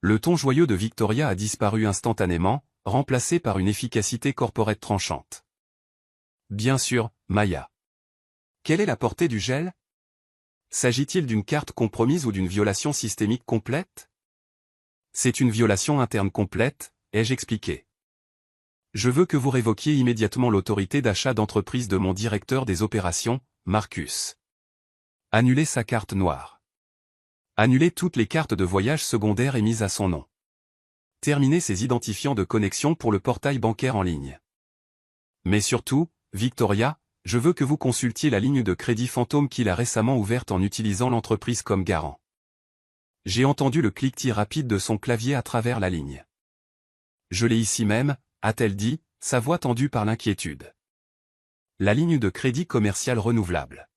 Le ton joyeux de Victoria a disparu instantanément, remplacé par une efficacité corporate tranchante. Bien sûr, Maya. Quelle est la portée du gel? S'agit-il d'une carte compromise ou d'une violation systémique complète? C'est une violation interne complète, ai-je expliqué. Je veux que vous révoquiez immédiatement l'autorité d'achat d'entreprise de mon directeur des opérations, Marcus. Annulez sa carte noire. Annulez toutes les cartes de voyage secondaires émises à son nom. Terminez ses identifiants de connexion pour le portail bancaire en ligne. Mais surtout, Victoria, je veux que vous consultiez la ligne de crédit fantôme qu'il a récemment ouverte en utilisant l'entreprise comme garant. J'ai entendu le cliquetis rapide de son clavier à travers la ligne. Je l'ai ici même, a-t-elle dit, sa voix tendue par l'inquiétude. La ligne de crédit commercial renouvelable.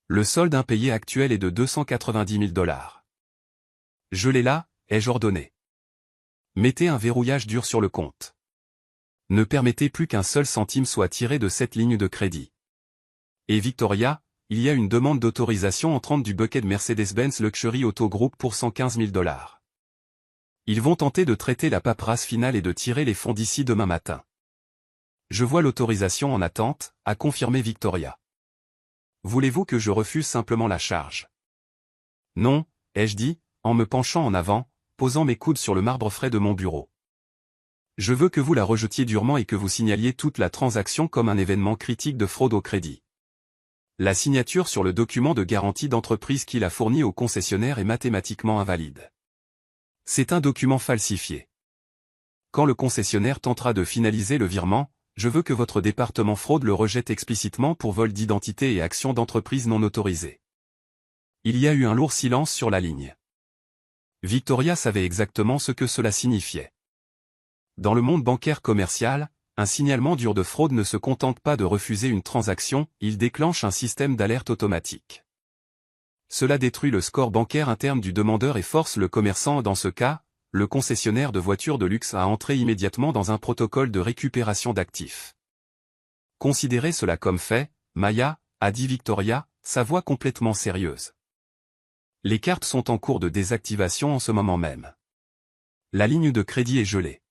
Le solde impayé actuel est de 290 000 $. Je l'ai là, ai-je ordonné. Mettez un verrouillage dur sur le compte. Ne permettez plus qu'un seul centime soit tiré de cette ligne de crédit. Et Victoria, il y a une demande d'autorisation entrante du bucket Mercedes-Benz Luxury Auto Group pour 115 000 $. Ils vont tenter de traiter la paperasse finale et de tirer les fonds d'ici demain matin. Je vois l'autorisation en attente, a confirmé Victoria. Voulez-vous que je refuse simplement la charge? Non, ai-je dit, en me penchant en avant, posant mes coudes sur le marbre frais de mon bureau. Je veux que vous la rejetiez durement et que vous signaliez toute la transaction comme un événement critique de fraude au crédit. La signature sur le document de garantie d'entreprise qu'il a fourni au concessionnaire est mathématiquement invalide. C'est un document falsifié. Quand le concessionnaire tentera de finaliser le virement, je veux que votre département fraude le rejette explicitement pour vol d'identité et action d'entreprise non autorisée. Il y a eu un lourd silence sur la ligne. Victoria savait exactement ce que cela signifiait. Dans le monde bancaire commercial, un signalement dur de fraude ne se contente pas de refuser une transaction, il déclenche un système d'alerte automatique. Cela détruit le score bancaire interne du demandeur et force le commerçant, dans ce cas, le concessionnaire de voitures de luxe, à entrer immédiatement dans un protocole de récupération d'actifs. Considérez cela comme fait, Maya, a dit Victoria, sa voix complètement sérieuse. Les cartes sont en cours de désactivation en ce moment même. La ligne de crédit est gelée.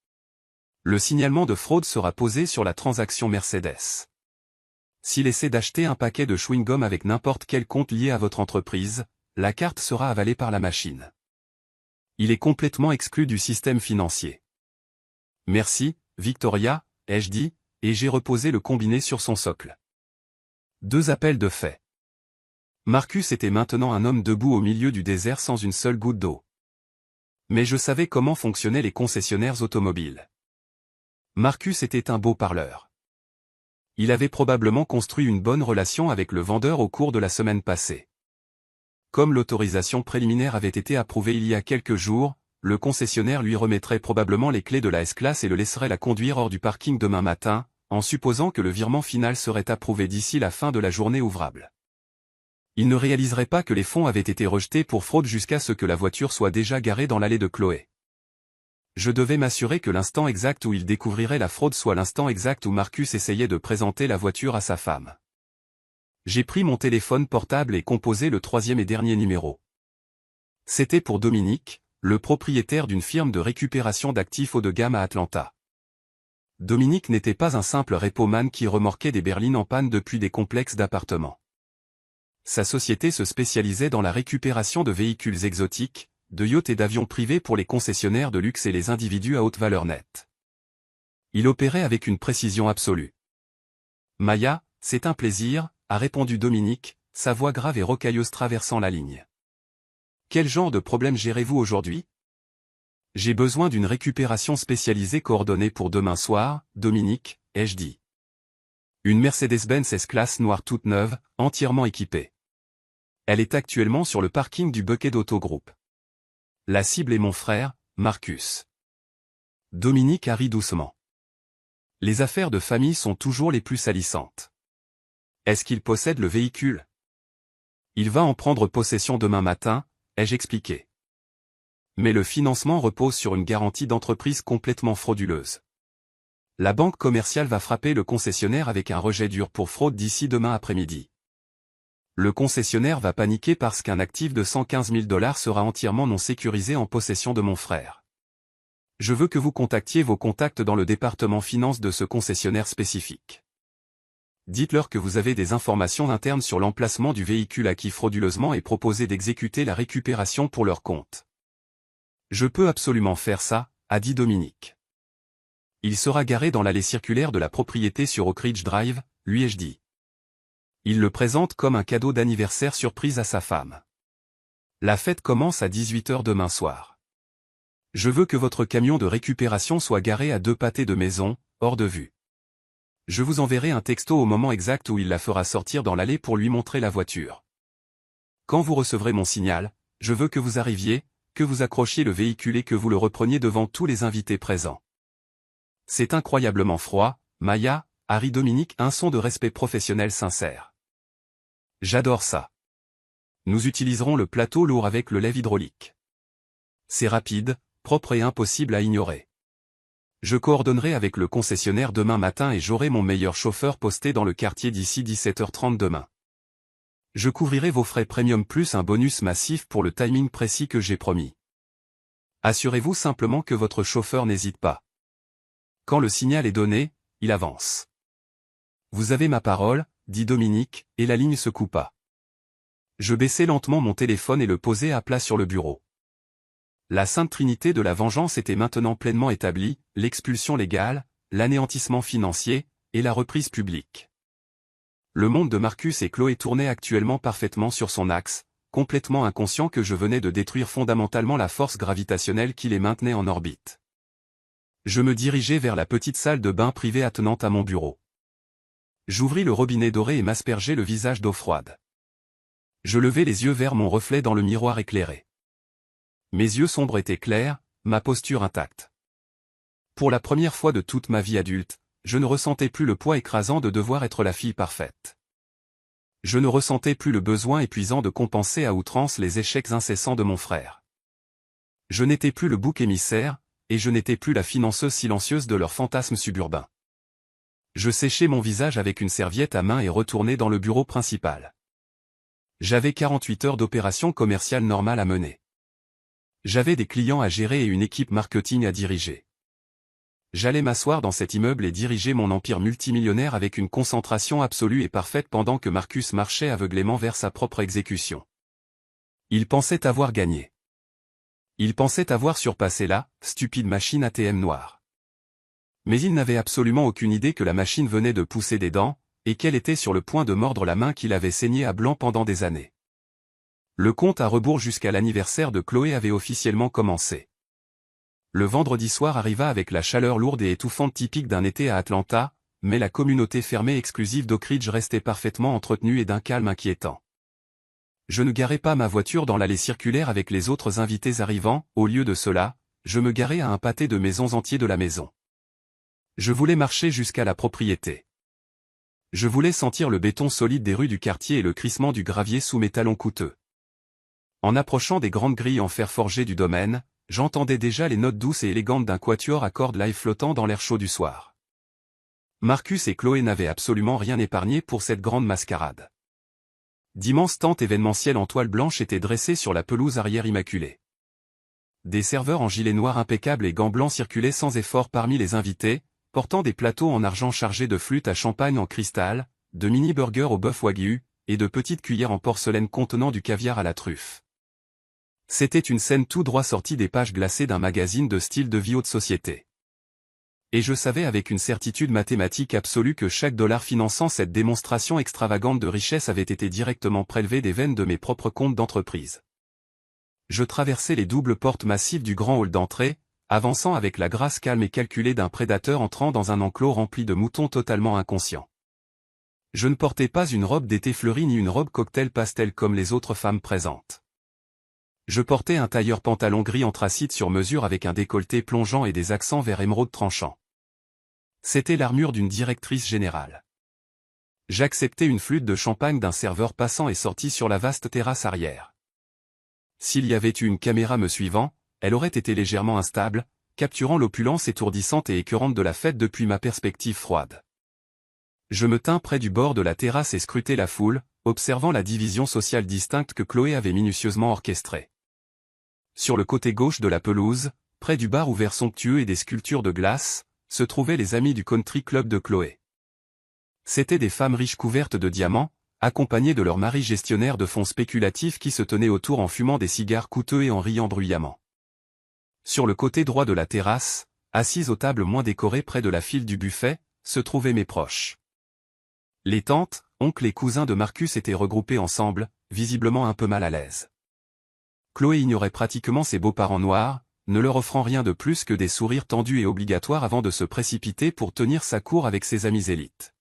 Le signalement de fraude sera posé sur la transaction Mercedes. S'il essaie d'acheter un paquet de chewing-gum avec n'importe quel compte lié à votre entreprise, la carte sera avalée par la machine. Il est complètement exclu du système financier. Merci, Victoria, ai-je dit, et j'ai reposé le combiné sur son socle. 2 appels de fait. Marcus était maintenant un homme debout au milieu du désert sans une seule goutte d'eau. Mais je savais comment fonctionnaient les concessionnaires automobiles. Marcus était un beau parleur. Il avait probablement construit une bonne relation avec le vendeur au cours de la semaine passée. Comme l'autorisation préliminaire avait été approuvée il y a quelques jours, le concessionnaire lui remettrait probablement les clés de la S-Class et le laisserait la conduire hors du parking demain matin, en supposant que le virement final serait approuvé d'ici la fin de la journée ouvrable. Il ne réaliserait pas que les fonds avaient été rejetés pour fraude jusqu'à ce que la voiture soit déjà garée dans l'allée de Chloé. Je devais m'assurer que l'instant exact où il découvrirait la fraude soit l'instant exact où Marcus essayait de présenter la voiture à sa femme. J'ai pris mon téléphone portable et composé le 3e et dernier numéro. C'était pour Dominique, le propriétaire d'une firme de récupération d'actifs haut de gamme à Atlanta. Dominique n'était pas un simple repoman qui remorquait des berlines en panne depuis des complexes d'appartements. Sa société se spécialisait dans la récupération de véhicules exotiques, de yachts et d'avions privés pour les concessionnaires de luxe et les individus à haute valeur nette. Il opérait avec une précision absolue. Maya, c'est un plaisir, a répondu Dominique, sa voix grave et rocailleuse traversant la ligne. Quel genre de problème gérez-vous aujourd'hui? J'ai besoin d'une récupération spécialisée coordonnée pour demain soir, Dominique, ai-je dit. Une Mercedes-Benz S-Class noire toute neuve, entièrement équipée. Elle est actuellement sur le parking du Bucket Auto Group. La cible est mon frère, Marcus. Dominique a ri doucement. Les affaires de famille sont toujours les plus salissantes. Est-ce qu'il possède le véhicule? Il va en prendre possession demain matin, ai-je expliqué. Mais le financement repose sur une garantie d'entreprise complètement frauduleuse. La banque commerciale va frapper le concessionnaire avec un rejet dur pour fraude d'ici demain après-midi. Le concessionnaire va paniquer parce qu'un actif de 115 000 $ sera entièrement non sécurisé en possession de mon frère. Je veux que vous contactiez vos contacts dans le département finance de ce concessionnaire spécifique. Dites-leur que vous avez des informations internes sur l'emplacement du véhicule acquis frauduleusement et proposez d'exécuter la récupération pour leur compte. Je peux absolument faire ça, a dit Dominique. Il sera garé dans l'allée circulaire de la propriété sur Oak Ridge Drive, lui ai-je dit. Il le présente comme un cadeau d'anniversaire surprise à sa femme. La fête commence à 18 h demain soir. Je veux que votre camion de récupération soit garé à 2 pâtés de maison, hors de vue. Je vous enverrai un texto au moment exact où il la fera sortir dans l'allée pour lui montrer la voiture. Quand vous recevrez mon signal, je veux que vous arriviez, que vous accrochiez le véhicule et que vous le repreniez devant tous les invités présents. C'est incroyablement froid, Maya, a ri Dominique, un son de respect professionnel sincère. J'adore ça. Nous utiliserons le plateau lourd avec le lève hydraulique. C'est rapide, propre et impossible à ignorer. Je coordonnerai avec le concessionnaire demain matin et j'aurai mon meilleur chauffeur posté dans le quartier d'ici 17 h 30 demain. Je couvrirai vos frais premium plus un bonus massif pour le timing précis que j'ai promis. Assurez-vous simplement que votre chauffeur n'hésite pas. Quand le signal est donné, il avance. Vous avez ma parole, dit Dominique, et la ligne se coupa. Je baissai lentement mon téléphone et le posai à plat sur le bureau. La sainte trinité de la vengeance était maintenant pleinement établie, l'expulsion légale, l'anéantissement financier, et la reprise publique. Le monde de Marcus et Chloé tournait actuellement parfaitement sur son axe, complètement inconscient que je venais de détruire fondamentalement la force gravitationnelle qui les maintenait en orbite. Je me dirigeai vers la petite salle de bain privée attenante à mon bureau. J'ouvris le robinet doré et m'aspergeai le visage d'eau froide. Je levai les yeux vers mon reflet dans le miroir éclairé. Mes yeux sombres étaient clairs, ma posture intacte. Pour la première fois de toute ma vie adulte, je ne ressentais plus le poids écrasant de devoir être la fille parfaite. Je ne ressentais plus le besoin épuisant de compenser à outrance les échecs incessants de mon frère. Je n'étais plus le bouc émissaire, et je n'étais plus la financeuse silencieuse de leurs fantasmes suburbains. Je séchai mon visage avec une serviette à main et retournai dans le bureau principal. J'avais 48 heures d'opération commerciale normale à mener. J'avais des clients à gérer et une équipe marketing à diriger. J'allais m'asseoir dans cet immeuble et diriger mon empire multimillionnaire avec une concentration absolue et parfaite pendant que Marcus marchait aveuglément vers sa propre exécution. Il pensait avoir gagné. Il pensait avoir surpassé la stupide machine ATM noire. Mais il n'avait absolument aucune idée que la machine venait de pousser des dents, et qu'elle était sur le point de mordre la main qu'il avait saignée à blanc pendant des années. Le compte à rebours jusqu'à l'anniversaire de Chloé avait officiellement commencé. Le vendredi soir arriva avec la chaleur lourde et étouffante typique d'un été à Atlanta, mais la communauté fermée exclusive d'Oak Ridge restait parfaitement entretenue et d'un calme inquiétant. Je ne garais pas ma voiture dans l'allée circulaire avec les autres invités arrivant, au lieu de cela, je me garais à un pâté de maisons entier de la maison. Je voulais marcher jusqu'à la propriété. Je voulais sentir le béton solide des rues du quartier et le crissement du gravier sous mes talons coûteux. En approchant des grandes grilles en fer forgé du domaine, j'entendais déjà les notes douces et élégantes d'un quatuor à cordes live flottant dans l'air chaud du soir. Marcus et Chloé n'avaient absolument rien épargné pour cette grande mascarade. D'immenses tentes événementielles en toile blanche étaient dressées sur la pelouse arrière immaculée. Des serveurs en gilet noir impeccable et gants blancs circulaient sans effort parmi les invités, portant des plateaux en argent chargés de flûtes à champagne en cristal, de mini-burgers au bœuf wagyu, et de petites cuillères en porcelaine contenant du caviar à la truffe. C'était une scène tout droit sortie des pages glacées d'un magazine de style de vie haute société. Et je savais avec une certitude mathématique absolue que chaque dollar finançant cette démonstration extravagante de richesse avait été directement prélevé des veines de mes propres comptes d'entreprise. Je traversais les doubles portes massives du grand hall d'entrée, avançant avec la grâce calme et calculée d'un prédateur entrant dans un enclos rempli de moutons totalement inconscients. Je ne portais pas une robe d'été fleurie ni une robe cocktail pastel comme les autres femmes présentes. Je portais un tailleur pantalon gris anthracite sur mesure avec un décolleté plongeant et des accents vert émeraude tranchants. C'était l'armure d'une directrice générale. J'acceptais une flûte de champagne d'un serveur passant et sorti sur la vaste terrasse arrière. S'il y avait eu une caméra me suivant, elle aurait été légèrement instable, capturant l'opulence étourdissante et écœurante de la fête depuis ma perspective froide. Je me tins près du bord de la terrasse et scrutai la foule, observant la division sociale distincte que Chloé avait minutieusement orchestrée. Sur le côté gauche de la pelouse, près du bar ouvert somptueux et des sculptures de glace, se trouvaient les amis du country club de Chloé. C'étaient des femmes riches couvertes de diamants, accompagnées de leurs maris gestionnaires de fonds spéculatifs qui se tenaient autour en fumant des cigares coûteux et en riant bruyamment. Sur le côté droit de la terrasse, assises aux tables moins décorées près de la file du buffet, se trouvaient mes proches. Les tantes, oncles et cousins de Marcus étaient regroupés ensemble, visiblement un peu mal à l'aise. Chloé ignorait pratiquement ses beaux-parents noirs, ne leur offrant rien de plus que des sourires tendus et obligatoires avant de se précipiter pour tenir sa cour avec ses amis élites.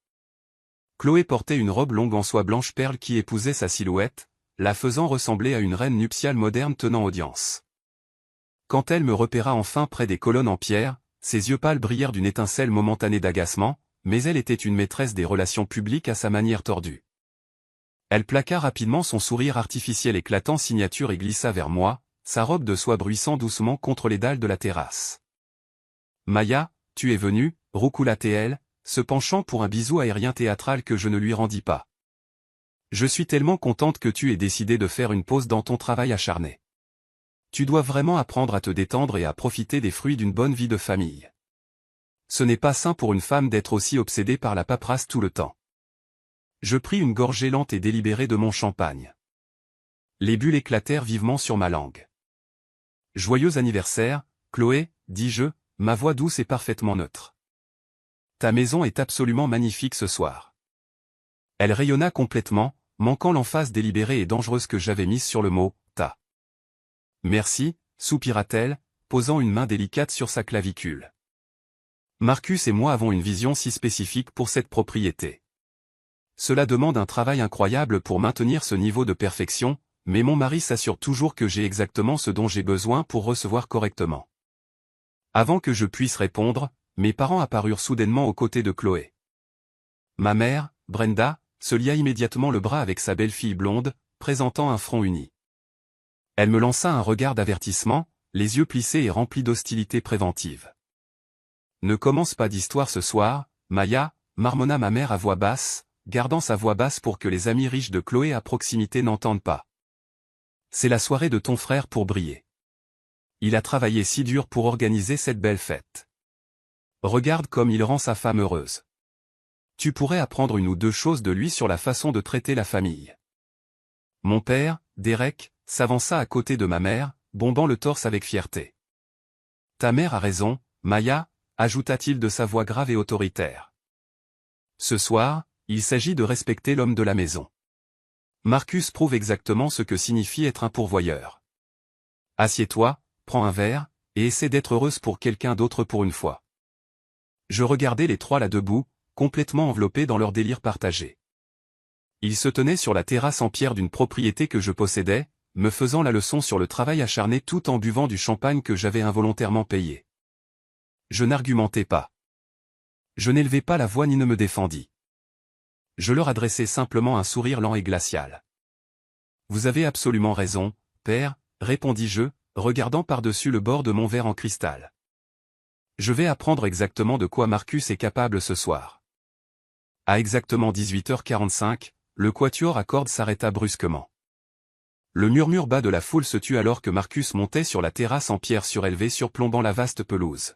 Chloé portait une robe longue en soie blanche perle qui épousait sa silhouette, la faisant ressembler à une reine nuptiale moderne tenant audience. Quand elle me repéra enfin près des colonnes en pierre, ses yeux pâles brillèrent d'une étincelle momentanée d'agacement, mais elle était une maîtresse des relations publiques à sa manière tordue. Elle plaqua rapidement son sourire artificiel éclatant signature et glissa vers moi, sa robe de soie bruissant doucement contre les dalles de la terrasse. « Maya, tu es venue » roucoula-t-elle, se penchant pour un bisou aérien théâtral que je ne lui rendis pas. « Je suis tellement contente que tu aies décidé de faire une pause dans ton travail acharné. Tu dois vraiment apprendre à te détendre et à profiter des fruits d'une bonne vie de famille. Ce n'est pas sain pour une femme d'être aussi obsédée par la paperasse tout le temps. » Je pris une gorgée lente et délibérée de mon champagne. Les bulles éclatèrent vivement sur ma langue. « Joyeux anniversaire, Chloé, dis-je, ma voix douce et parfaitement neutre. Ta maison est absolument magnifique ce soir. » Elle rayonna complètement, manquant l'emphase délibérée et dangereuse que j'avais mise sur le mot « ta ». « Merci » soupira-t-elle, posant une main délicate sur sa clavicule. Marcus et moi avons une vision si spécifique pour cette propriété. Cela demande un travail incroyable pour maintenir ce niveau de perfection, mais mon mari s'assure toujours que j'ai exactement ce dont j'ai besoin pour recevoir correctement. Avant que je puisse répondre, mes parents apparurent soudainement aux côtés de Chloé. Ma mère, Brenda, se lia immédiatement le bras avec sa belle-fille blonde, présentant un front uni. Elle me lança un regard d'avertissement, les yeux plissés et remplis d'hostilité préventive. « Ne commence pas d'histoire ce soir, Maya » marmonna ma mère à voix basse, gardant sa voix basse pour que les amis riches de Chloé à proximité n'entendent pas. « C'est la soirée de ton frère pour briller. Il a travaillé si dur pour organiser cette belle fête. Regarde comme il rend sa femme heureuse. Tu pourrais apprendre une ou deux choses de lui sur la façon de traiter la famille. » Mon père, Derek, s'avança à côté de ma mère, bombant le torse avec fierté. « Ta mère a raison, Maya, » ajouta-t-il de sa voix grave et autoritaire. Ce soir, il s'agit de respecter l'homme de la maison. Marcus prouve exactement ce que signifie être un pourvoyeur. Assieds-toi, prends un verre, et essaie d'être heureuse pour quelqu'un d'autre pour une fois. Je regardais les trois là debout, complètement enveloppés dans leur délire partagé. Ils se tenaient sur la terrasse en pierre d'une propriété que je possédais, me faisant la leçon sur le travail acharné tout en buvant du champagne que j'avais involontairement payé. Je n'argumentais pas. Je n'élevai pas la voix ni ne me défendis. Je leur adressai simplement un sourire lent et glacial. Vous avez absolument raison, père, répondis-je, regardant par-dessus le bord de mon verre en cristal. Je vais apprendre exactement de quoi Marcus est capable ce soir. À exactement 18h45, le quatuor à cordes s'arrêta brusquement. Le murmure bas de la foule se tut alors que Marcus montait sur la terrasse en pierre surélevée surplombant la vaste pelouse.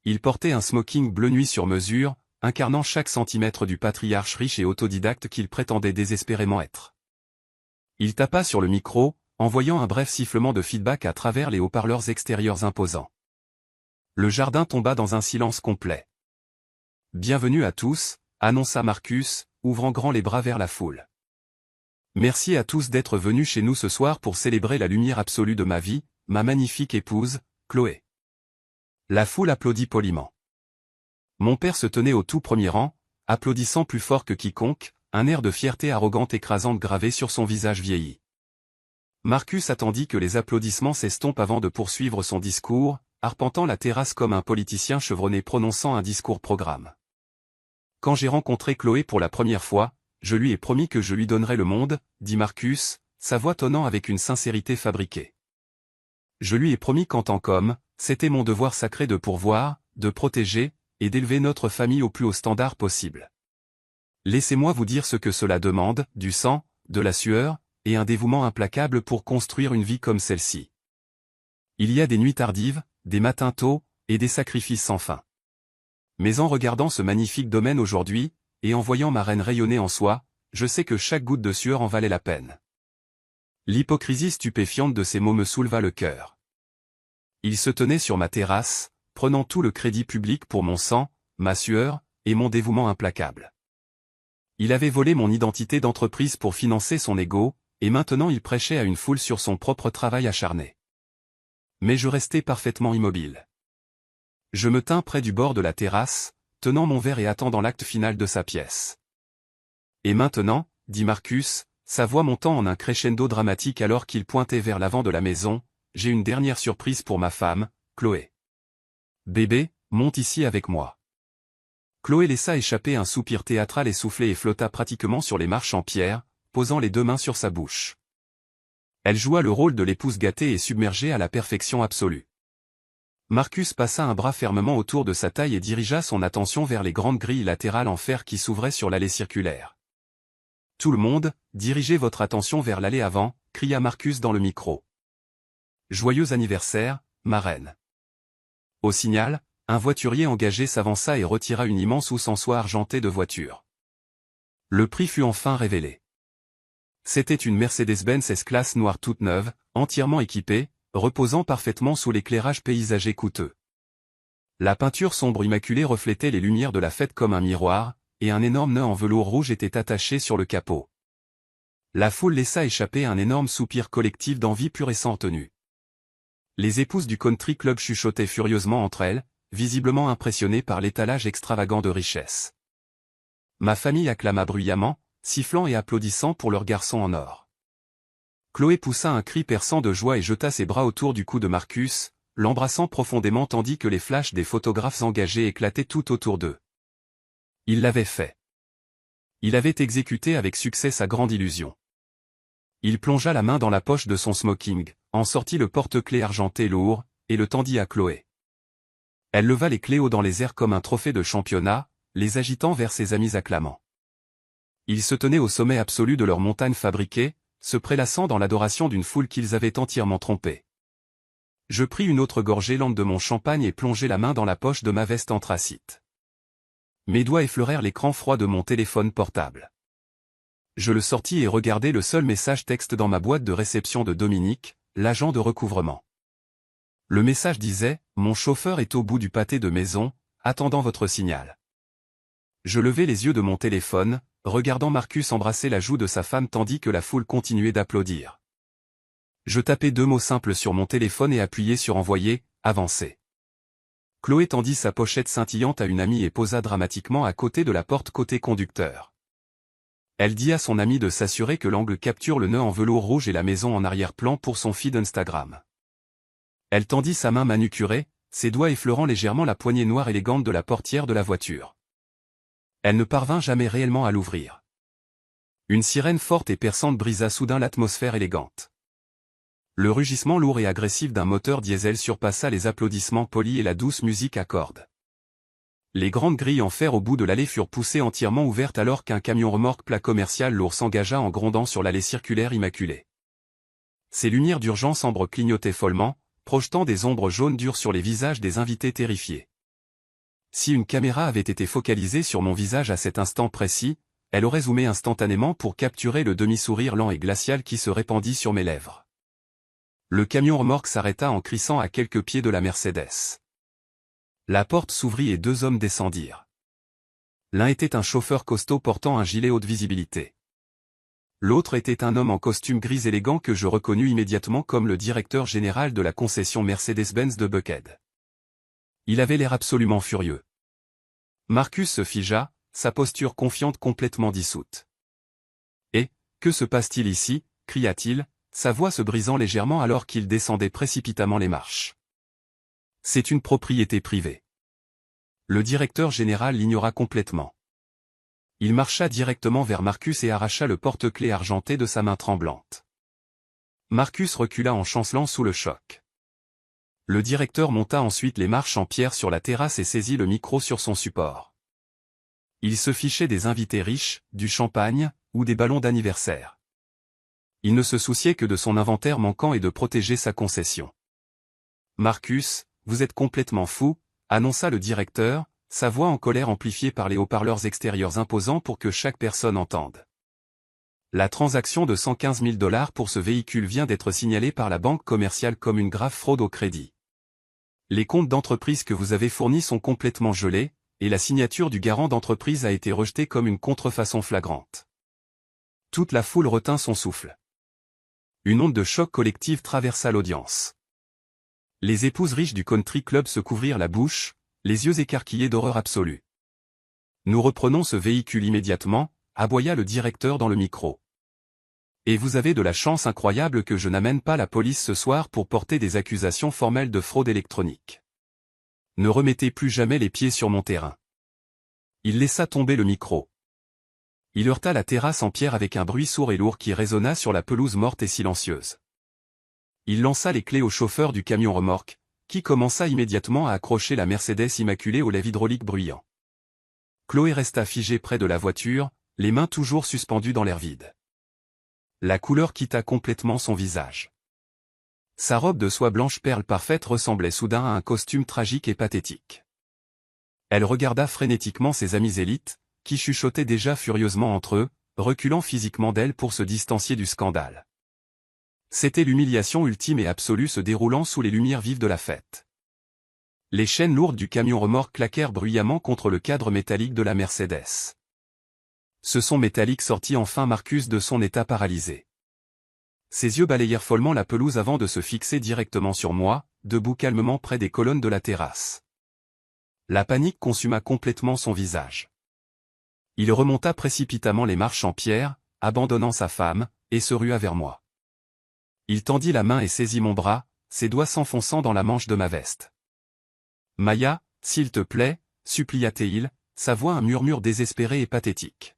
Il portait un smoking bleu nuit sur mesure, incarnant chaque centimètre du patriarche riche et autodidacte qu'il prétendait désespérément être. Il tapa sur le micro, envoyant un bref sifflement de feedback à travers les haut-parleurs extérieurs imposants. Le jardin tomba dans un silence complet. « Bienvenue à tous », annonça Marcus, ouvrant grand les bras vers la foule. « Merci à tous d'être venus chez nous ce soir pour célébrer la lumière absolue de ma vie, ma magnifique épouse, Chloé. » La foule applaudit poliment. Mon père se tenait au tout premier rang, applaudissant plus fort que quiconque, un air de fierté arrogante écrasante gravé sur son visage vieilli. Marcus attendit que les applaudissements s'estompent avant de poursuivre son discours, arpentant la terrasse comme un politicien chevronné prononçant un discours-programme. Quand j'ai rencontré Chloé pour la première fois, je lui ai promis que je lui donnerais le monde, dit Marcus, sa voix tonnant avec une sincérité fabriquée. Je lui ai promis qu'en tant qu'homme, c'était mon devoir sacré de pourvoir, de protéger, et d'élever notre famille au plus haut standard possible. Laissez-moi vous dire ce que cela demande, du sang, de la sueur, et un dévouement implacable pour construire une vie comme celle-ci. Il y a des nuits tardives, des matins tôt, et des sacrifices sans fin. Mais en regardant ce magnifique domaine aujourd'hui, et en voyant ma reine rayonner en soi, je sais que chaque goutte de sueur en valait la peine. L'hypocrisie stupéfiante de ces mots me souleva le cœur. Il se tenait sur ma terrasse, prenant tout le crédit public pour mon sang, ma sueur, et mon dévouement implacable. Il avait volé mon identité d'entreprise pour financer son ego, et maintenant il prêchait à une foule sur son propre travail acharné. Mais je restais parfaitement immobile. Je me tins près du bord de la terrasse, tenant mon verre et attendant l'acte final de sa pièce. Et maintenant, dit Marcus, sa voix montant en un crescendo dramatique alors qu'il pointait vers l'avant de la maison, j'ai une dernière surprise pour ma femme, Chloé. Bébé, monte ici avec moi. Chloé laissa échapper un soupir théâtral essoufflé et flotta pratiquement sur les marches en pierre, posant les deux mains sur sa bouche. Elle joua le rôle de l'épouse gâtée et submergée à la perfection absolue. Marcus passa un bras fermement autour de sa taille et dirigea son attention vers les grandes grilles latérales en fer qui s'ouvraient sur l'allée circulaire. « Tout le monde, dirigez votre attention vers l'allée avant », cria Marcus dans le micro. « Joyeux anniversaire, ma reine. » Au signal, un voiturier engagé s'avança et retira une immense housse en soie argentée de voiture. Le prix fut enfin révélé. C'était une Mercedes-Benz S-Class noire toute neuve, entièrement équipée, reposant parfaitement sous l'éclairage paysager coûteux. La peinture sombre immaculée reflétait les lumières de la fête comme un miroir, et un énorme nœud en velours rouge était attaché sur le capot. La foule laissa échapper un énorme soupir collectif d'envie pure et sans retenue. Les épouses du country club chuchotaient furieusement entre elles, visiblement impressionnées par l'étalage extravagant de richesses. Ma famille acclama bruyamment, sifflant et applaudissant pour leur garçon en or. Chloé poussa un cri perçant de joie et jeta ses bras autour du cou de Marcus, l'embrassant profondément tandis que les flashs des photographes engagés éclataient tout autour d'eux. Il l'avait fait. Il avait exécuté avec succès sa grande illusion. Il plongea la main dans la poche de son smoking, en sortit le porte-clés argenté lourd, et le tendit à Chloé. Elle leva les clés haut dans les airs comme un trophée de championnat, les agitant vers ses amis acclamants. Ils se tenaient au sommet absolu de leur montagne fabriquée, se prélassant dans l'adoration d'une foule qu'ils avaient entièrement trompée. Je pris une autre gorgée lente de mon champagne et plongeai la main dans la poche de ma veste anthracite. Mes doigts effleurèrent l'écran froid de mon téléphone portable. Je le sortis et regardai le seul message texte dans ma boîte de réception de Dominique, l'agent de recouvrement. Le message disait « Mon chauffeur est au bout du pâté de maison, attendant votre signal ». Je levai les yeux de mon téléphone, regardant Marcus embrasser la joue de sa femme tandis que la foule continuait d'applaudir. Je tapai 2 mots simples sur mon téléphone et appuyai sur envoyer, avancer. Chloé tendit sa pochette scintillante à une amie et posa dramatiquement à côté de la porte côté conducteur. Elle dit à son amie de s'assurer que l'angle capture le nœud en velours rouge et la maison en arrière-plan pour son feed Instagram. Elle tendit sa main manucurée, ses doigts effleurant légèrement la poignée noire élégante de la portière de la voiture. Elle ne parvint jamais réellement à l'ouvrir. Une sirène forte et perçante brisa soudain l'atmosphère élégante. Le rugissement lourd et agressif d'un moteur diesel surpassa les applaudissements polis et la douce musique à cordes. Les grandes grilles en fer au bout de l'allée furent poussées entièrement ouvertes alors qu'un camion remorque plat commercial lourd s'engagea en grondant sur l'allée circulaire immaculée. Ses lumières d'urgence ambre clignotaient follement, projetant des ombres jaunes dures sur les visages des invités terrifiés. Si une caméra avait été focalisée sur mon visage à cet instant précis, elle aurait zoomé instantanément pour capturer le demi-sourire lent et glacial qui se répandit sur mes lèvres. Le camion remorque s'arrêta en crissant à quelques pieds de la Mercedes. La porte s'ouvrit et 2 hommes descendirent. L'un était un chauffeur costaud portant un gilet haute visibilité. L'autre était un homme en costume gris élégant que je reconnus immédiatement comme le directeur général de la concession Mercedes-Benz de Buckhead. Il avait l'air absolument furieux. Marcus se figea, sa posture confiante complètement dissoute. « Et, que se passe-t-il ici » cria-t-il, sa voix se brisant légèrement alors qu'il descendait précipitamment les marches. « C'est une propriété privée. » Le directeur général l'ignora complètement. Il marcha directement vers Marcus et arracha le porte-clés argenté de sa main tremblante. Marcus recula en chancelant sous le choc. Le directeur monta ensuite les marches en pierre sur la terrasse et saisit le micro sur son support. Il se fichait des invités riches, du champagne, ou des ballons d'anniversaire. Il ne se souciait que de son inventaire manquant et de protéger sa concession. « Marcus, vous êtes complètement fou », annonça le directeur, sa voix en colère amplifiée par les haut-parleurs extérieurs imposants pour que chaque personne entende. La transaction de 115 000 $ pour ce véhicule vient d'être signalée par la banque commerciale comme une grave fraude au crédit. Les comptes d'entreprise que vous avez fournis sont complètement gelés, et la signature du garant d'entreprise a été rejetée comme une contrefaçon flagrante. Toute la foule retint son souffle. Une onde de choc collective traversa l'audience. Les épouses riches du country club se couvrirent la bouche, les yeux écarquillés d'horreur absolue. « Nous reprenons ce véhicule immédiatement », aboya le directeur dans le micro. « Et vous avez de la chance incroyable que je n'amène pas la police ce soir pour porter des accusations formelles de fraude électronique. Ne remettez plus jamais les pieds sur mon terrain. » Il laissa tomber le micro. Il heurta la terrasse en pierre avec un bruit sourd et lourd qui résonna sur la pelouse morte et silencieuse. Il lança les clés au chauffeur du camion remorque, qui commença immédiatement à accrocher la Mercedes immaculée au lève hydraulique bruyant. Chloé resta figée près de la voiture, les mains toujours suspendues dans l'air vide. La couleur quitta complètement son visage. Sa robe de soie blanche perle parfaite ressemblait soudain à un costume tragique et pathétique. Elle regarda frénétiquement ses amis élites, qui chuchotaient déjà furieusement entre eux, reculant physiquement d'elle pour se distancier du scandale. C'était l'humiliation ultime et absolue se déroulant sous les lumières vives de la fête. Les chaînes lourdes du camion remorque claquèrent bruyamment contre le cadre métallique de la Mercedes. Ce son métallique sortit enfin Marcus de son état paralysé. Ses yeux balayèrent follement la pelouse avant de se fixer directement sur moi, debout calmement près des colonnes de la terrasse. La panique consuma complètement son visage. Il remonta précipitamment les marches en pierre, abandonnant sa femme, et se rua vers moi. Il tendit la main et saisit mon bras, ses doigts s'enfonçant dans la manche de ma veste. « Maya, s'il te plaît » supplia-t-il, sa voix un murmure désespéré et pathétique.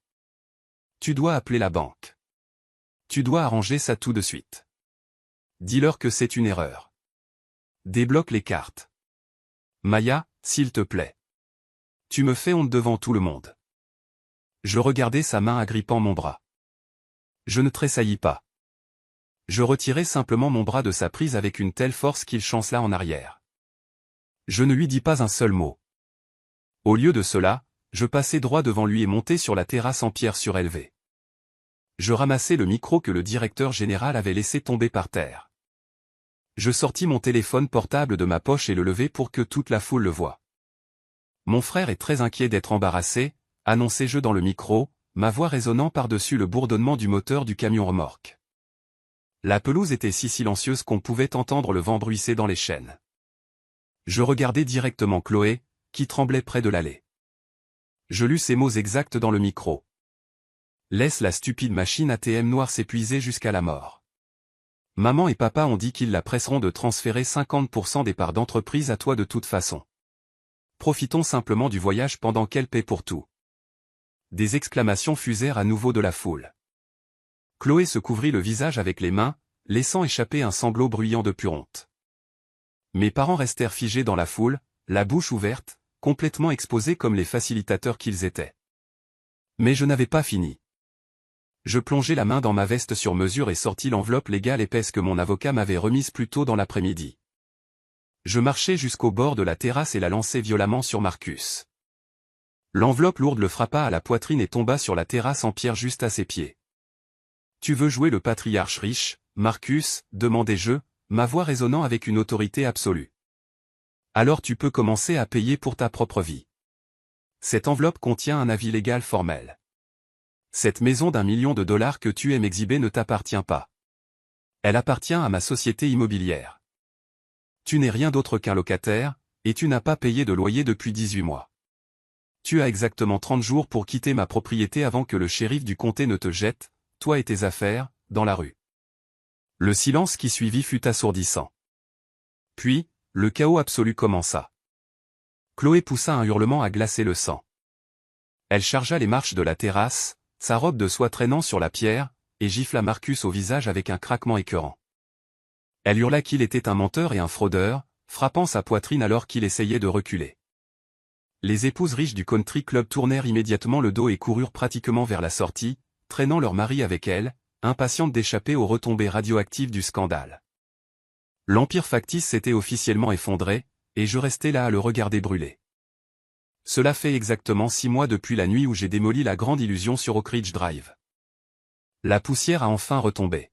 « Tu dois appeler la banque. Tu dois arranger ça tout de suite. Dis-leur que c'est une erreur. Débloque les cartes. Maya, s'il te plaît. Tu me fais honte devant tout le monde. » Je regardai sa main agrippant mon bras. Je ne tressaillis pas. Je retirai simplement mon bras de sa prise avec une telle force qu'il chancela en arrière. Je ne lui dis pas un seul mot. Au lieu de cela, je passai droit devant lui et montai sur la terrasse en pierre surélevée. Je ramassai le micro que le directeur général avait laissé tomber par terre. Je sortis mon téléphone portable de ma poche et le levai pour que toute la foule le voie. Mon frère est très inquiet d'être embarrassé, annonçai-je dans le micro, ma voix résonnant par-dessus le bourdonnement du moteur du camion-remorque. La pelouse était si silencieuse qu'on pouvait entendre le vent bruisser dans les chênes. Je regardai directement Chloé, qui tremblait près de l'allée. Je lus ces mots exacts dans le micro. Laisse la stupide machine ATM noire s'épuiser jusqu'à la mort. Maman et papa ont dit qu'ils la presseront de transférer 50% des parts d'entreprise à toi de toute façon. Profitons simplement du voyage pendant qu'elle paie pour tout. Des exclamations fusèrent à nouveau de la foule. Chloé se couvrit le visage avec les mains, laissant échapper un sanglot bruyant de pure honte. Mes parents restèrent figés dans la foule, la bouche ouverte, complètement exposés comme les facilitateurs qu'ils étaient. Mais je n'avais pas fini. Je plongeai la main dans ma veste sur mesure et sortis l'enveloppe légale épaisse que mon avocat m'avait remise plus tôt dans l'après-midi. Je marchai jusqu'au bord de la terrasse et la lançai violemment sur Marcus. L'enveloppe lourde le frappa à la poitrine et tomba sur la terrasse en pierre juste à ses pieds. « Tu veux jouer le patriarche riche, Marcus ?» demandai-je, ma voix résonnant avec une autorité absolue. « Alors tu peux commencer à payer pour ta propre vie. Cette enveloppe contient un avis légal formel. Cette maison d'1 million de dollars que tu aimes exhiber ne t'appartient pas. Elle appartient à ma société immobilière. Tu n'es rien d'autre qu'un locataire, et tu n'as pas payé de loyer depuis 18 mois. Tu as exactement 30 jours pour quitter ma propriété avant que le shérif du comté ne te jette, toi et tes affaires, dans la rue. » Le silence qui suivit fut assourdissant. Puis, le chaos absolu commença. Chloé poussa un hurlement à glacer le sang. Elle chargea les marches de la terrasse, sa robe de soie traînant sur la pierre, et gifla Marcus au visage avec un craquement écœurant. Elle hurla qu'il était un menteur et un fraudeur, frappant sa poitrine alors qu'il essayait de reculer. Les épouses riches du country club tournèrent immédiatement le dos et coururent pratiquement vers la sortie, traînant leur mari avec elles, impatientes d'échapper aux retombées radioactives du scandale. L'empire factice s'était officiellement effondré, et je restais là à le regarder brûler. Cela fait exactement 6 mois depuis la nuit où j'ai démoli la grande illusion sur Oak Ridge Drive. La poussière a enfin retombé.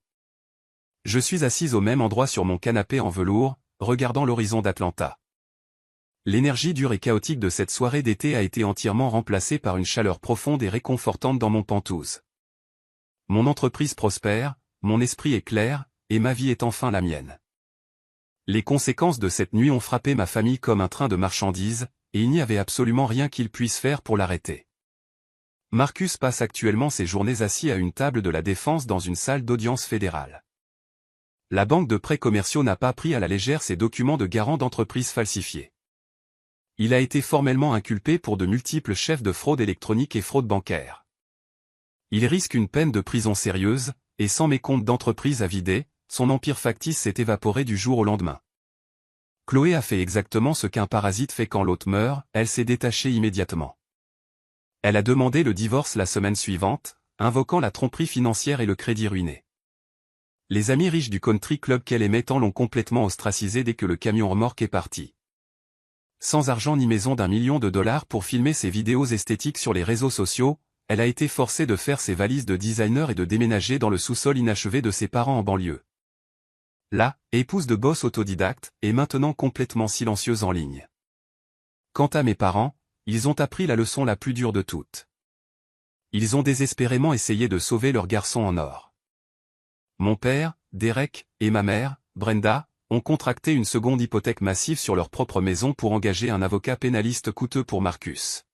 Je suis assise au même endroit sur mon canapé en velours, regardant l'horizon d'Atlanta. L'énergie dure et chaotique de cette soirée d'été a été entièrement remplacée par une chaleur profonde et réconfortante dans mon pantouse. Mon entreprise prospère, mon esprit est clair, et ma vie est enfin la mienne. Les conséquences de cette nuit ont frappé ma famille comme un train de marchandises, et il n'y avait absolument rien qu'ils puissent faire pour l'arrêter. Marcus passe actuellement ses journées assis à une table de la défense dans une salle d'audience fédérale. La banque de prêts commerciaux n'a pas pris à la légère ses documents de garant d'entreprises falsifiés. Il a été formellement inculpé pour de multiples chefs de fraude électronique et fraude bancaire. Il risque une peine de prison sérieuse, et sans mes comptes d'entreprise à vider, son empire factice s'est évaporé du jour au lendemain. Chloé a fait exactement ce qu'un parasite fait quand l'hôte meurt, elle s'est détachée immédiatement. Elle a demandé le divorce la semaine suivante, invoquant la tromperie financière et le crédit ruiné. Les amis riches du country club qu'elle aimait tant l'ont complètement ostracisée dès que le camion remorque est parti. Sans argent ni maison d'1 million de dollars pour filmer ses vidéos esthétiques sur les réseaux sociaux, elle a été forcée de faire ses valises de designer et de déménager dans le sous-sol inachevé de ses parents en banlieue. Là, épouse de boss autodidacte, est maintenant complètement silencieuse en ligne. Quant à mes parents, ils ont appris la leçon la plus dure de toutes. Ils ont désespérément essayé de sauver leur garçon en or. Mon père, Derek, et ma mère, Brenda, ont contracté une seconde hypothèque massive sur leur propre maison pour engager un avocat pénaliste coûteux pour Marcus.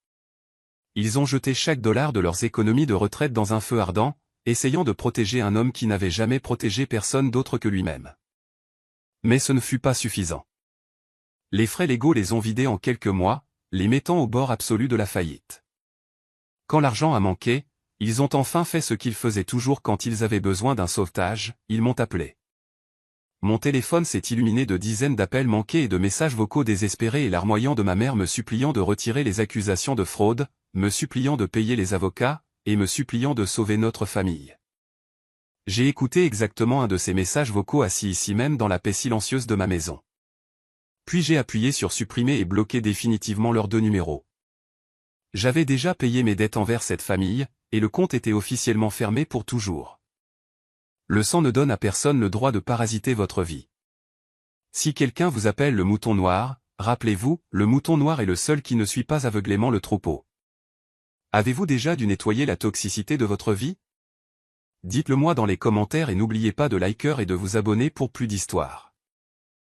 Ils ont jeté chaque dollar de leurs économies de retraite dans un feu ardent, essayant de protéger un homme qui n'avait jamais protégé personne d'autre que lui-même. Mais ce ne fut pas suffisant. Les frais légaux les ont vidés en quelques mois, les mettant au bord absolu de la faillite. Quand l'argent a manqué, ils ont enfin fait ce qu'ils faisaient toujours quand ils avaient besoin d'un sauvetage, ils m'ont appelé. Mon téléphone s'est illuminé de dizaines d'appels manqués et de messages vocaux désespérés et larmoyants de ma mère me suppliant de retirer les accusations de fraude, me suppliant de payer les avocats, et me suppliant de sauver notre famille. J'ai écouté exactement un de ces messages vocaux assis ici même dans la paix silencieuse de ma maison. Puis j'ai appuyé sur supprimer et bloquer définitivement leurs 2 numéros. J'avais déjà payé mes dettes envers cette famille, et le compte était officiellement fermé pour toujours. Le sang ne donne à personne le droit de parasiter votre vie. Si quelqu'un vous appelle le mouton noir, rappelez-vous, le mouton noir est le seul qui ne suit pas aveuglément le troupeau. Avez-vous déjà dû nettoyer la toxicité de votre vie? Dites-le moi dans les commentaires et n'oubliez pas de liker et de vous abonner pour plus d'histoires.